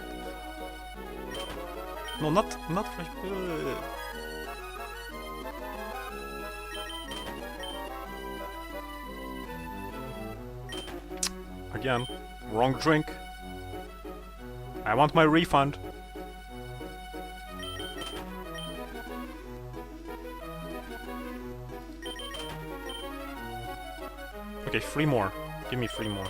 No, not fresh. Again, wrong drink. I want my refund. Okay, 3 more. Give me 3 more.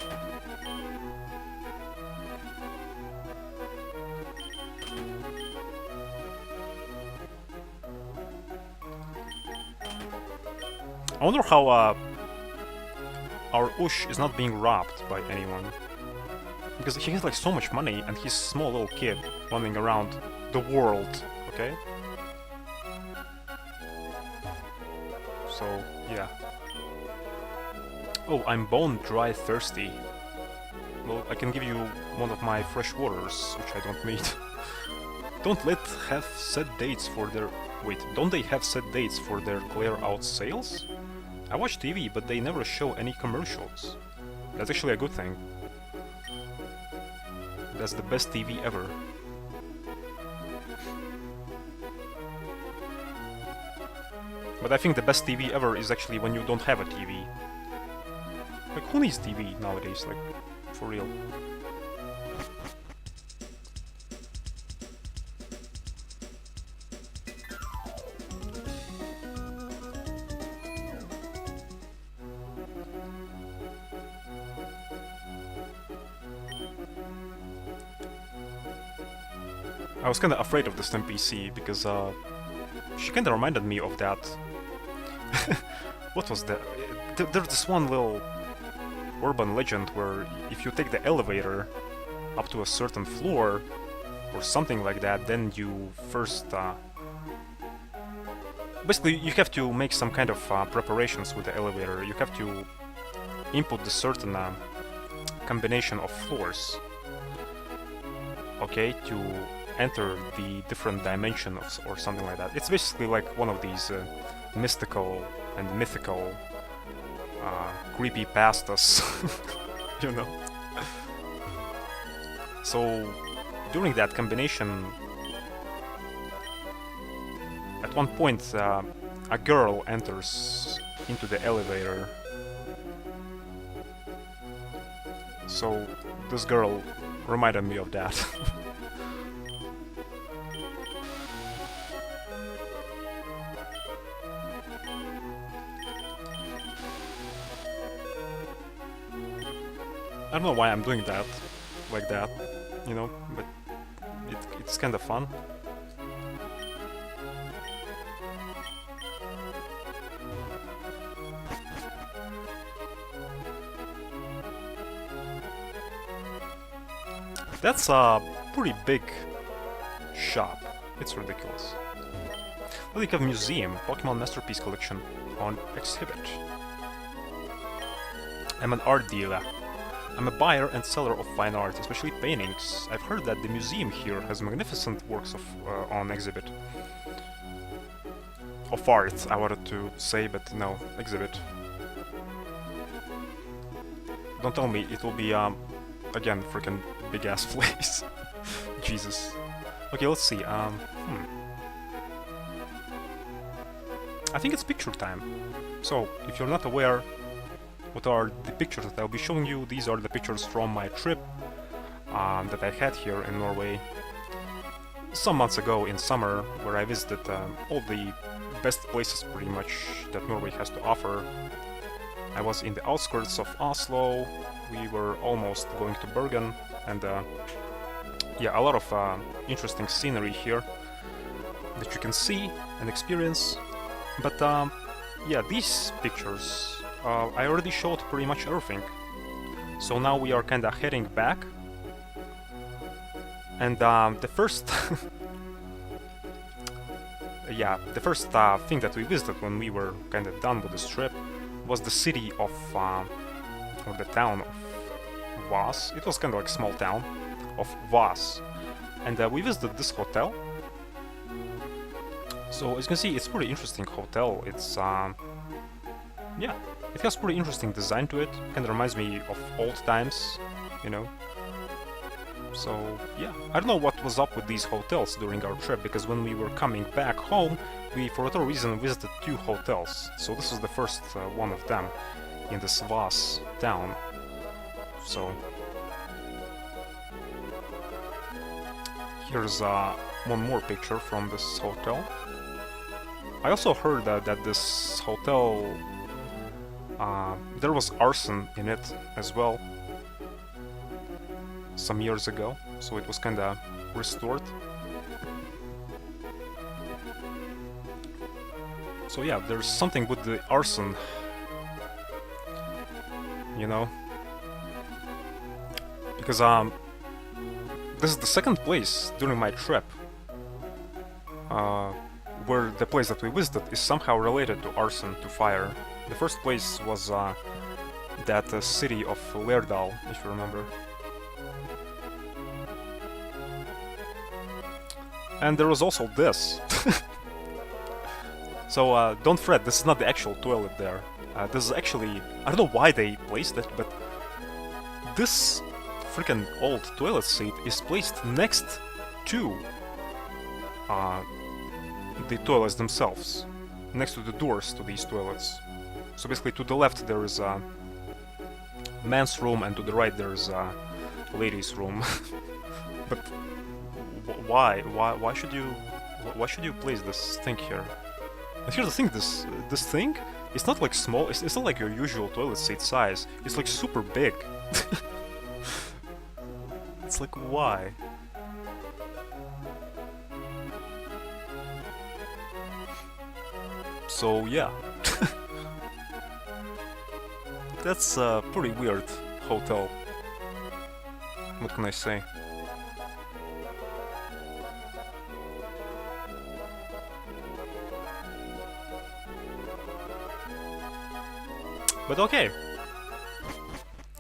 I wonder how our Ush is not being robbed by anyone. Because he has like so much money and he's a small little kid running around the world, okay? So, yeah. Oh, I'm bone dry thirsty. Well, I can give you one of my fresh waters, which I don't need. Don't let have set dates for their Wait, don't they have set dates for their clear-out sales? I watch TV, but they never show any commercials. That's actually a good thing. That's the best TV ever. But I think the best TV ever is actually when you don't have a TV. Like, who needs TV nowadays, like, for real? I was kinda afraid of this NPC because she kinda reminded me of that. What was that? There's this one little urban legend where if you take the elevator up to a certain floor or something like that, then you first basically you have to make some kind of preparations with the elevator. You have to input the certain combination of floors, okay, to enter the different dimensions or something like that. It's basically like one of these mystical and mythical creepy pastas, you know. So during that combination, at one point a girl enters into the elevator. So this girl reminded me of that. I don't know why I'm doing that, like that, you know, but it's kind of fun. That's a pretty big shop. It's ridiculous. Well, you have museum, Pokémon Masterpiece Collection on exhibit. I'm an art dealer. I'm a buyer and seller of fine art, especially paintings. I've heard that the museum here has magnificent works of on exhibit. Of art, I wanted to say, but no, exhibit. Don't tell me it will be, again, freaking big-ass place. Jesus. Okay, let's see, I think it's picture time. So, if you're not aware what are the pictures that I'll be showing you, these are the pictures from my trip that I had here in Norway some months ago in summer, where I visited all the best places pretty much that Norway has to offer. I was in the outskirts of Oslo, we were almost going to Bergen, and yeah, a lot of interesting scenery here that you can see and experience. But yeah, these pictures, I already showed pretty much everything. So now we are kinda heading back. And the first... yeah, the first thing that we visited when we were kinda done with this trip was the city of... or the town of Voss. It was kinda like a small town of Voss. And we visited this hotel. So as you can see, it's a pretty interesting hotel. It's... yeah, it has pretty interesting design to it. Kinda reminds me of old times, you know. So yeah, I don't know what was up with these hotels during our trip, because when we were coming back home, we for whatever reason visited 2 hotels. So this is the first one of them in this Voss town. So here's one more picture from this hotel. I also heard that this hotel, there was arson in it as well some years ago, so it was kinda restored. So yeah, there's something with the arson, you know, because this is the second place during my trip where the place that we visited is somehow related to arson, to fire. The first place was that city of Lærdal, if you remember. And there was also this. So don't fret, this is not the actual toilet there. This is actually... I don't know why they placed it, but this freaking old toilet seat is placed next to the toilets themselves, next to the doors to these toilets. So basically to the left there is a man's room and to the right there is a ladies' room. But why should you place this thing here? And here's the thing, this thing, it's not like small, it's not like your usual toilet seat size, it's like super big. It's like, why? So yeah. That's a pretty weird hotel. What can I say? But okay.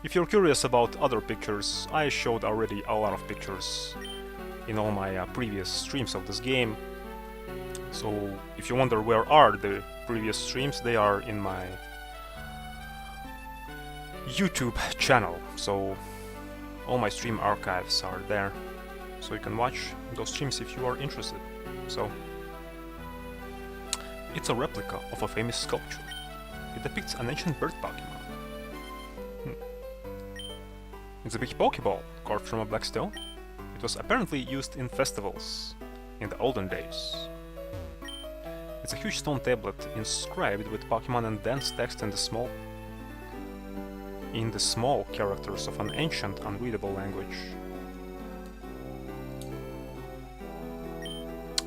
If you're curious about other pictures, I showed already a lot of pictures in all my previous streams of this game. So if you wonder where are the previous streams, they are in my YouTube channel. So all my stream archives are there. So you can watch those streams if you are interested. So it's a replica of a famous sculpture. It depicts an ancient bird Pokemon. It's a big Pokeball carved from a black stone. It was apparently used in festivals in the olden days. It's a huge stone tablet inscribed with Pokemon and dense text in the small characters of an ancient unreadable language.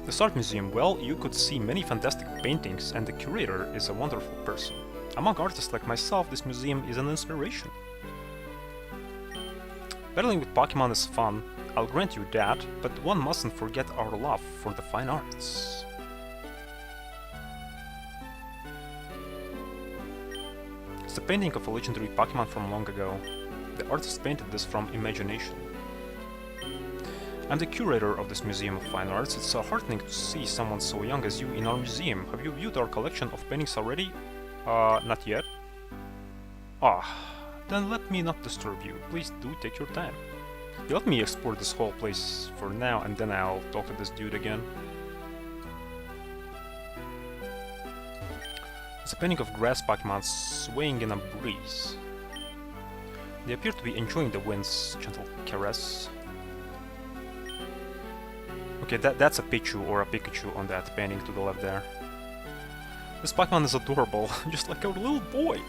The Art Museum, well, you could see many fantastic paintings and the curator is a wonderful person. Among artists like myself, this museum is an inspiration. Battling with Pokemon is fun, I'll grant you that, but one mustn't forget our love for the fine arts. It's a painting of a legendary Pokemon from long ago. The artist painted this from imagination. I'm the curator of this Museum of Fine Arts. It's heartening to see someone so young as you in our museum. Have you viewed our collection of paintings already? Not yet. Then let me not disturb you. Please do take your time. You let me explore this whole place for now, and then I'll talk to this dude again. It's a painting of grass Pokemon swaying in a breeze. They appear to be enjoying the wind's gentle caress. Okay, that's a Pichu or a Pikachu on that painting to the left there. This Pokemon is adorable, just like our little boy.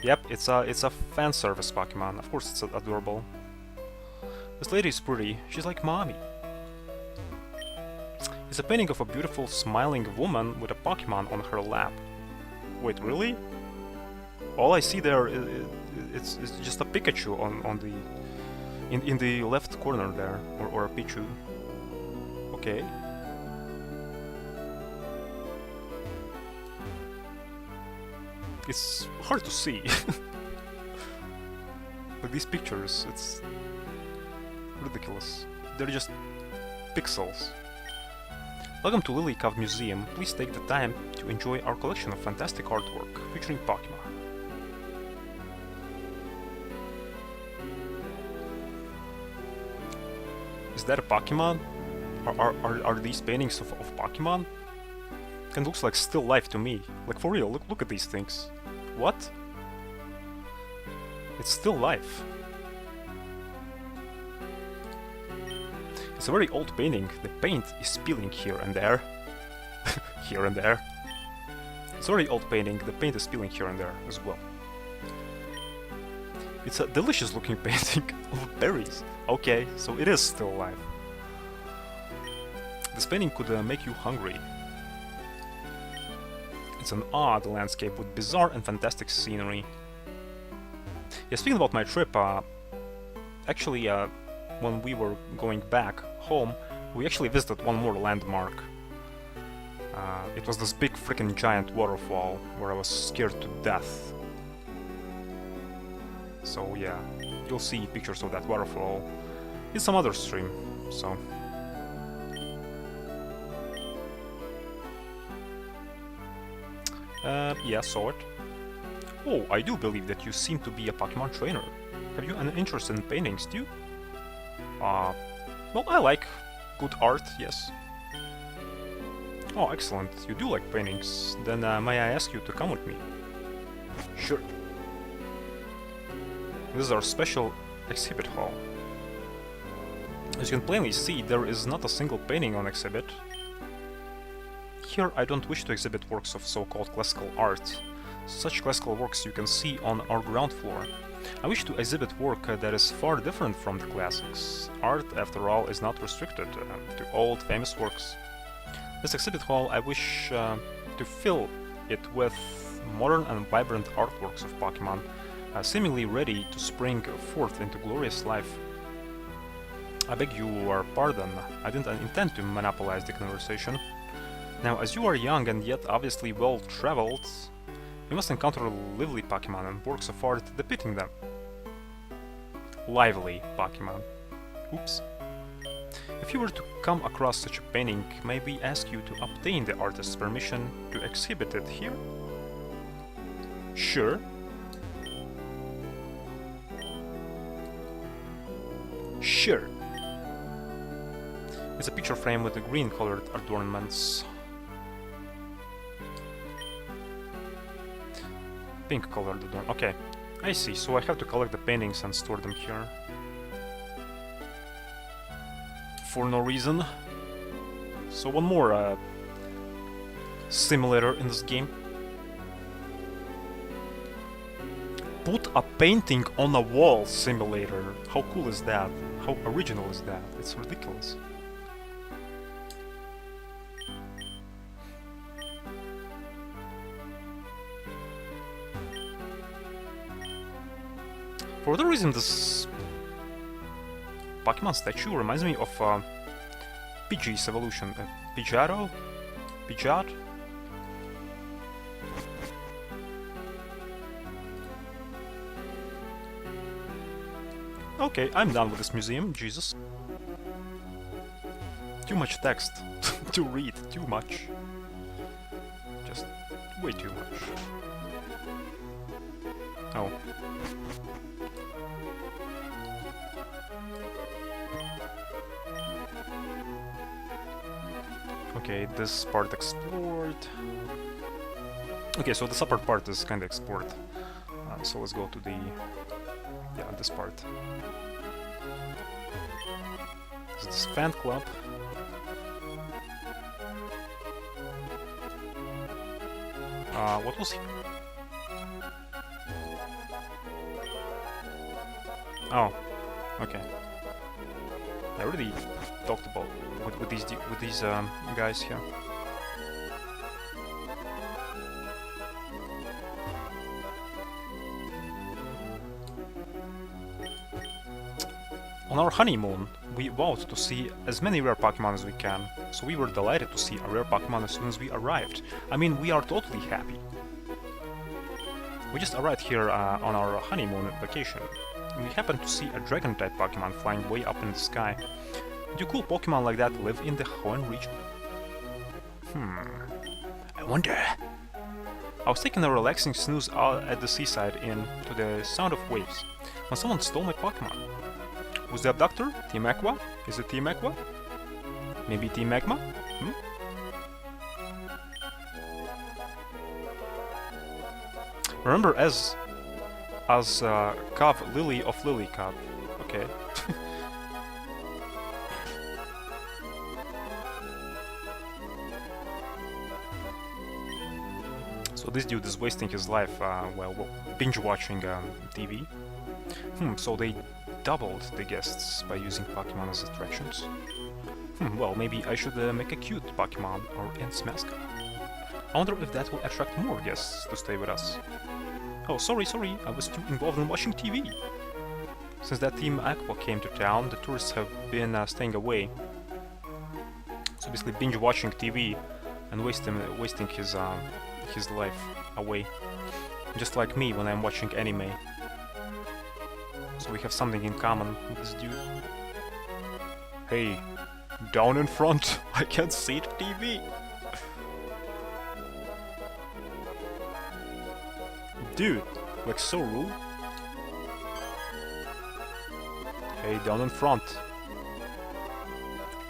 Yep, it's a fan service Pokemon. Of course, it's adorable. This lady is pretty. She's like mommy. It's a painting of a beautiful, smiling woman with a Pokemon on her lap. Wait, really? All I see there is just a Pikachu on the in the left corner there, or a Pichu. Okay. It's hard to see. Like these pictures, it's ridiculous. They're just pixels. Welcome to Lily Cove Museum. Please take the time to enjoy our collection of fantastic artwork featuring Pokemon. Is that a Pokemon? Are these paintings of Pokemon? It looks like still life to me. Like for real, look at these things. What? It's still life. It's a very old painting. The paint is peeling here and there. Here and there. It's a very old painting. The paint is peeling here and there as well. It's a delicious looking painting of berries. Okay, so it is still alive. This painting could make you hungry. It's an odd landscape with bizarre and fantastic scenery. Yeah, speaking about my trip, actually, when we were going back home, we actually visited one more landmark. It was this big freaking giant waterfall where I was scared to death. So yeah, you'll see pictures of that waterfall in some other stream, so... Yeah, saw it. Oh, I do believe that you seem to be a Pokemon trainer. Have you an interest in paintings too? Well, I like good art, yes. Oh, excellent. You do like paintings. Then may I ask you to come with me? Sure. This is our special exhibit hall. As you can plainly see, there is not a single painting on exhibit. Here I don't wish to exhibit works of so-called classical art. Such classical works you can see on our ground floor. I wish to exhibit work that is far different from the classics. Art, after all, is not restricted to old, famous works. This exhibit hall, I wish to fill it with modern and vibrant artworks of Pokémon, seemingly ready to spring forth into glorious life. I beg your pardon, I didn't intend to monopolize the conversation. Now, as you are young and yet obviously well-traveled, you must encounter lively Pokémon and works of art depicting them. Lively Pokémon. Oops. If you were to come across such a painting, may we ask you to obtain the artist's permission to exhibit it here? Sure. Sure. It's a picture frame with the green-colored adornments. Pink-colored adornment. Okay, I see. So I have to collect the paintings and store them here. For no reason. So one more simulator in this game. Put a painting on a wall simulator. How cool is that? How original is that? It's ridiculous. For whatever reason, this Pokemon statue reminds me of Pidgey's evolution. Pidgeotto? Pidgeot? Okay, I'm done with this museum, Jesus. Too much text to read, too much. Just way too much. Oh. Okay, this part explored. Okay, so this upper part is kind of explored. So let's go to the... yeah, this part. This is this fan club. What was he? Oh, okay. I already talked about with these guys here. On our honeymoon, we vowed to see as many rare Pokemon as we can, so we were delighted to see a rare Pokemon as soon as we arrived. I mean, we are totally happy. We just arrived here on our honeymoon vacation. We happened to see a Dragon-type Pokemon flying way up in the sky. Do cool Pokemon like that live in the Hoenn region? I wonder. I was taking a relaxing snooze out at the seaside to the sound of waves when someone stole my Pokemon. Was the abductor Team Aqua? Is it Team Aqua? Maybe Team Magma? Remember as Cov Lily of Lily Cov. Okay. So this dude is wasting his life while binge watching TV. So they doubled the guests by using Pokemon as attractions. Well, maybe I should make a cute Pokemon or Ents mascot. I wonder if that will attract more guests to stay with us. Oh, sorry, I was too involved in watching TV. Since that Team Aqua came to town, the tourists have been staying away. So basically binge watching TV and wasting his life away. Just like me when I'm watching anime. So we have something in common with this dude. Hey, down in front, I can't see the TV. Dude, like so rude. Hey, down in front.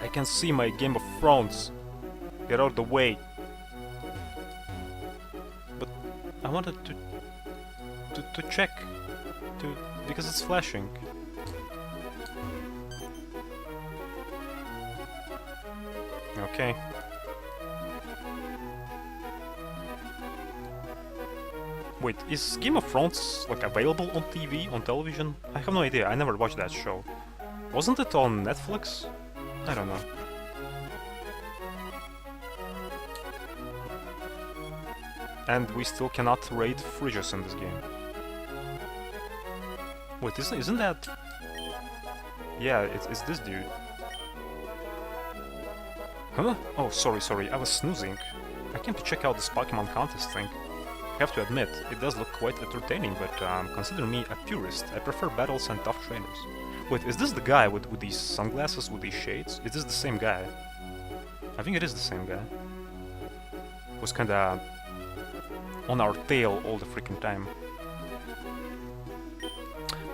I can see my Game of Thrones. Get out of the way. But I wanted to check. Because it's flashing. Okay. Wait, is Game of Thrones like available on TV, on television? I have no idea, I never watched that show. Wasn't it on Netflix? I don't know. And we still cannot raid fridges in this game. Wait, isn't that... Yeah, it's this dude. Huh? Oh, sorry, I was snoozing. I came to check out this Pokemon contest thing. I have to admit, it does look quite entertaining, but consider me a purist. I prefer battles and tough trainers. Wait, is this the guy with these sunglasses, with these shades? Is this the same guy? I think it is the same guy. Was kinda on our tail all the freaking time.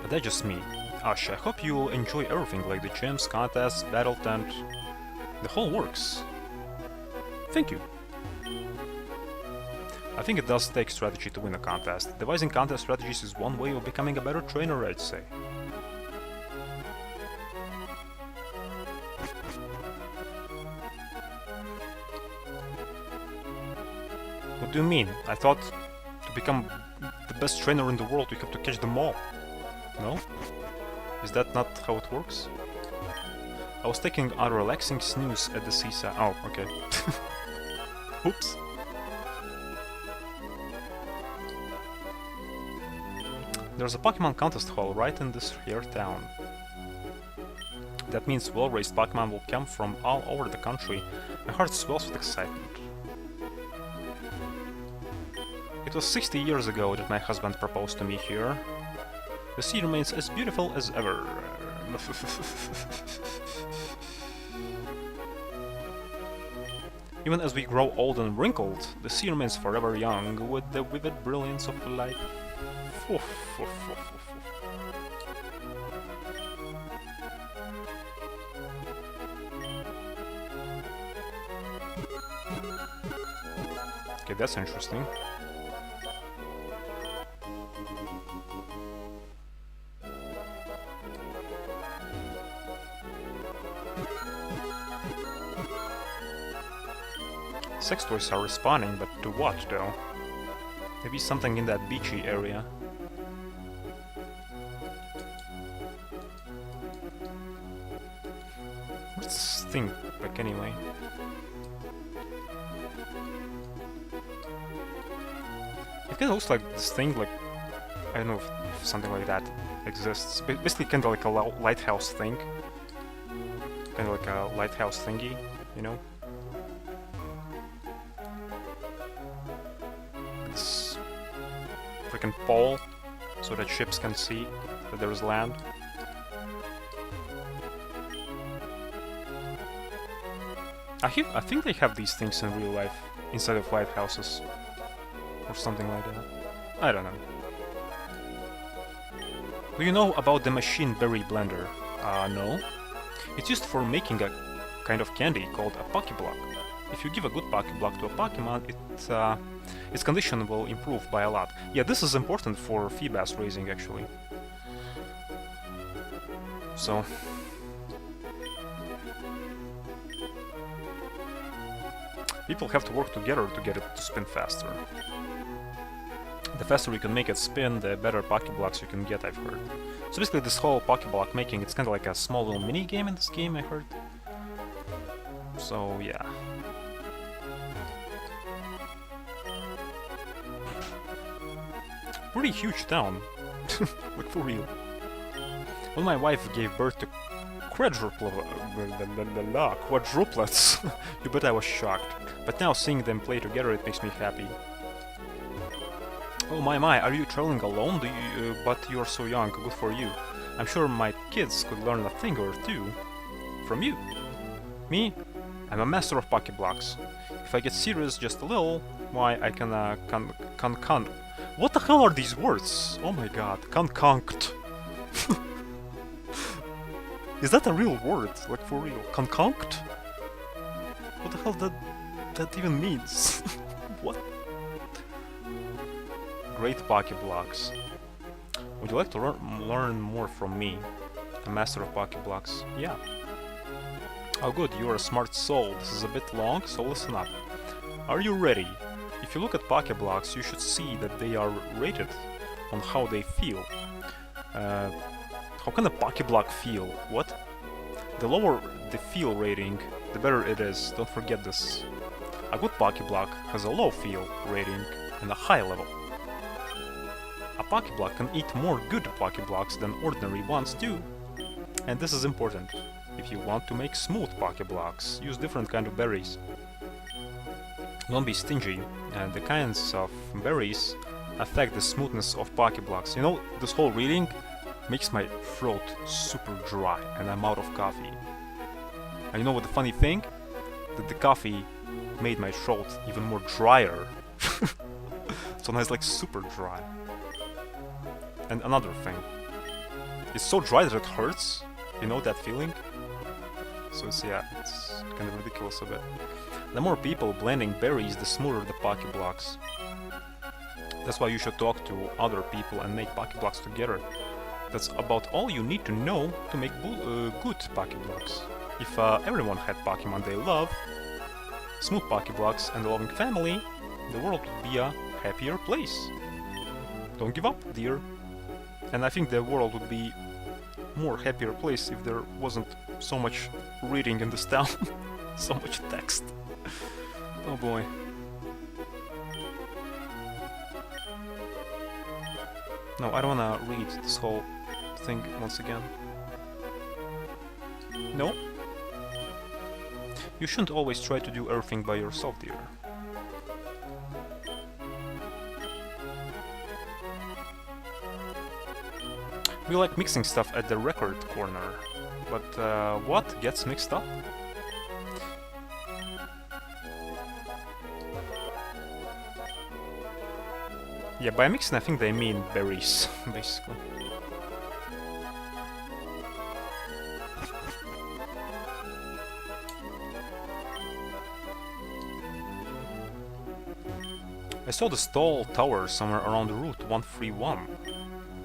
But that's just me. Ash, I hope you'll enjoy everything, like the gyms, contests, battle tent... The whole works. Thank you. I think it does take strategy to win a contest. Devising contest strategies is one way of becoming a better trainer, I'd say. What do you mean? I thought to become the best trainer in the world you have to catch them all. No? Is that not how it works? I was taking a relaxing snooze at the seaside. Oh, okay. Oops. There's a Pokemon contest hall right in this here town. That means well-raised Pokemon will come from all over the country. My heart swells with excitement. It was 60 years ago that my husband proposed to me here. The sea remains as beautiful as ever. Even as we grow old and wrinkled, the sea remains forever young, with the vivid brilliance of life. Okay, that's interesting. Sex toys are respawning, but to what, though? Maybe something in that beachy area. What's this thing like, anyway? It kinda looks like this thing, like... I don't know if something like that exists. Basically kinda like a lighthouse thing. Kinda like a lighthouse thingy, you know? This freaking pole, so that ships can see that there is land. I think they have these things in real life, inside of lighthouses. Or something like that. I don't know. Do you know about the machine berry blender? No. It's used for making a kind of candy called a Pokéblock. If you give a good Pokéblock to a Pokemon, its condition will improve by a lot. Yeah, this is important for Feebas raising, actually. So... people have to work together to get it to spin faster. The faster you can make it spin, the better Pokéblocks you can get, I've heard. So basically this whole Pokéblock making, it's kind of like a small little mini-game in this game, I heard. So, yeah. Pretty huge town. Like, for real. When my wife gave birth to quadruplets, you bet I was shocked. But now seeing them play together, it makes me happy. Oh my, are you traveling alone? But you're so young, good for you. I'm sure my kids could learn a thing or two from you. Me? I'm a master of Pokéblocks. If I get serious just a little, why I can What the hell are these words? Oh my god, conconct. Is that a real word? Like for real? Conconct? What the hell that even means? What? Great Pokeblocks. Would you like to learn more from me? A master of Pokeblocks. Yeah. Oh good, you are a smart soul. This is a bit long, so listen up. Are you ready? If you look at Pokeblocks, you should see that they are rated on how they feel. How can a Pokeblock feel? What? The lower the feel rating, the better it is. Don't forget this. A good Pokeblock has a low feel rating and a high level. A Pokeblock can eat more good Pokeblocks than ordinary ones do. And this is important. If you want to make smooth Pokeblocks, use different kind of berries. Don't be stingy. The kinds of berries affect the smoothness of Pokeblocks. You know, this whole reading makes my throat super dry and I'm out of coffee. And you know what the funny thing? That the coffee made my throat even more drier. So now it's like super dry. And another thing. It's so dry that it hurts. You know that feeling? So it's, yeah, it's kind of ridiculous a bit. The more people blending berries, the smoother the Pokeblocks. That's why you should talk to other people and make Pokeblocks together. That's about all you need to know to make good Pokeblocks. If everyone had Pokemon they love, smooth Pokeblocks and a loving family, the world would be a happier place. Don't give up, dear. And I think the world would be more happier place if there wasn't so much reading in this town. So much text. Oh boy. No, I don't wanna read this whole thing once again. No? You shouldn't always try to do everything by yourself, dear. We like mixing stuff at the record corner. But what gets mixed up? Yeah, by mixing I think they mean berries, basically. I saw the tall tower somewhere around Route 131.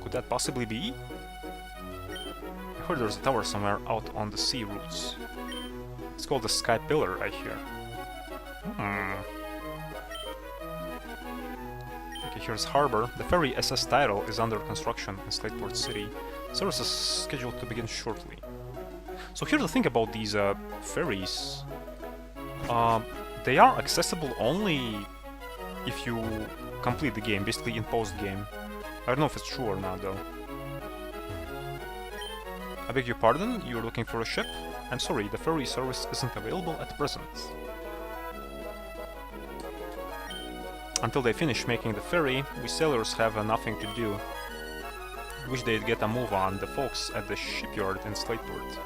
Could that possibly be? I heard there's a tower somewhere out on the sea routes. It's called the Sky Pillar, I hear. Okay, here's Harbor. The ferry SS Tidal is under construction in Slateport City. Service is scheduled to begin shortly. So here's the thing about these ferries. They are accessible only if you complete the game, basically in post-game. I don't know if it's true or not, though. I beg your pardon, you're looking for a ship? I'm sorry, the ferry service isn't available at present. Until they finish making the ferry, we sailors have nothing to do. Wish they'd get a move on the folks at the shipyard in Slateport.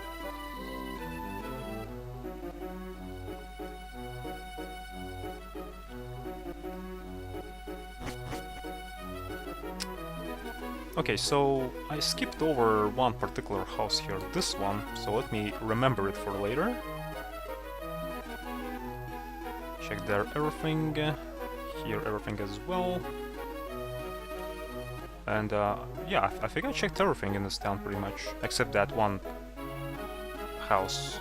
Okay, so I skipped over one particular house here, this one, so let me remember it for later. Check there everything, here everything as well. And yeah, I think I checked everything in this town pretty much, except that one house.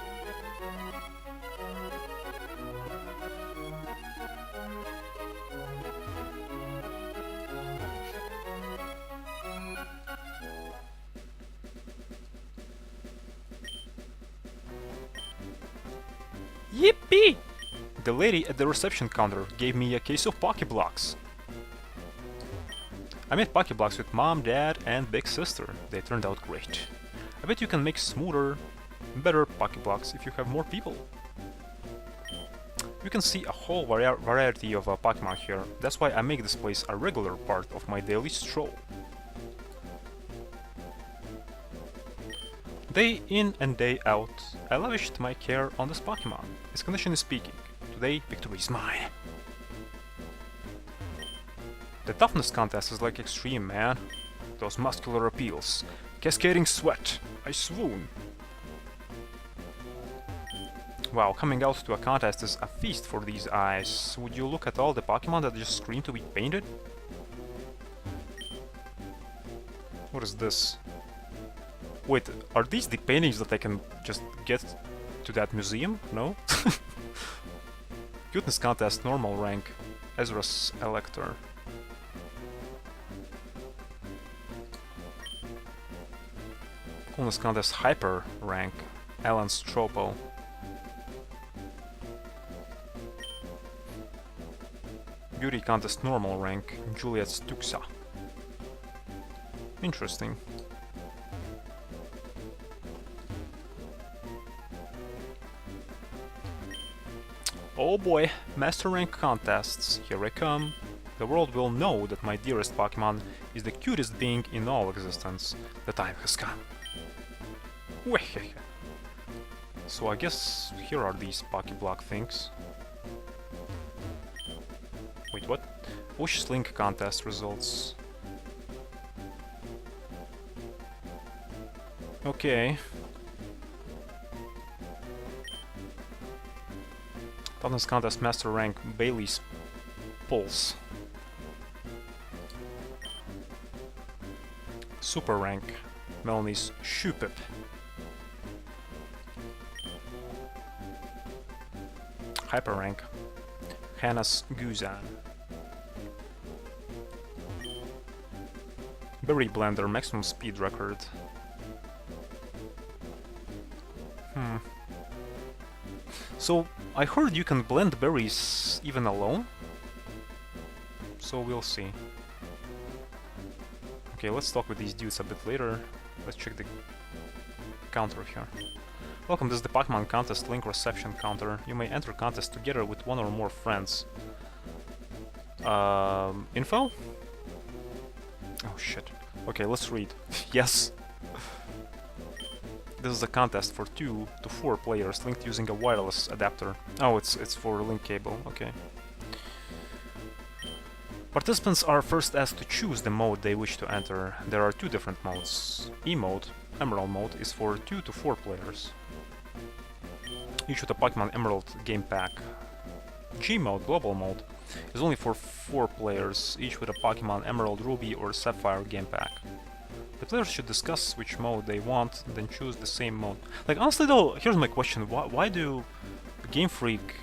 Yippee! The lady at the reception counter gave me a case of Pokeblocks. I made Pokeblocks with Mom, Dad, and Big Sister. They turned out great. I bet you can make smoother, better Pokeblocks if you have more people. You can see a whole variety of Pokemon here. That's why I make this place a regular part of my daily stroll. Day in and day out, I lavished my care on this Pokemon. Its condition is speaking. Today, victory is mine. The toughness contest is like extreme, man. Those muscular appeals. Cascading sweat. I swoon. Wow, coming out to a contest is a feast for these eyes. Would you look at all the Pokemon that just scream to be painted? What is this? Wait, are these the paintings that I can just get to that museum? No? Cuteness contest, normal rank. Ezra's Elector. Coolness contest, hyper rank. Alan's Tropo. Beauty contest, normal rank. Juliet's Tuxa. Interesting. Oh boy, Master Rank contests, here I come. The world will know that my dearest Pokemon is the cutest being in all existence. The time has come. So I guess here are these Pokeblock things. Wait, what? Wish Link contest results. Okay. Toughness contest, master rank, Bailey's Pulse. Super rank, Melanie's Shupip. Hyper rank, Hannah's Guzan. Berry Blender, maximum speed record. So, I heard you can blend berries even alone. So we'll see. Okay, let's talk with these dudes a bit later. Let's check the counter here. Welcome, this is the Pokemon Contest Link Reception counter. You may enter contest together with one or more friends. Info? Oh shit. Okay, let's read. Yes. This is a contest for 2 to 4 players linked using a wireless adapter. Oh, it's for link cable, okay. Participants are first asked to choose the mode they wish to enter. There are 2 different modes. E mode, Emerald mode, is for 2 to 4 players, each with a Pokemon Emerald game pack. G mode, Global mode, is only for 4 players, each with a Pokemon Emerald, Ruby or Sapphire game pack. The players should discuss which mode they want, then choose the same mode. Like, honestly though, here's my question. Why do Game Freak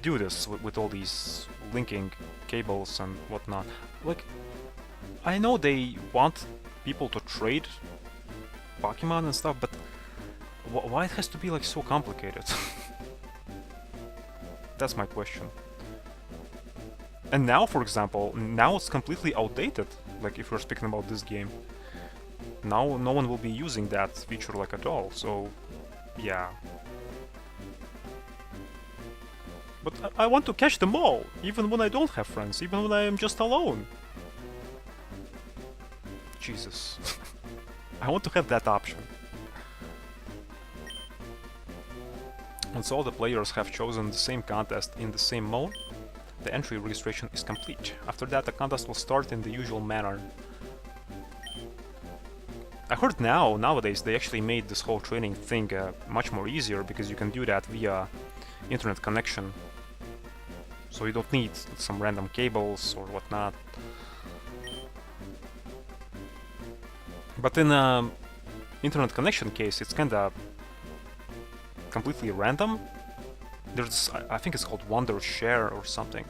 do this with all these linking cables and whatnot? Like, I know they want people to trade Pokemon and stuff, but why it has to be like so complicated? That's my question. And now, for example, now it's completely outdated. Like, if we're speaking about this game, now no one will be using that feature like at all, so yeah. But I want to catch them all, even when I don't have friends, even when I am just alone. Jesus. I want to have that option. Once all the players have chosen the same contest in the same mode, the entry registration is complete. After that, the contest will start in the usual manner. I heard nowadays, they actually made this whole training thing much more easier, because you can do that via internet connection. So you don't need some random cables or whatnot. But in internet connection case, it's kinda completely random. There's, I think it's called Wonder Share or something.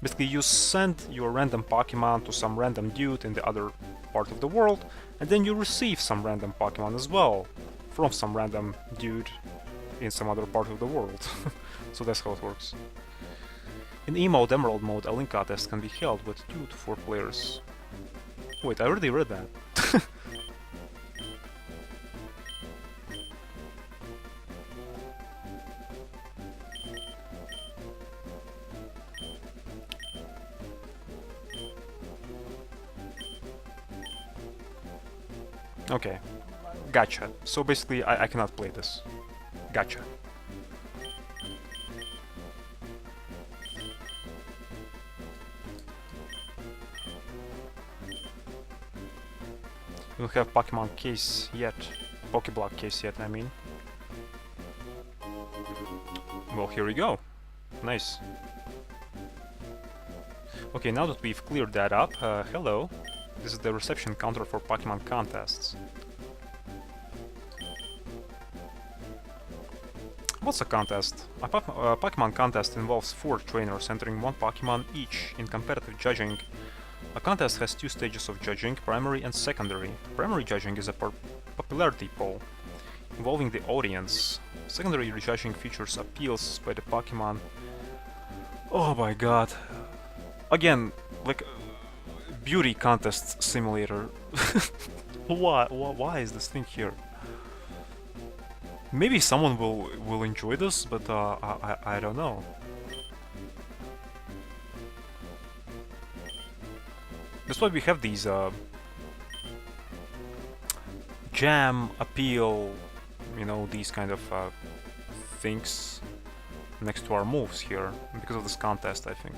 Basically, you send your random Pokemon to some random dude in the other part of the world, and then you receive some random Pokemon as well from some random dude in some other part of the world. So that's how it works. In E mode, Emerald mode, a link contest can be held with 2 to 4 players. Wait, I already read that. Okay, gotcha. So basically, I cannot play this. Gotcha. We don't have Pokemon case yet. Pokeblock case yet, I mean. Well, here we go. Nice. Okay, now that we've cleared that up, hello. This is the reception counter for Pokemon contests. What's a contest? A Pokemon contest involves 4 trainers entering 1 Pokemon each in competitive judging. A contest has 2 stages of judging, primary and secondary. Primary judging is a popularity poll involving the audience. Secondary judging features appeals by the Pokemon. Oh my god. Again, like beauty contest simulator. Why is this thing here? Maybe someone will enjoy this, but I don't know. That's why we have these jam, appeal, you know, these kind of things next to our moves here, because of this contest, I think.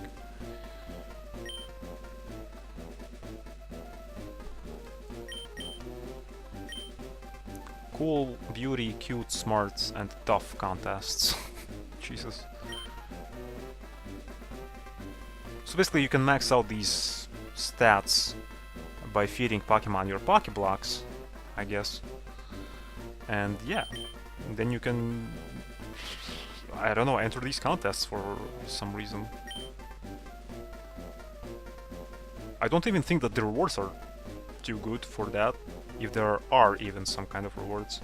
Cool, beauty, cute, smarts, and tough contests. Jesus. So basically you can max out these stats by feeding Pokemon your Pokeblocks, I guess. And yeah, then you can, I don't know, enter these contests for some reason. I don't even think that the rewards are too good for that, if there are even some kind of rewards.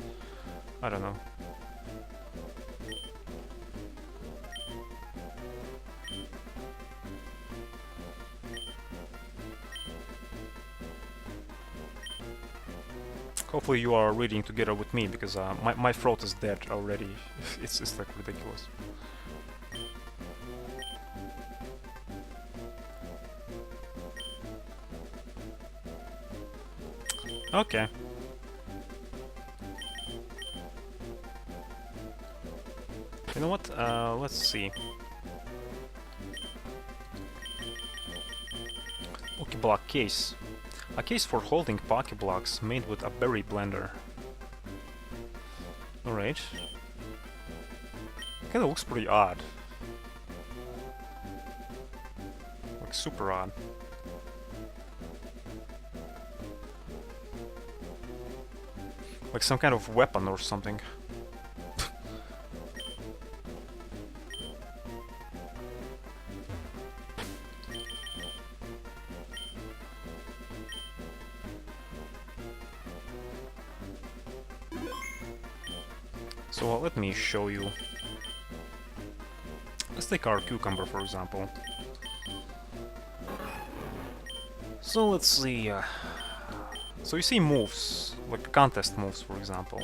I don't know. Hopefully you are reading together with me, because my throat is dead already. It's like ridiculous. Okay. You know what? Let's see. Pokeblock case. A case for holding Pokeblocks made with a berry blender. Alright. Kinda looks pretty odd. Like super odd. Like some kind of weapon or something. So let me show you. Let's take our cucumber, for example. So let's see. So you see moves, like contest moves, for example.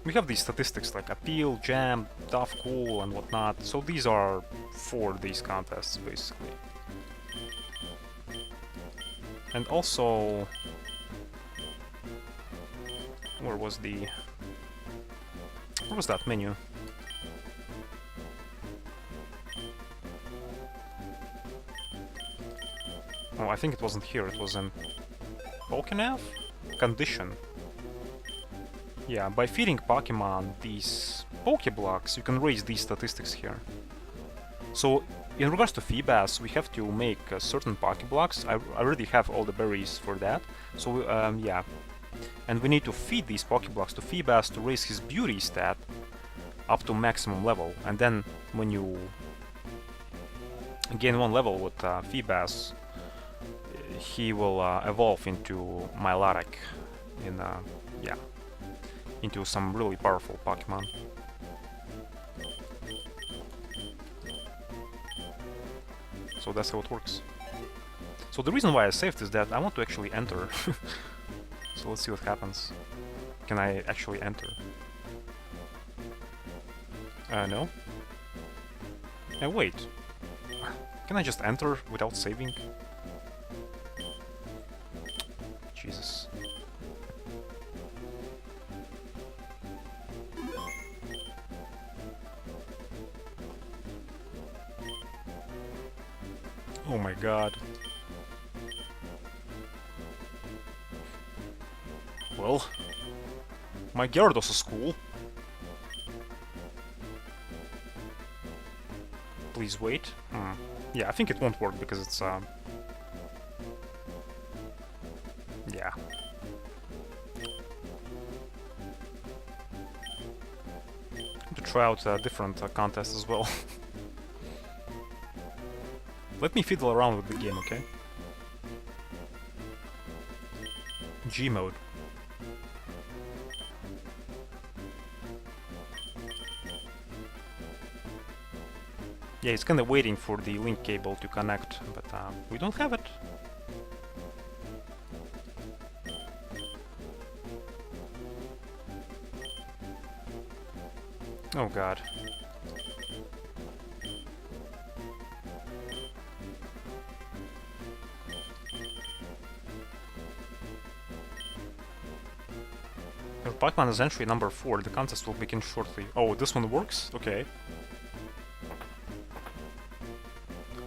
We have these statistics like appeal, jam, tough, cool, and whatnot. So these are for these contests, basically. And also, where was that menu? Oh, I think it wasn't here, it was in Pokénav? Condition. Yeah, by feeding Pokemon these Pokeblocks, you can raise these statistics here. So, in regards to Feebas, we have to make certain Pokeblocks. I already have all the berries for that. So, yeah. And we need to feed these Pokeblocks to Feebas to raise his beauty stat up to maximum level. And then, when you gain 1 level with Feebas, he will evolve into Milotic in, yeah, into some really powerful Pokemon. So that's how it works. So the reason why I saved is that I want to actually enter. So let's see what happens. Can I actually enter? No. Wait. Can I just enter without saving? Jesus. Oh my god. Well, my Gyarados is cool. Please wait. Yeah, I think it won't work because it's yeah. To try out a different contest as well. Let me fiddle around with the game, okay? G mode. Yeah, it's kinda waiting for the link cable to connect, but we don't have it. Oh god. Your Pac-Man is entry number 4. The contest will begin shortly. Oh, this one works? Okay.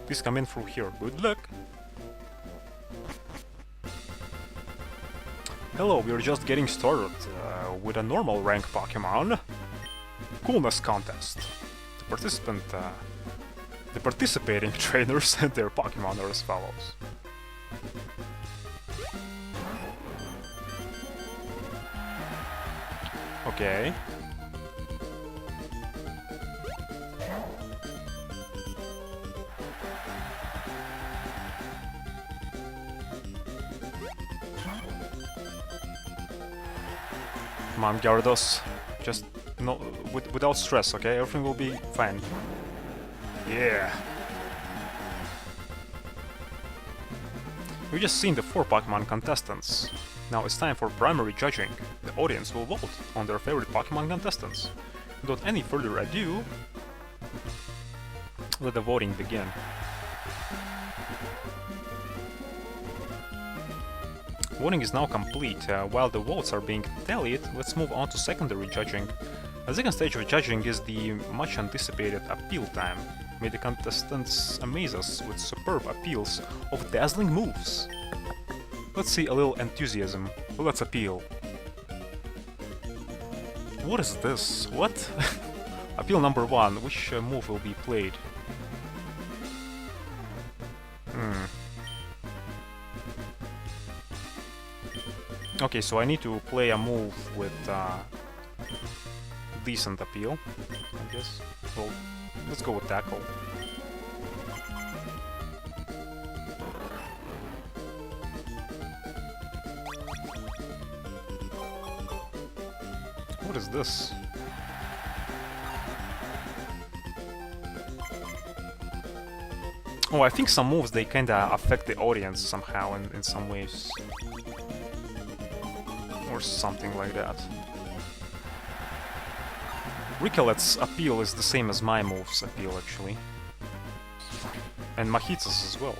Please come in through here. Good luck! Hello, we're just getting started with a normal rank Pokemon coolness contest. The participating trainers and their Pokemon are as follows. Okay. Come on, Gyarados. Just no, without stress, okay? Everything will be fine. Yeah. We've just seen the 4 Pokemon contestants. Now it's time for primary judging. The audience will vote on their favorite Pokemon contestants. Without any further ado, let the voting begin. Voting is now complete. While the votes are being tallied, let's move on to secondary judging. The second stage of judging is the much anticipated appeal time. May the contestants amaze us with superb appeals of dazzling moves. Let's see a little enthusiasm. Let's appeal. What is this? What? Appeal number 1. Which move will be played? Okay, so I need to play a move with decent appeal, I guess. Well, let's go with Tackle. What is this? Oh, I think some moves, they kinda affect the audience somehow in some ways. Or something like that. Ricolet's appeal is the same as my move's appeal, actually. And Mahito's as well.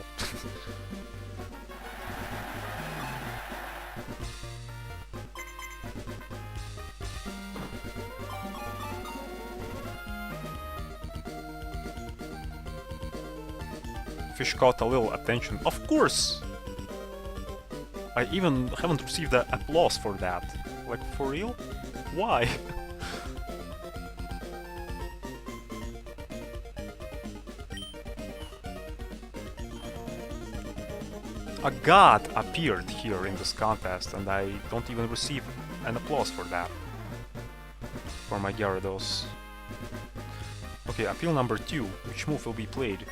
Fish caught a little attention. Of course! I even haven't received the applause for that. Like, for real? Why? A god appeared here in this contest, and I don't even receive an applause for that. For my Gyarados. Okay, appeal number 2. Which move will be played?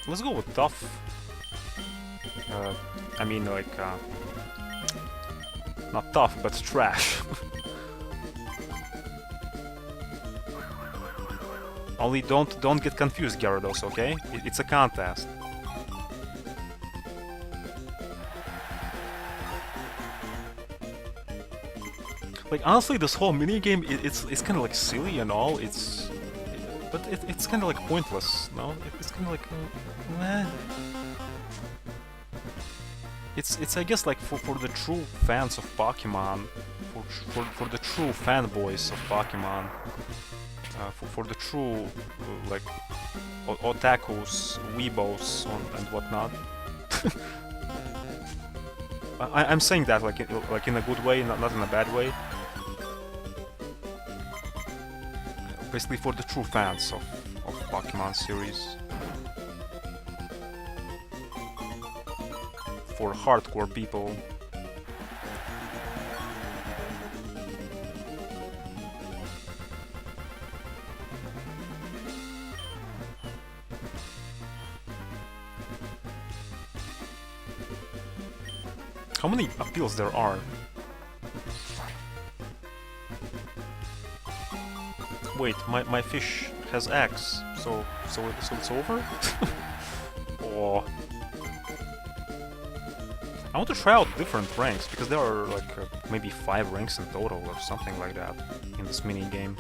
Let's go with Tough. I mean, like, not tough, but trash. Only don't get confused, Gyarados, okay? It's a contest. Like, honestly, this whole minigame, it's kind of like silly and all. But it's kind of like pointless, no? It's kind of like, meh. It's I guess like for the true fans of Pokemon, for the true fanboys of Pokemon, for the true like otakus, weebos, and whatnot. I'm saying that like in a good way, not in a bad way. Basically for the true fans of Pokemon series. For hardcore people. How many appeals there are? Wait, my fish has eggs, so it's over? Oh. I want to try out different ranks, because there are like maybe 5 ranks in total or something like that in this mini game.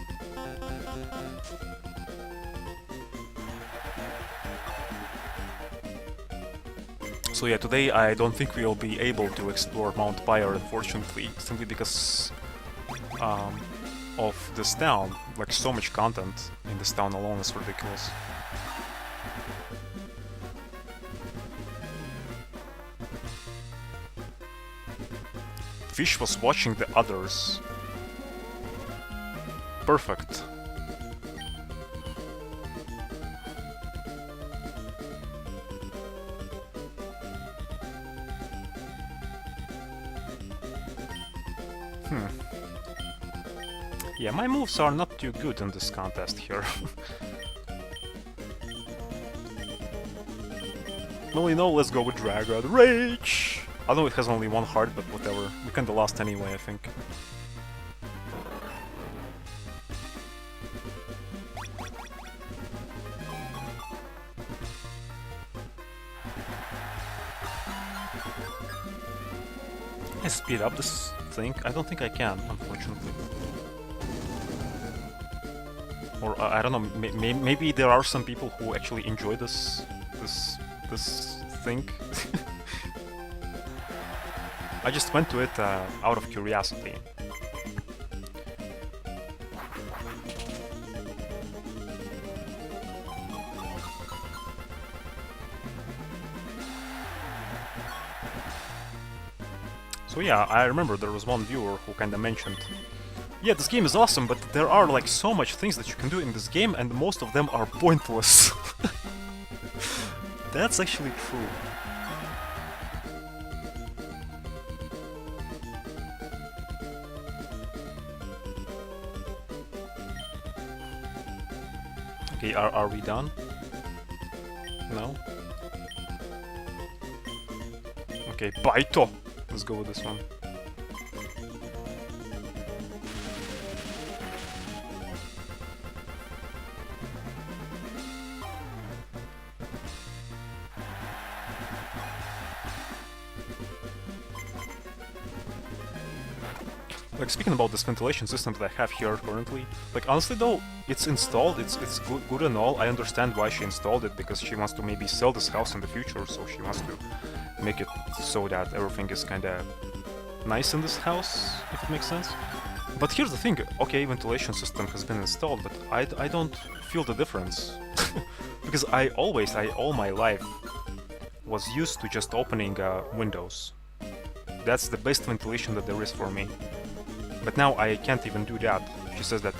So yeah, today I don't think we'll be able to explore Mount Pyre, unfortunately, simply because of this town. Like, so much content in this town alone is ridiculous. Fish was watching the others. Perfect. Yeah, my moves are not too good in this contest here. Well, you know, let's go with Dragon Rage! I know it has only 1 heart, but whatever. We kinda lost anyway, I think. Can I speed up this thing? I don't think I can, unfortunately. Or I don't know. Maybe there are some people who actually enjoy this thing. I just went to it out of curiosity. So yeah, I remember there was one viewer who kinda mentioned, yeah, this game is awesome, but there are like so much things that you can do in this game and most of them are pointless. That's actually true. Okay, are we done? No? Okay, Baito! Let's go with this one. Like, speaking about this ventilation system that I have here currently, like, honestly though, it's installed, it's good and all. I understand why she installed it, because she wants to maybe sell this house in the future, so she wants to make it so that everything is kinda nice in this house, if it makes sense. But here's the thing, okay, ventilation system has been installed, but I don't feel the difference. Because I all my life, was used to just opening windows. That's the best ventilation that there is for me. But now I can't even do that. She says that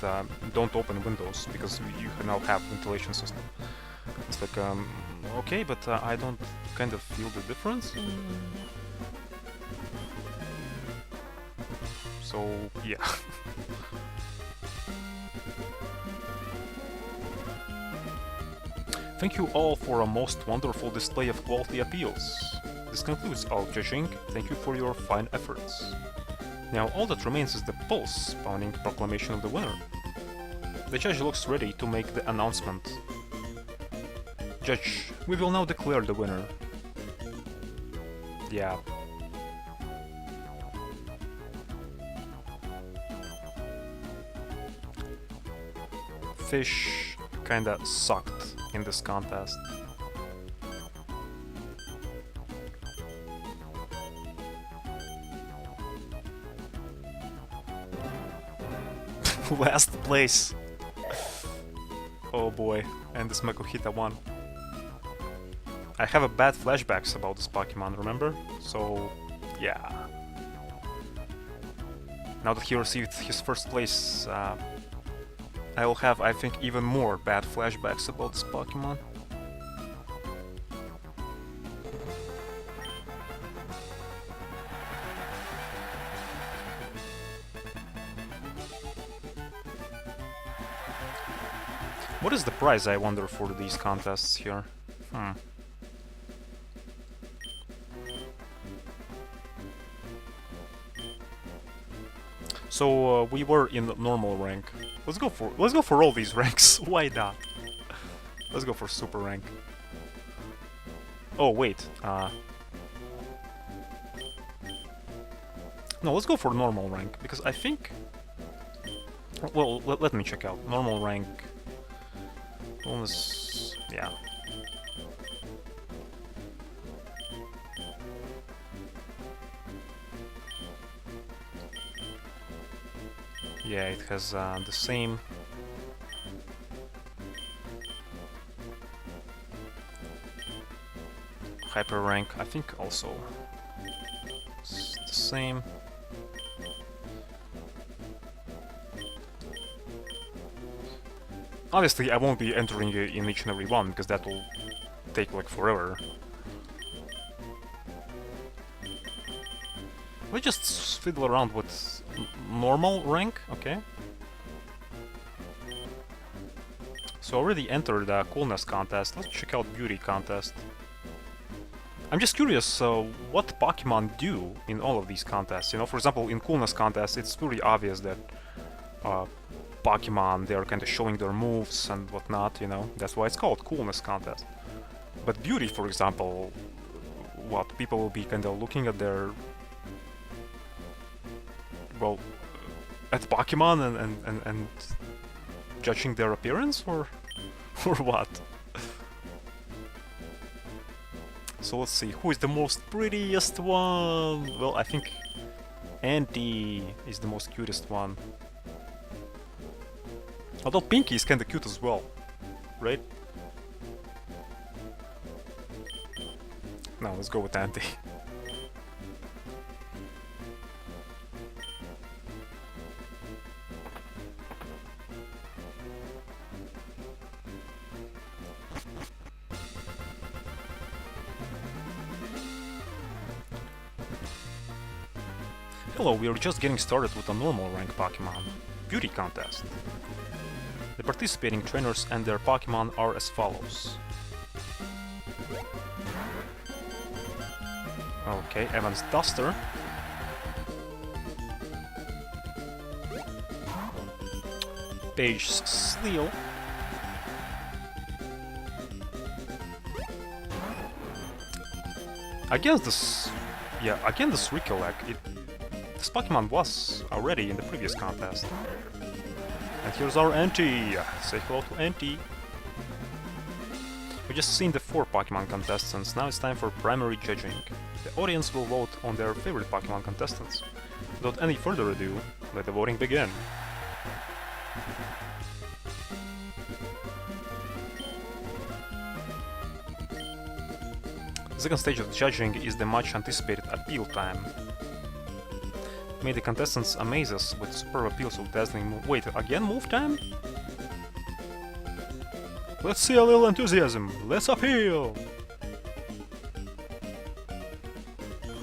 don't open windows because you now have ventilation system. It's like, okay, but I don't kind of feel the difference. So, yeah. Thank you all for a most wonderful display of quality appeals. This concludes all judging. Thank you for your fine efforts. Now all that remains is the pulse spawning proclamation of the winner. The judge looks ready to make the announcement. Judge, we will now declare the winner. Yeah. Fish kinda sucked in this contest. Last place. Oh boy, and this Makuhita won. I have a bad flashbacks about this Pokemon, remember? So Yeah. Now that he received his first place, I will have, I think, even more bad flashbacks about this Pokemon. What is the prize, I wonder, for these contests here? So we were in normal rank. Let's go for all these ranks. Why not? Let's go for super rank. Oh wait. No, let's go for normal rank because I think. Well, let me check out normal rank. Bonus. Yeah. Yeah, it has the same. Hyper rank, I think also it's the same. Obviously, I won't be entering in each and every one because that will take like forever. We just fiddle around with normal rank, okay? So already entered the coolness contest. Let's check out beauty contest. I'm just curious what Pokemon do in all of these contests. You know, for example, in coolness contest, it's very obvious that Pokemon, they are kind of showing their moves and whatnot, you know? That's why it's called coolness contest. But beauty, for example, what, people will be kind of looking at their... well, at Pokemon and judging their appearance, or what? So let's see, who is the most prettiest one? Well, I think Andy is the most cutest one. Although Pinky is kinda cute as well, right? No, let's go with Andy. Hello, we are just getting started with a normal rank Pokemon beauty contest. The participating trainers and their Pokemon are as follows. Okay, Evan's Duster. Paige's Sleel. Against this... yeah, against this Recollect, this Pokemon was already in the previous contest. And here's our Auntie! Say hello to Auntie! We just seen the 4 Pokemon contestants, now it's time for primary judging. The audience will vote on their favorite Pokemon contestants. Without any further ado, let the voting begin. The second stage of judging is the much anticipated appeal time. May the contestants amaze us with superb appeals of dazzling move. Wait, again move time? Let's see a little enthusiasm. Let's appeal!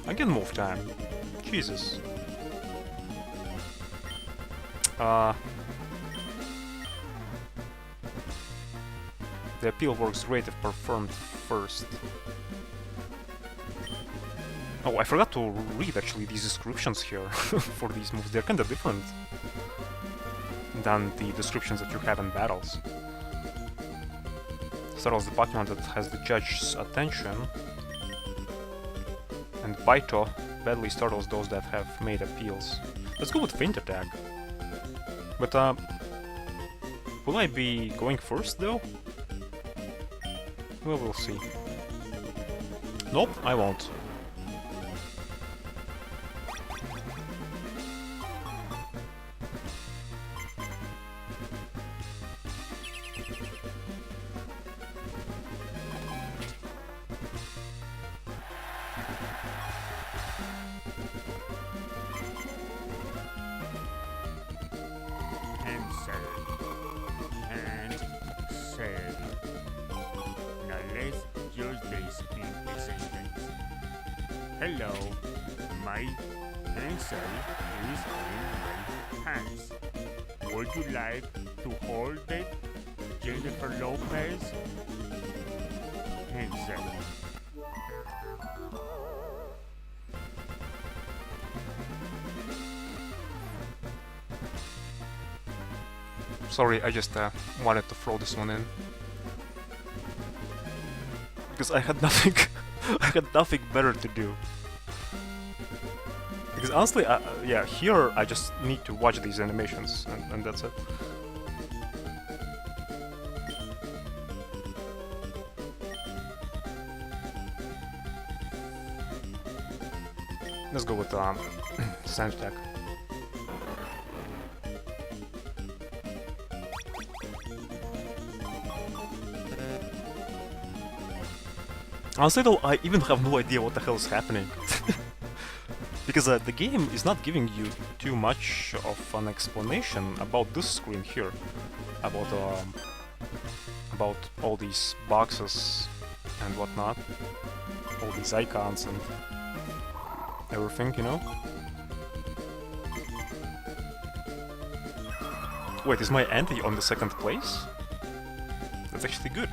Again move time. Jesus. The appeal works great if performed first. Oh, I forgot to read actually these descriptions here for these moves. They're kinda different than the descriptions that you have in battles. Startles the Pokemon that has the judge's attention, and Baito badly startles those that have made appeals. Let's go with Feint Attack. But will I be going first though? Well, we'll see. Nope, I won't. and cell. Now let's use this in a sentence. Hello, my pencil is in my hands. Would you like to hold it, Jennifer Lopez? Pencil. Sorry, I just wanted to throw this one in. Because I had nothing I had nothing better to do. Because honestly, yeah, here I just need to watch these animations and that's it. Let's go with Sand Attack. Honestly though, I even have no idea what the hell is happening. Because the game is not giving you too much of an explanation about this screen here. About all these boxes and whatnot. All these icons and everything, you know? Wait, is my ante on the second place? That's actually good.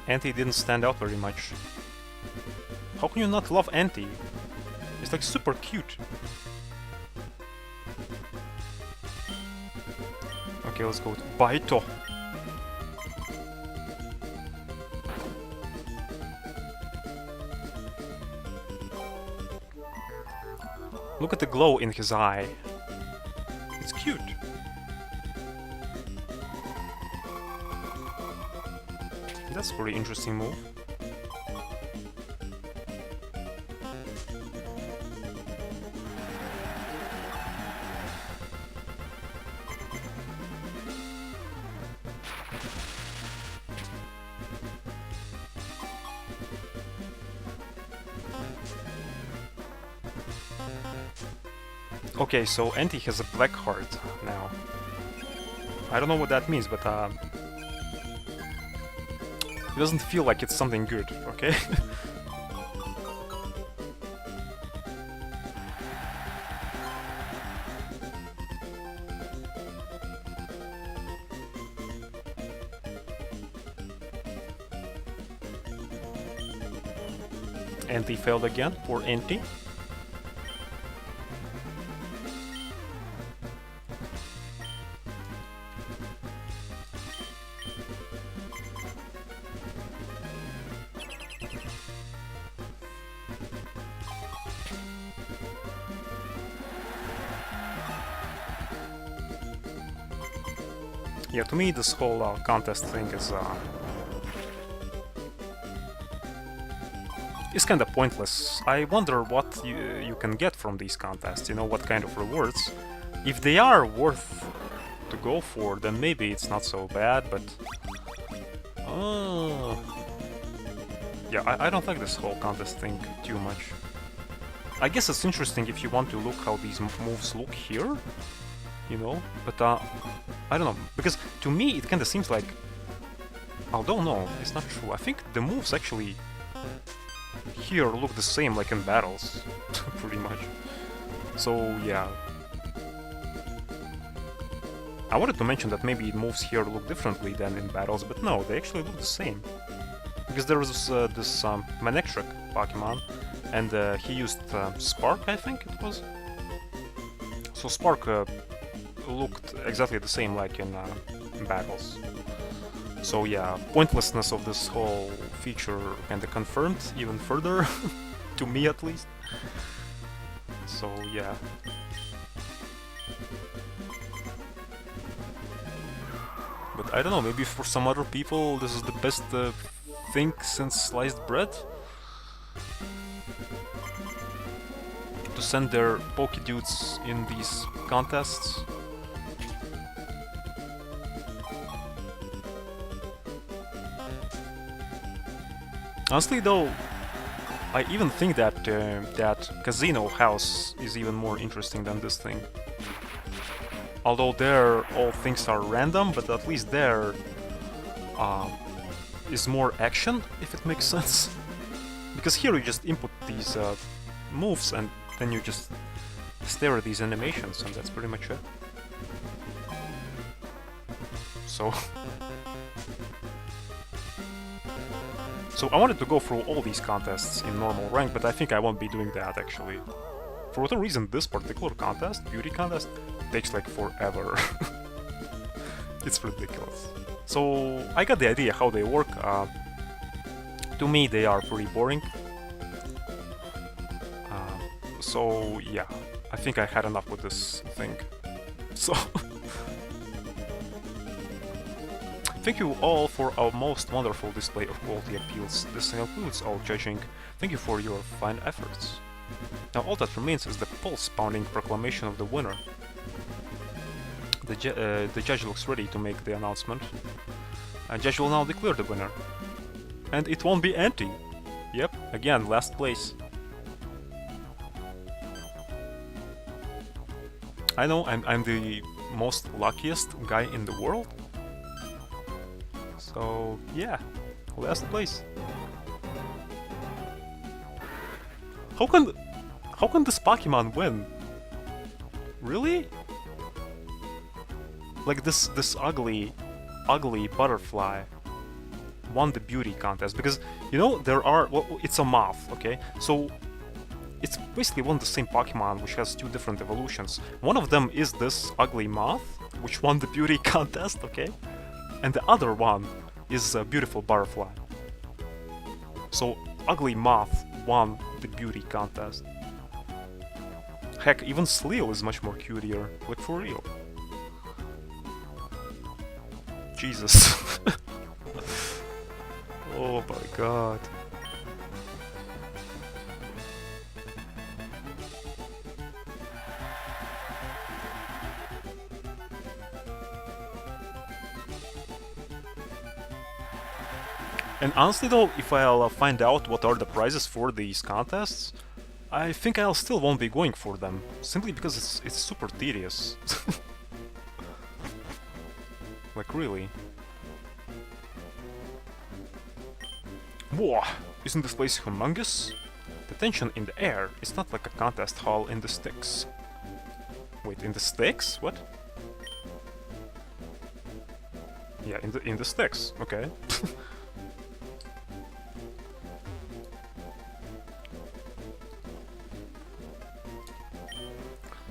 Auntie didn't stand out very much. How can you not love Auntie? It's like super cute. Okay, let's go with Baito. Look at the glow in his eye. It's cute. That's a pretty interesting move. Okay, so Auntie has a black heart now. I don't know what that means, but it doesn't feel like it's something good, okay? Auntie failed again, poor Auntie. Yeah, to me this whole contest thing is kind of pointless. I wonder what you can get from these contests, you know, what kind of rewards. If they are worth to go for, then maybe it's not so bad, but... yeah, I don't like this whole contest thing too much. I guess it's interesting if you want to look how these moves look here, you know, but I don't know, because to me it kinda seems like... Although no, it's not true. I think the moves actually here look the same like in battles, pretty much. So yeah. I wanted to mention that maybe moves here look differently than in battles, but no, they actually look the same. Because there was this Manectric Pokemon, and he used Spark, I think it was. So Spark looked exactly the same like in battles. So yeah, pointlessness of this whole feature kinda confirmed even further, to me at least. So yeah. But I don't know, maybe for some other people this is the best thing since sliced bread? To send their Pokédudes in these contests. Honestly though, I even think that that Casino House is even more interesting than this thing. Although there all things are random, but at least there is more action, if it makes sense. Because here you just input these moves and then you just stare at these animations and that's pretty much it. So... So I wanted to go through all these contests in normal rank, but I think I won't be doing that actually. For whatever reason, this particular contest, beauty contest, takes like forever. It's ridiculous. So I got the idea how they work. To me, they are pretty boring. So yeah, I think I had enough with this thing. So thank you all for our most wonderful display of quality appeals. This includes all judging. Thank you for your fine efforts. Now all that remains is the pulse-pounding proclamation of the winner. The judge looks ready to make the announcement. And judge will now declare the winner. And it won't be Anti. Yep, again, last place. I know I'm the most luckiest guy in the world. So yeah, last place. How can this Pokemon win? Really? Like this ugly butterfly won the beauty contest because you know there are it's a moth, okay? So it's basically one of the same Pokemon which has two different evolutions. One of them is this ugly moth which won the beauty contest, okay? And the other one is a beautiful butterfly. So ugly moth won the beauty contest. Heck, even Sleal is much more cutier, like for real. Jesus. Oh my god. And honestly though, if I'll find out what are the prizes for these contests, I think I'll still won't be going for them, simply because it's super tedious. Like really. Whoa! Isn't this place humongous? The tension in the air is not like a contest hall in the sticks. Wait, in the sticks? What? Yeah, in the sticks, okay.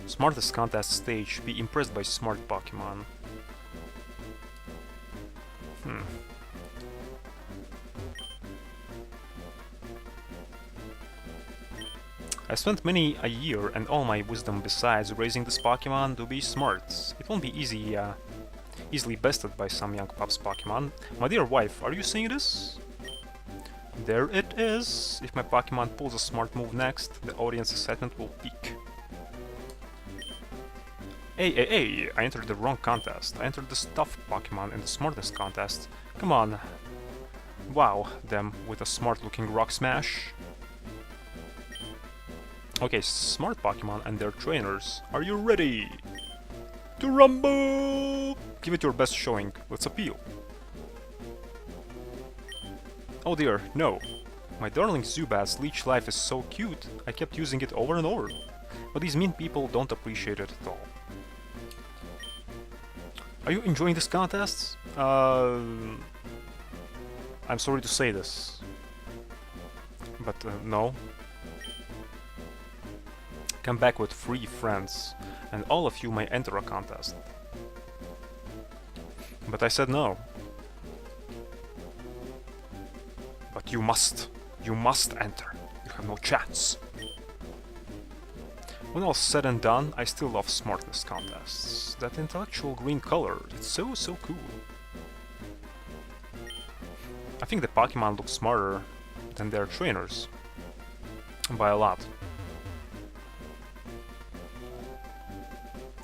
Smartest contest stage, be impressed by smart Pokemon. I spent many a year and all my wisdom besides raising this Pokemon to be smart. It won't be easily bested by some young pup's Pokemon. My dear wife, are you seeing this? There it is! If my Pokemon pulls a smart move next, the audience excitement will peak. Hey, I entered the wrong contest. I entered the stuffed Pokemon in the smartest contest. Come on. Wow, them with a smart-looking rock smash. Okay, smart Pokemon and their trainers, are you ready? To rumble! Give it your best showing. Let's appeal. Oh dear, no. My darling Zubat's leech life is so cute, I kept using it over and over. But these mean people don't appreciate it at all. Are you enjoying this contest? I'm sorry to say this. But no. Come back with 3 friends, and all of you may enter a contest. But I said no. But you must enter. You have no chance. When all's said and done, I still love smartness contests. That intellectual green color, it's so cool. I think the Pokemon look smarter than their trainers. By a lot.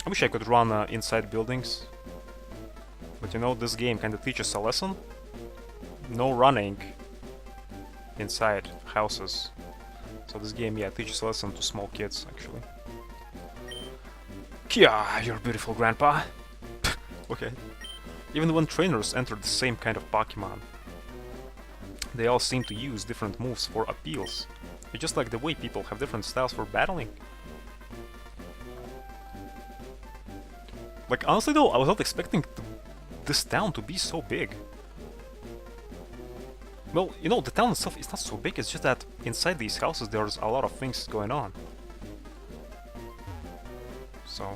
I wish I could run inside buildings. But you know, this game kind of teaches a lesson. No running inside houses. So this game, yeah, teaches a lesson to small kids, actually. Kia, you're beautiful, Grandpa. Okay. Even when trainers enter the same kind of Pokemon, they all seem to use different moves for appeals. It's just like the way people have different styles for battling. Like, honestly though, I was not expecting this town to be so big. Well, you know, the town itself is not so big, it's just that inside these houses there's a lot of things going on. So...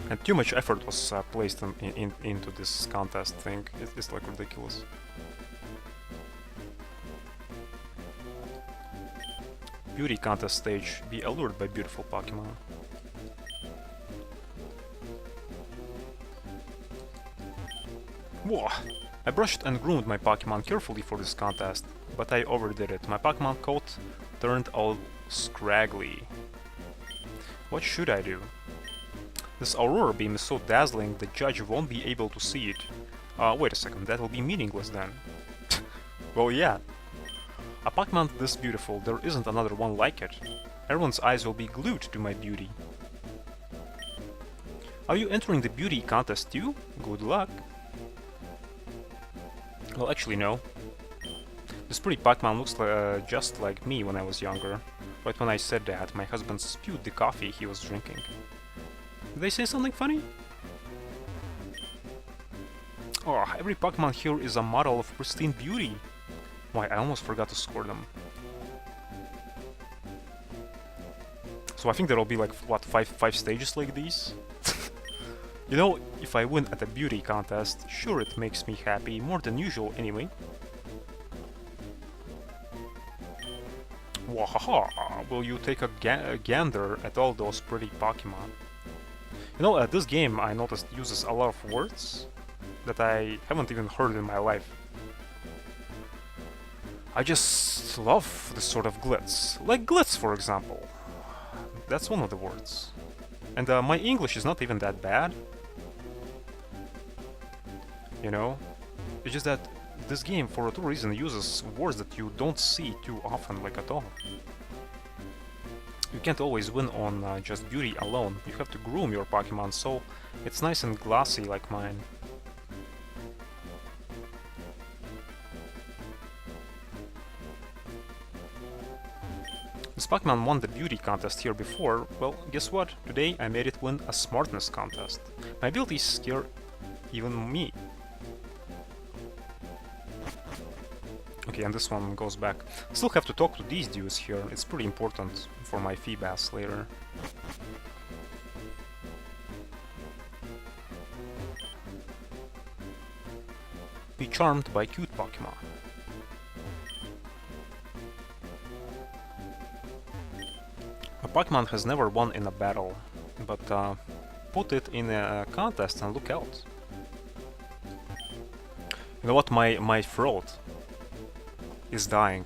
And too much effort was placed into this contest thing. It's like ridiculous. Beauty contest stage. Be allured by beautiful Pokemon. Whoa! I brushed and groomed my Pokemon carefully for this contest, but I overdid it. My Pokemon coat turned all scraggly. What should I do? This Aurora Beam is so dazzling, the judge won't be able to see it. Wait a second, that'll be meaningless then. Well, yeah. A Pokemon this beautiful, there isn't another one like it. Everyone's eyes will be glued to my beauty. Are you entering the beauty contest too? Good luck. Well, actually no. This pretty Pokemon looks just like me when I was younger. Right when I said that, my husband spewed the coffee he was drinking. Did they say something funny? Oh, every Pokemon here is a model of pristine beauty. Why, I almost forgot to score them. So I think there'll be like, what, five stages like these? You know, if I win at a beauty contest, sure it makes me happy, more than usual anyway. Wahaha! Will you take a gander at all those pretty Pokemon? You know, this game, I noticed, uses a lot of words that I haven't even heard in my life. I just love this sort of glitz. Like glitz, for example. That's one of the words. And my English is not even that bad. You know? It's just that this game, for a reason, uses words that you don't see too often, like at all. You can't always win on just beauty alone. You have to groom your Pokemon, so it's nice and glossy like mine. This Pokemon won the beauty contest here before. Well, guess what? Today I made it win a smartness contest. My abilities scare even me. Okay, and this one goes back. Still have to talk to these dudes here. It's pretty important for my Feebas later. Be charmed by cute Pokemon. A Pokemon has never won in a battle, but put it in a contest and look out. You know what? My throat is dying.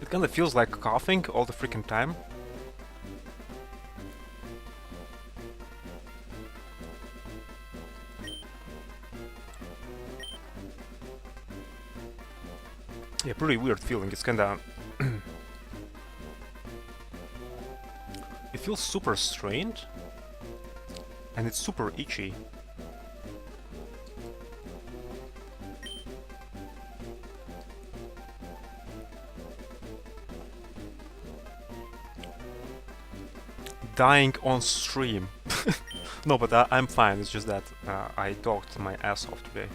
It kinda feels like coughing all the freaking time. Yeah, pretty weird feeling. It's kinda... It feels super strained. And it's super itchy. Dying on stream. No, but I'm fine. It's just that I talked my ass off today.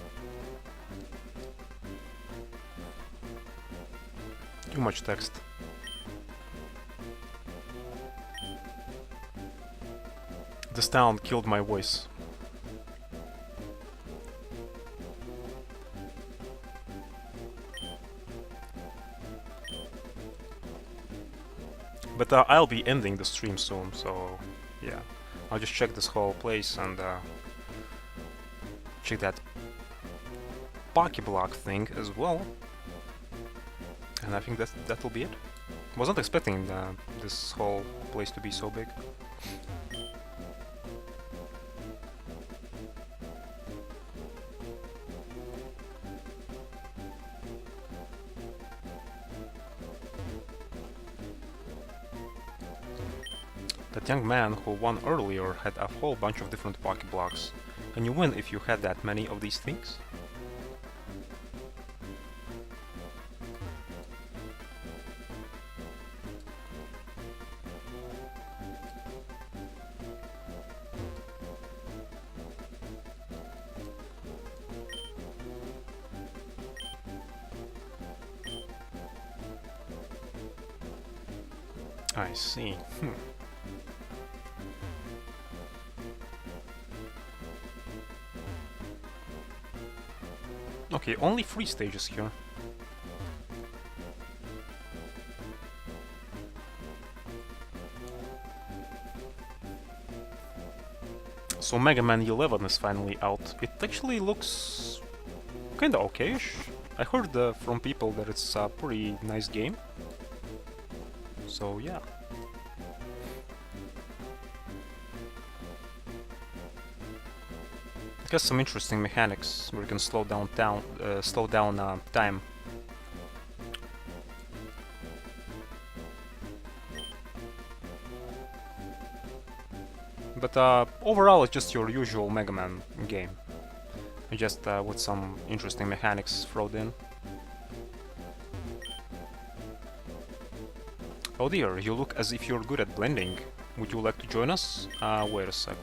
Too much text. This town killed my voice. But I'll be ending the stream soon, so yeah. I'll just check this whole place and check that Pokéblock thing as well. And I think that'll be it. Wasn't expecting this whole place to be so big. That young man who won earlier had a whole bunch of different Pokéblocks. Can you win if you had that many of these things? I see. Okay, only 3 stages here. So Mega Man 11 is finally out. It actually looks kinda okayish. I heard from people that it's a pretty nice game. So yeah. It has some interesting mechanics where you can slow down time. But overall, it's just your usual Mega Man game, just with some interesting mechanics thrown in. Oh dear, you look as if you're good at blending. Would you like to join us? Wait a sec.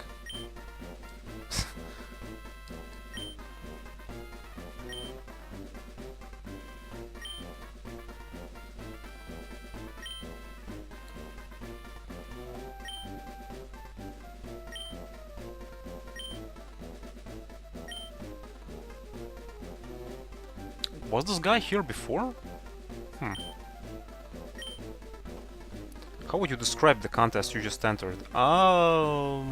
Was this guy here before? How would you describe the contest you just entered? Well...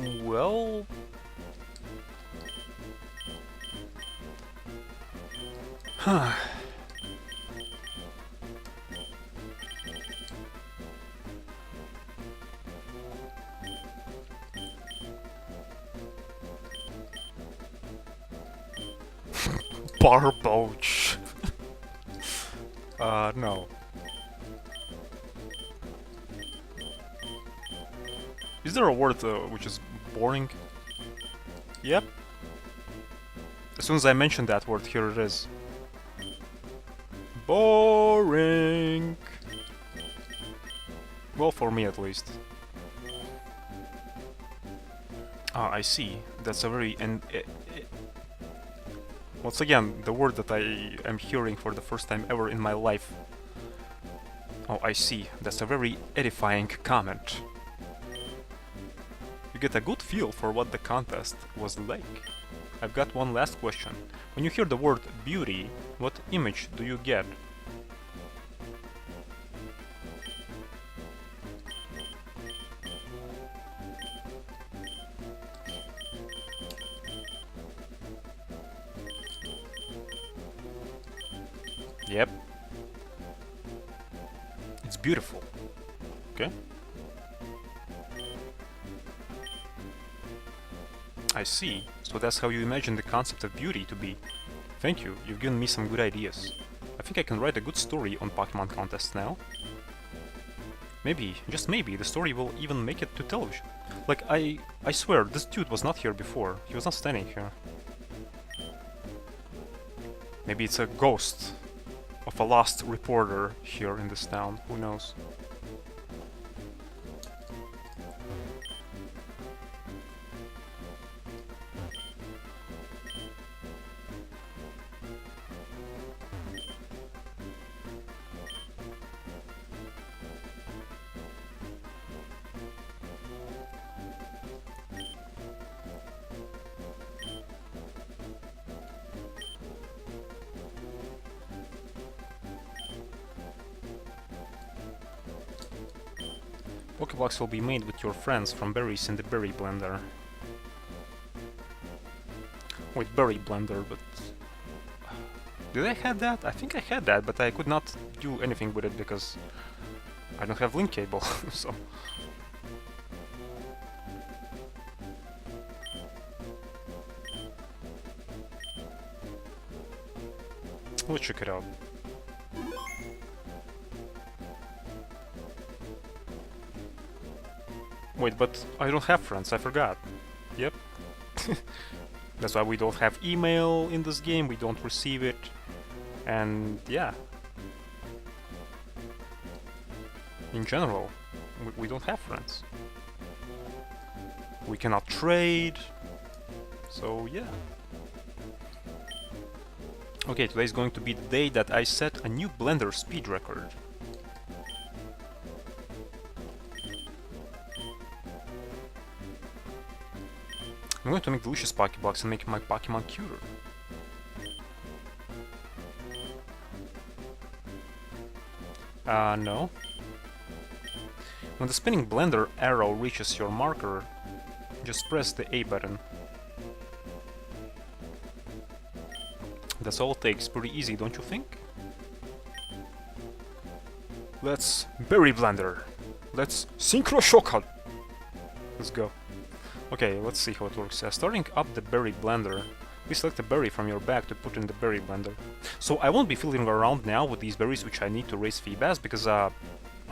Barboach. No. Is there a word which is boring? Yep. As soon as I mention that word, here it is. Boring. Well, for me at least. Ah, I see. That's a very once again, the word that I am hearing for the first time ever in my life. Oh, I see. That's a very edifying comment. You get a good feel for what the contest was like. I've got one last question. When you hear the word beauty, what image do you get? Yep. It's beautiful. Okay. I see. So that's how you imagine the concept of beauty to be. Thank you. You've given me some good ideas. I think I can write a good story on Pokemon contests now. Maybe, just maybe, the story will even make it to television. Like, I swear, this dude was not here before. He was not standing here. Maybe it's a ghost of a lost reporter here in this town. Who knows? Pokeblocks will be made with your friends from berries in the berry blender. Wait, berry blender, but... Did I have that? I think I had that, but I could not do anything with it because I don't have link cable, so... Let's check it out. Wait, but I don't have friends, I forgot. Yep. That's why we don't have email in this game, we don't receive it. And yeah. In general, we don't have friends. We cannot trade. So yeah. Okay, today is going to be the day that I set a new Blender speed record. I'm going to make delicious Pokéblocks and make my Pokemon cuter. No. When the spinning Blender arrow reaches your marker, just press the A button. That's all it takes, pretty easy, don't you think? Let's berry blender. Let's synchro shotgun. Let's go. Okay, let's see how it works. Starting up the berry blender, please select a berry from your bag to put in the berry blender. So I won't be fiddling around now with these berries which I need to raise Feebas because I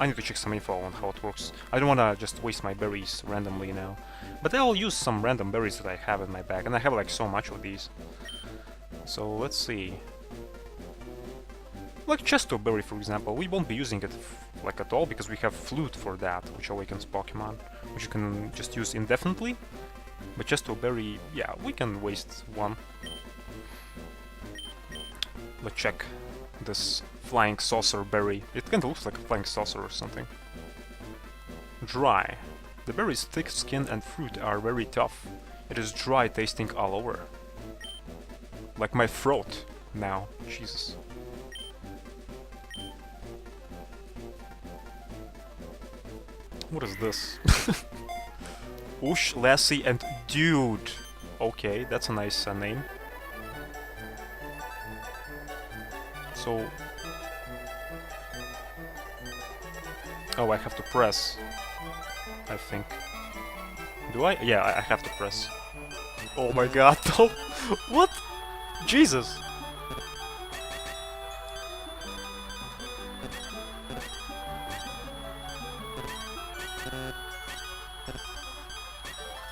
need to check some info on how it works. I don't want to just waste my berries randomly now. But I'll use some random berries that I have in my bag, and I have like so much of these. So let's see. Like Chesto Berry, for example, we won't be using it like at all because we have Flute for that, which awakens Pokemon, which you can just use indefinitely. But Chesto Berry, yeah, we can waste one. Let's check this Flying Saucer Berry. It kind of looks like a flying saucer or something. Dry. The berry's thick skin and fruit are very tough. It is dry tasting all over. Like my throat now. Jesus. What is this? Oosh, Lassie, and Dude. Okay, that's a nice name. So... Oh, I have to press. I think. Do I? Yeah, I have to press. Oh my god, no! What? Jesus!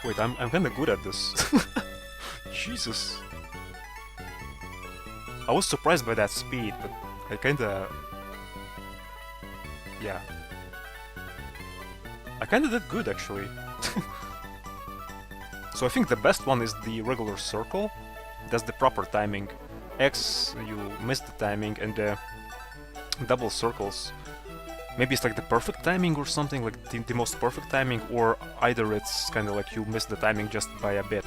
Wait, I'm kinda good at this. Jesus. I was surprised by that speed, but I kinda... Yeah. I kinda did good, actually. So I think the best one is the regular circle. That's the proper timing. X, you miss the timing, and the double circles. Maybe it's like the perfect timing or something, like the most perfect timing, or either it's kind of like you miss the timing just by a bit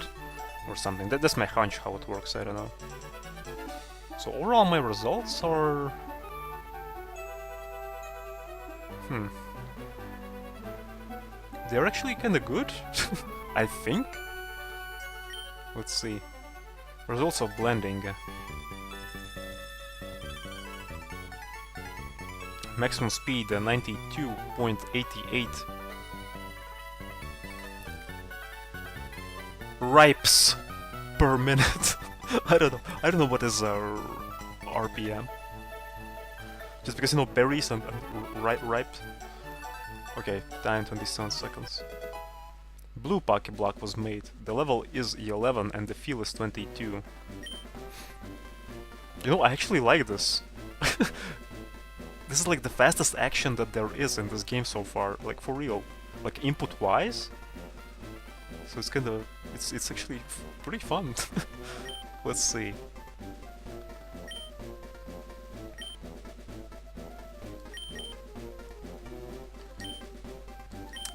or something. That's my hunch how it works, I don't know. So overall my results are... They're actually kinda good, I think. Let's see. Results of blending. Maximum speed 92.88. Ripes per minute. I don't know what is RPM. Just because you know berries and ripe. Okay, time 27 seconds. Blue Pokeblock was made. The level is 11 and the feel is 22. You know, I actually like this. This is like the fastest action that there is in this game so far, like for real. Like input-wise. So it's kinda... it's actually pretty fun. Let's see.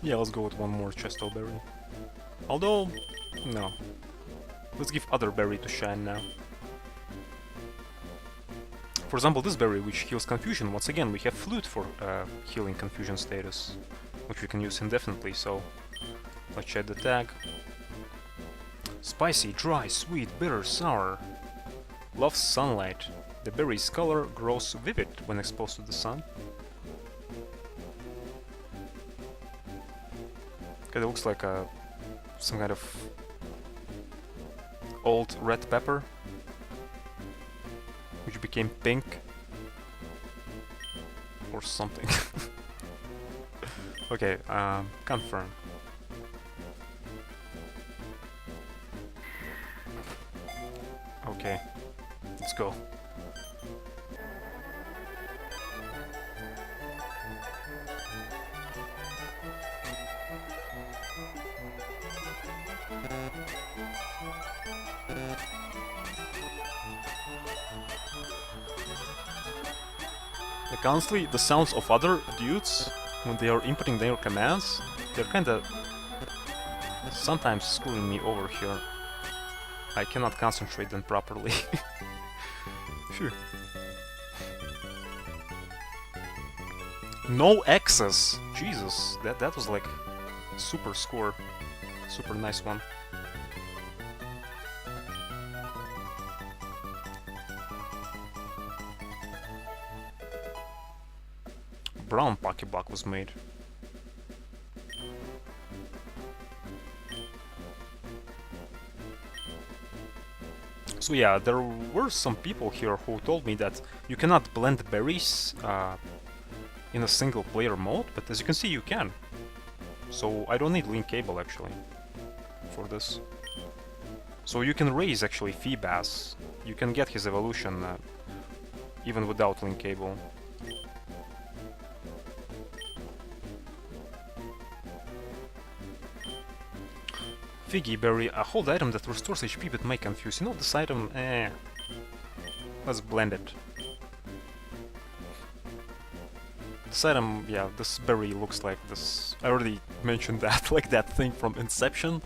Yeah, let's go with one more Chesto Berry. Although... no. Let's give other berry to shine now. For example, this berry, which heals confusion. Once again, we have Flute for healing confusion status. which we can use indefinitely, so let's check the tag. Spicy, dry, sweet, bitter, sour. Loves sunlight. The berry's color grows vivid when exposed to the sun. Okay, it looks like some kind of old red pepper, which became pink or something. Okay, confirm. Okay, let's go. Like honestly, the sounds of other dudes when they are inputting their commands, they're kinda sometimes screwing me over here. I cannot concentrate them properly. Phew. No X's! Jesus, that was like super score. Super nice one. Brown Pokéblock was made. So yeah, there were some people here who told me that you cannot blend berries in a single player mode, but as you can see you can. So I don't need link cable actually for this. So you can raise actually Feebas. You can get his evolution even without link cable. Figgy Berry, a hold item that restores HP but may confuse. You know, this item, let's blend it. This item, yeah, this berry looks like this. I already mentioned that, like that thing from Inception.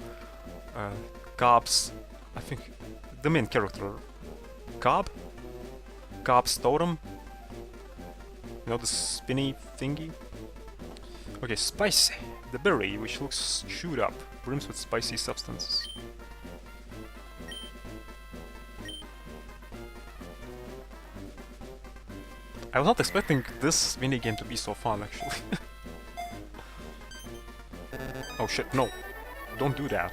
Cobb's, I think, the main character. Cobb's totem. You know, the spinny thingy? Okay, Spicy. The berry, which looks chewed up, brims with spicy substances. I was not expecting this minigame to be so fun, actually. Oh shit, no. Don't do that.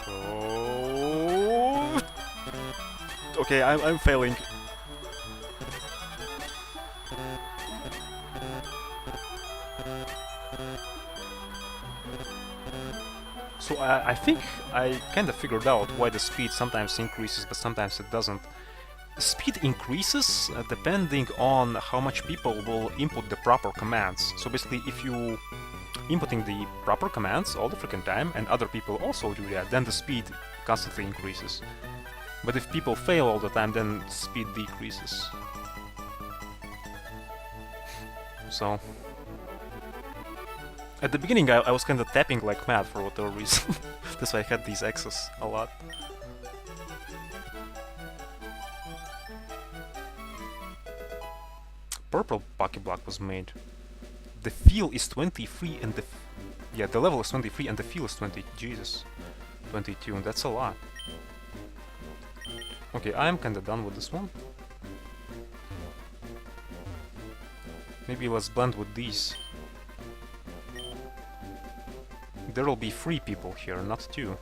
Oh. Okay, I'm failing. So I think I kinda figured out why the speed sometimes increases but sometimes it doesn't. The speed increases depending on how much people will input the proper commands. So basically if you inputting the proper commands all the freaking time and other people also do that, then the speed constantly increases. But if people fail all the time, then speed decreases. So at the beginning I was kinda tapping like mad for whatever reason. That's why I had these X's a lot. Purple Pokéblock was made. The feel is 23 and the... yeah, the level is 23 and the feel is 20. Jesus. 22, and that's a lot. Okay, I'm kinda done with this one. Maybe let's blend with these. There will be 3 people here, not 2.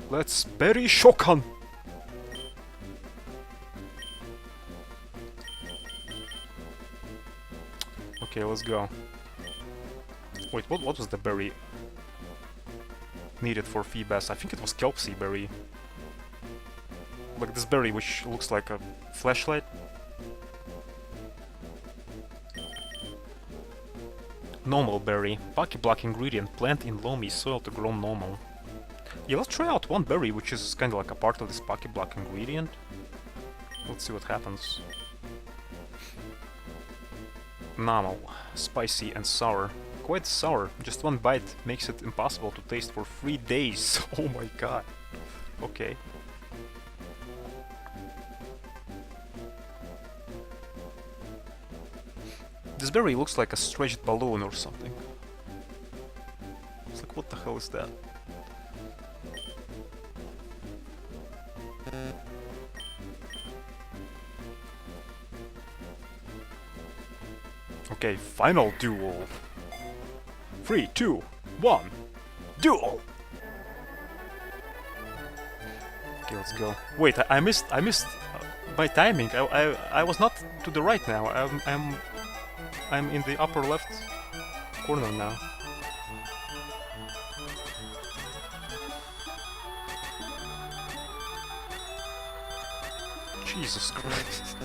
Let's bury Shokan! Okay, let's go. Wait, what was the berry needed for Feebas? I think it was Kelpsy berry. Like this berry which looks like a flashlight. Normal berry. Pokéblock ingredient. Plant in loamy soil to grow normal. Yeah, let's try out one berry which is kind of like a part of this Pokéblock ingredient. Let's see what happens. Normal. Spicy and sour. quite sour. Just one bite makes it impossible to taste for 3 days. Oh my god. Okay. This berry looks like a stretched balloon or something. It's like, what the hell is that? Okay, final duel. 3, 2, 1, duel! Okay, let's go. Wait, I missed my timing. I was not to the right now. I'm in the upper left corner now. Jesus Christ.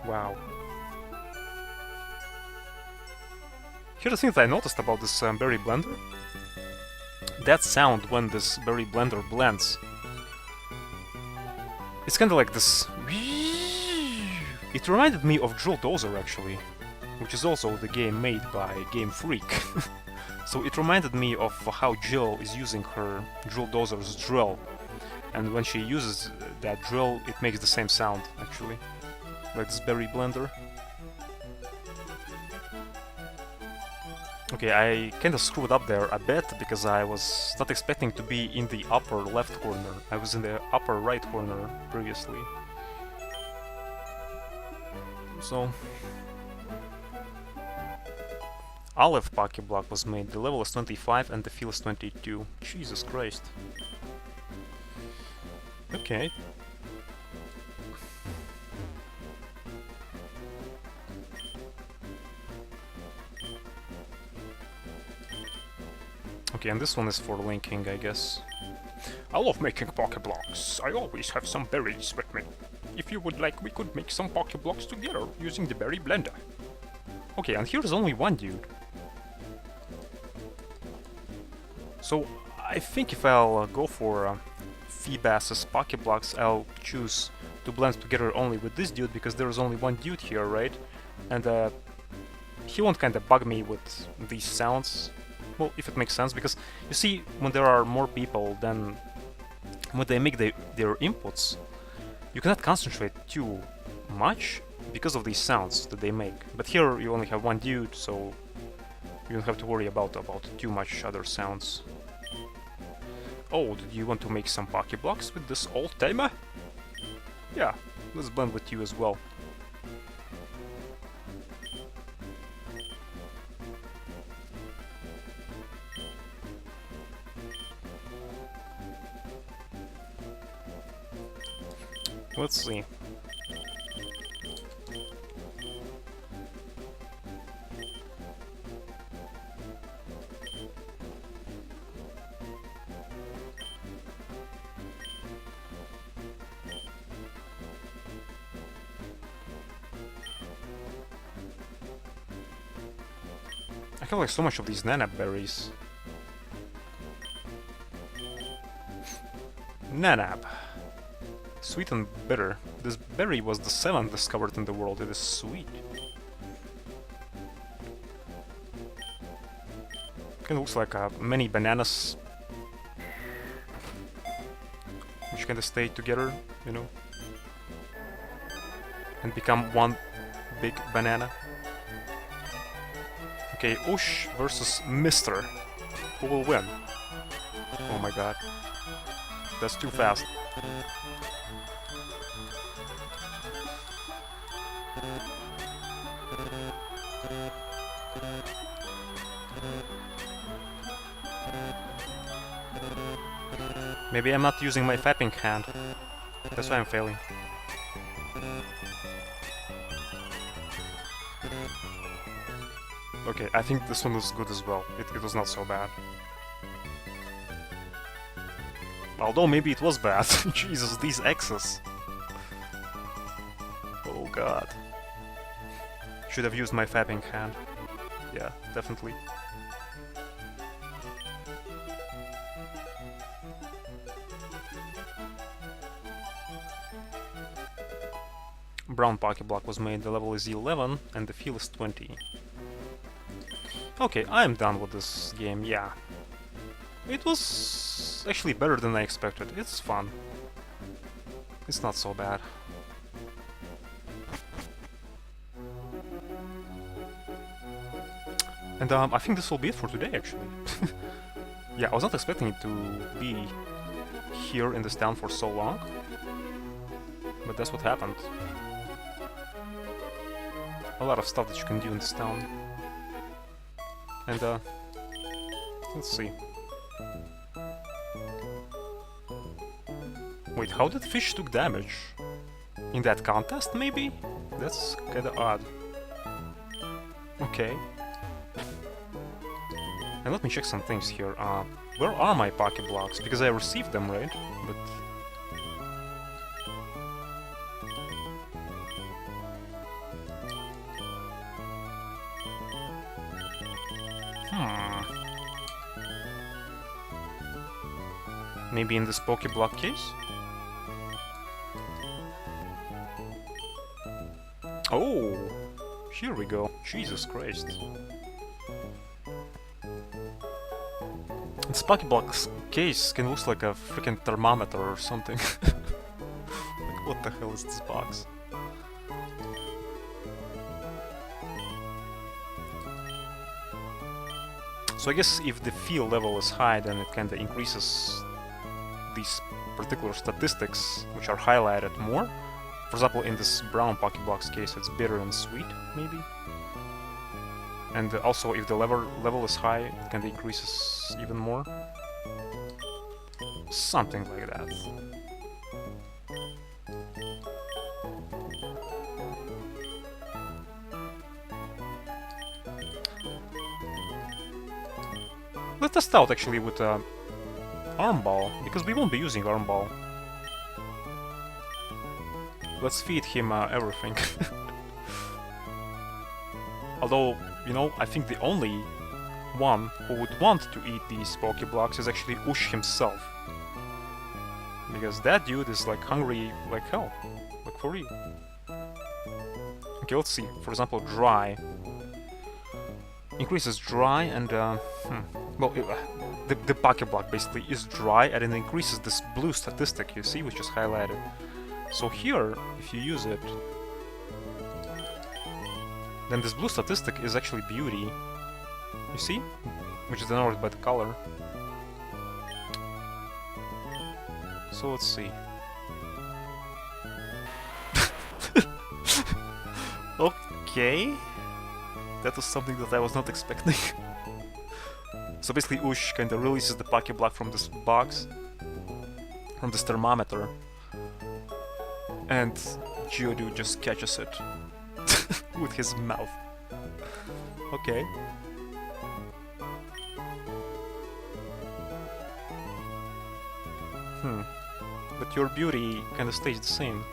Wow. Here's the thing that I noticed about this berry blender. That sound when this berry blender blends. It's kinda like this. It reminded me of Drill Dozer actually, which is also the game made by Game Freak. So it reminded me of how Jill is using her Drill Dozer's drill. And when she uses that drill, it makes the same sound actually. Like this berry blender. Okay, I kinda screwed up there a bit because I was not expecting to be in the upper left corner. I was in the upper right corner previously. So... Olive Pokéblock was made. The level is 25 and the feel is 22. Jesus Christ. Okay. Okay, and this one is for linking, I guess. I love making Pokéblocks. I always have some berries with me. If you would like, we could make some Pokéblocks together using the berry blender. Okay, and here's only one dude. So, I think if I'll go for Feebas's Pokéblocks, I'll choose to blend together only with this dude, because there's only one dude here, right? And he won't kinda bug me with these sounds. Well, if it makes sense, because you see, when there are more people, then when they make their inputs, you cannot concentrate too much because of these sounds that they make. But here you only have one dude, so you don't have to worry about too much other sounds. Oh, did you want to make some Pokéblocks with this old timer? Yeah, let's blend with you as well. Let's see. I have like so much of these Nanab berries. Nanab. Sweet and bitter. This berry was the 7th discovered in the world. It is sweet. Kinda looks like many bananas, which kinda stay together, you know, and become one big banana. Okay, Ush versus Mister. Who will win? Oh my god. That's too fast. Maybe I'm not using my fapping hand. That's why I'm failing. Okay, I think this one was good as well. It was not so bad. Although maybe it was bad. Jesus, these X's. Oh god. Should have used my fapping hand. Yeah, definitely. Brown Pokéblock was made, the level is 11 and the feel is 20. Okay, I'm done with this game, yeah. It was actually better than I expected. It's fun. It's not so bad. And I think this will be it for today, actually. Yeah, I was not expecting it to be here in this town for so long. But that's what happened. A lot of stuff that you can do in this town. And let's see. Wait, how did fish took damage? In that contest, maybe? That's kinda odd. Okay. And let me check some things here. Where are my Pokeblocks? Because I received them, right? But... Maybe in this Pokeblock case? Oh! Here we go. Jesus Christ. This Pokeblock's case can look like a freaking thermometer or something. Like, what the hell is this box? So I guess if the feel level is high, then it kinda increases these particular statistics, which are highlighted more. For example, in this brown Pokeblocks case, it's bitter and sweet, maybe. And also, if the level is high, it kinda increases even more. Something like that. Let's test out actually with Arm Ball, because we won't be using Arm Ball. Let's feed him everything. Although, you know, I think the only one who would want to eat these Pokeblocks is actually Ush himself. Because that dude is like hungry like hell. Like for real. Okay, let's see. For example, Dry. Increases Dry and well, the Pokeblock basically is dry and it increases this blue statistic, you see, which is highlighted. So here, if you use it, then this blue statistic is actually beauty, you see, which is denoted by the color. So let's see. Okay, that was something that I was not expecting. So basically Ush kinda releases the Pokeblock from this box, from this thermometer, and Geodude just catches it with his mouth. Okay. But your beauty kinda stays the same.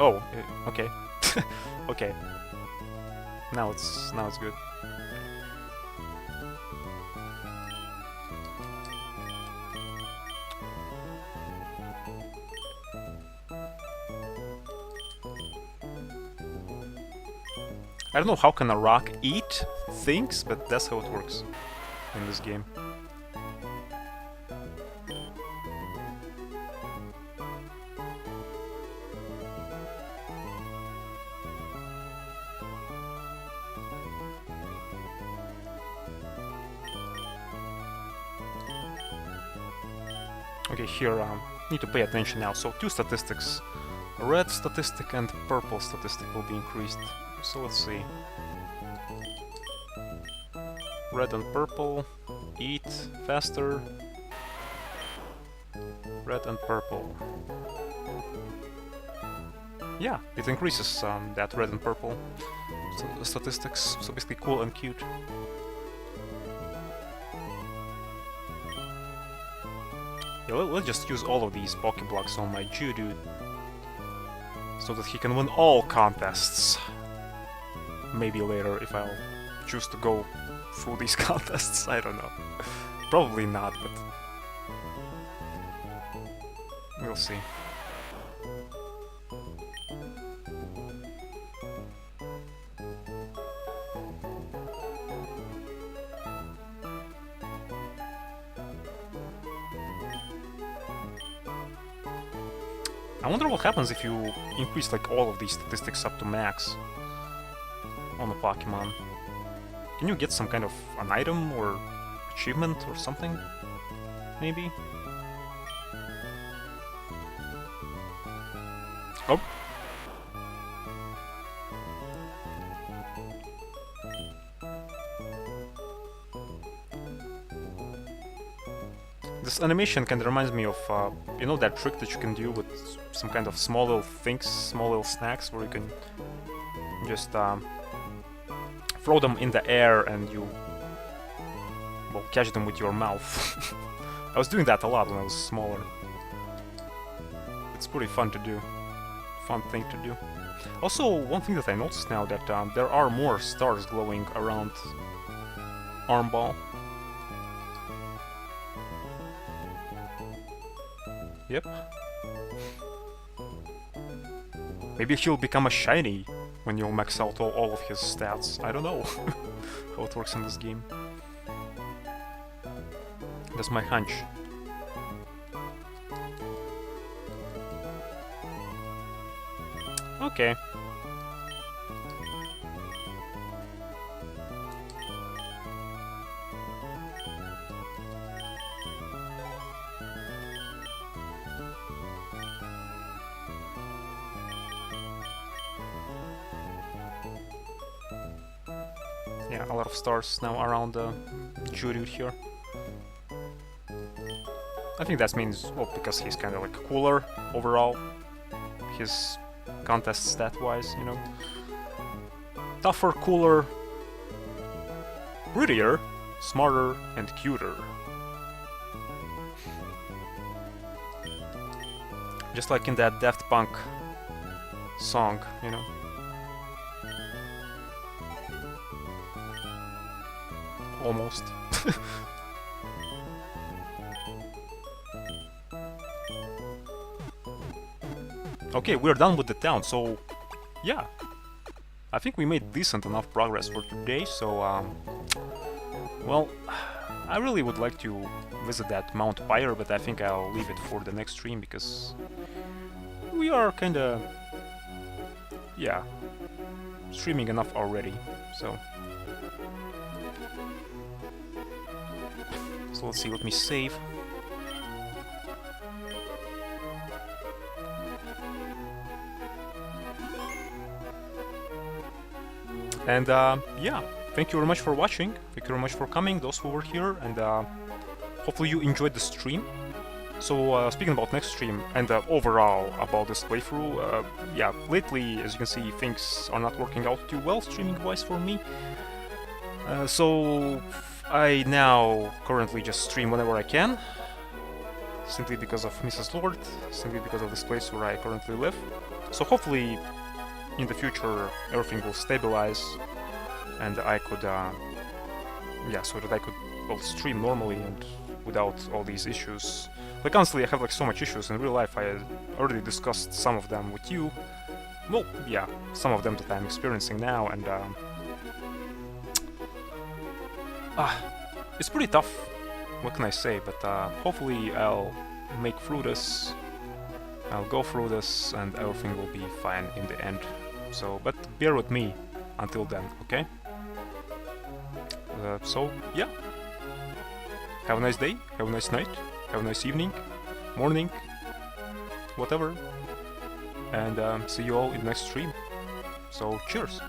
Oh, okay. Okay. Now it's good. I don't know how can a rock eat things, but that's how it works in this game. Okay, here need to pay attention now. So two statistics, red statistic and purple statistic will be increased. So let's see. Red and purple, eat faster. Red and purple. Yeah, it increases that red and purple statistics. So basically cool and cute. Yeah, let's just use all of these Pokeblocks on my Geodude so that he can win all contests. Maybe later if I'll choose to go through these contests, I don't know. Probably not, but we'll see. I wonder what happens if you increase like all of these statistics up to max on the Pokemon. Can you get some kind of an item or achievement or something? Maybe? Oh! This animation kind of reminds me of, you know, that trick that you can do with some kind of small little things, small little snacks, where you can just throw them in the air and you, well, catch them with your mouth. I was doing that a lot when I was smaller. It's pretty fun to do. Fun thing to do. Also, one thing that I noticed now that there are more stars glowing around Armball. Yep. Maybe he'll become a shiny when you'll max out all of his stats. I don't know how it works in this game. That's my hunch. Okay. Yeah, a lot of stars now around the Jurud here. I think that means, well, because he's kind of like cooler overall. His contest stat-wise, you know. Tougher, cooler, prettier, smarter, and cuter. Just like in that Daft Punk song, you know. Almost. Okay, we're done with the town, so yeah. I think we made decent enough progress for today, so well, I really would like to visit that Mount Pyre, but I think I'll leave it for the next stream because we are kinda, yeah, streaming enough already, so let's see, let me save. And yeah, thank you very much for watching, thank you very much for coming, those who were here, and hopefully you enjoyed the stream. So speaking about next stream, and overall about this playthrough, yeah, lately, as you can see, things are not working out too well streaming-wise for me. So I now currently just stream whenever I can, simply because of Mrs. Lord, simply because of this place where I currently live. So hopefully in the future everything will stabilize and I could, yeah, so that I could, well, stream normally and without all these issues. Like honestly, I have like so much issues in real life. I already discussed some of them with you. Well, yeah, some of them that I'm experiencing now, and it's pretty tough, what can I say, but hopefully I'll make through this, I'll go through this, and everything will be fine in the end. So, but bear with me until then, okay? So, yeah. Have a nice day, have a nice night, have a nice evening, morning, whatever. And see you all in the next stream. So, cheers!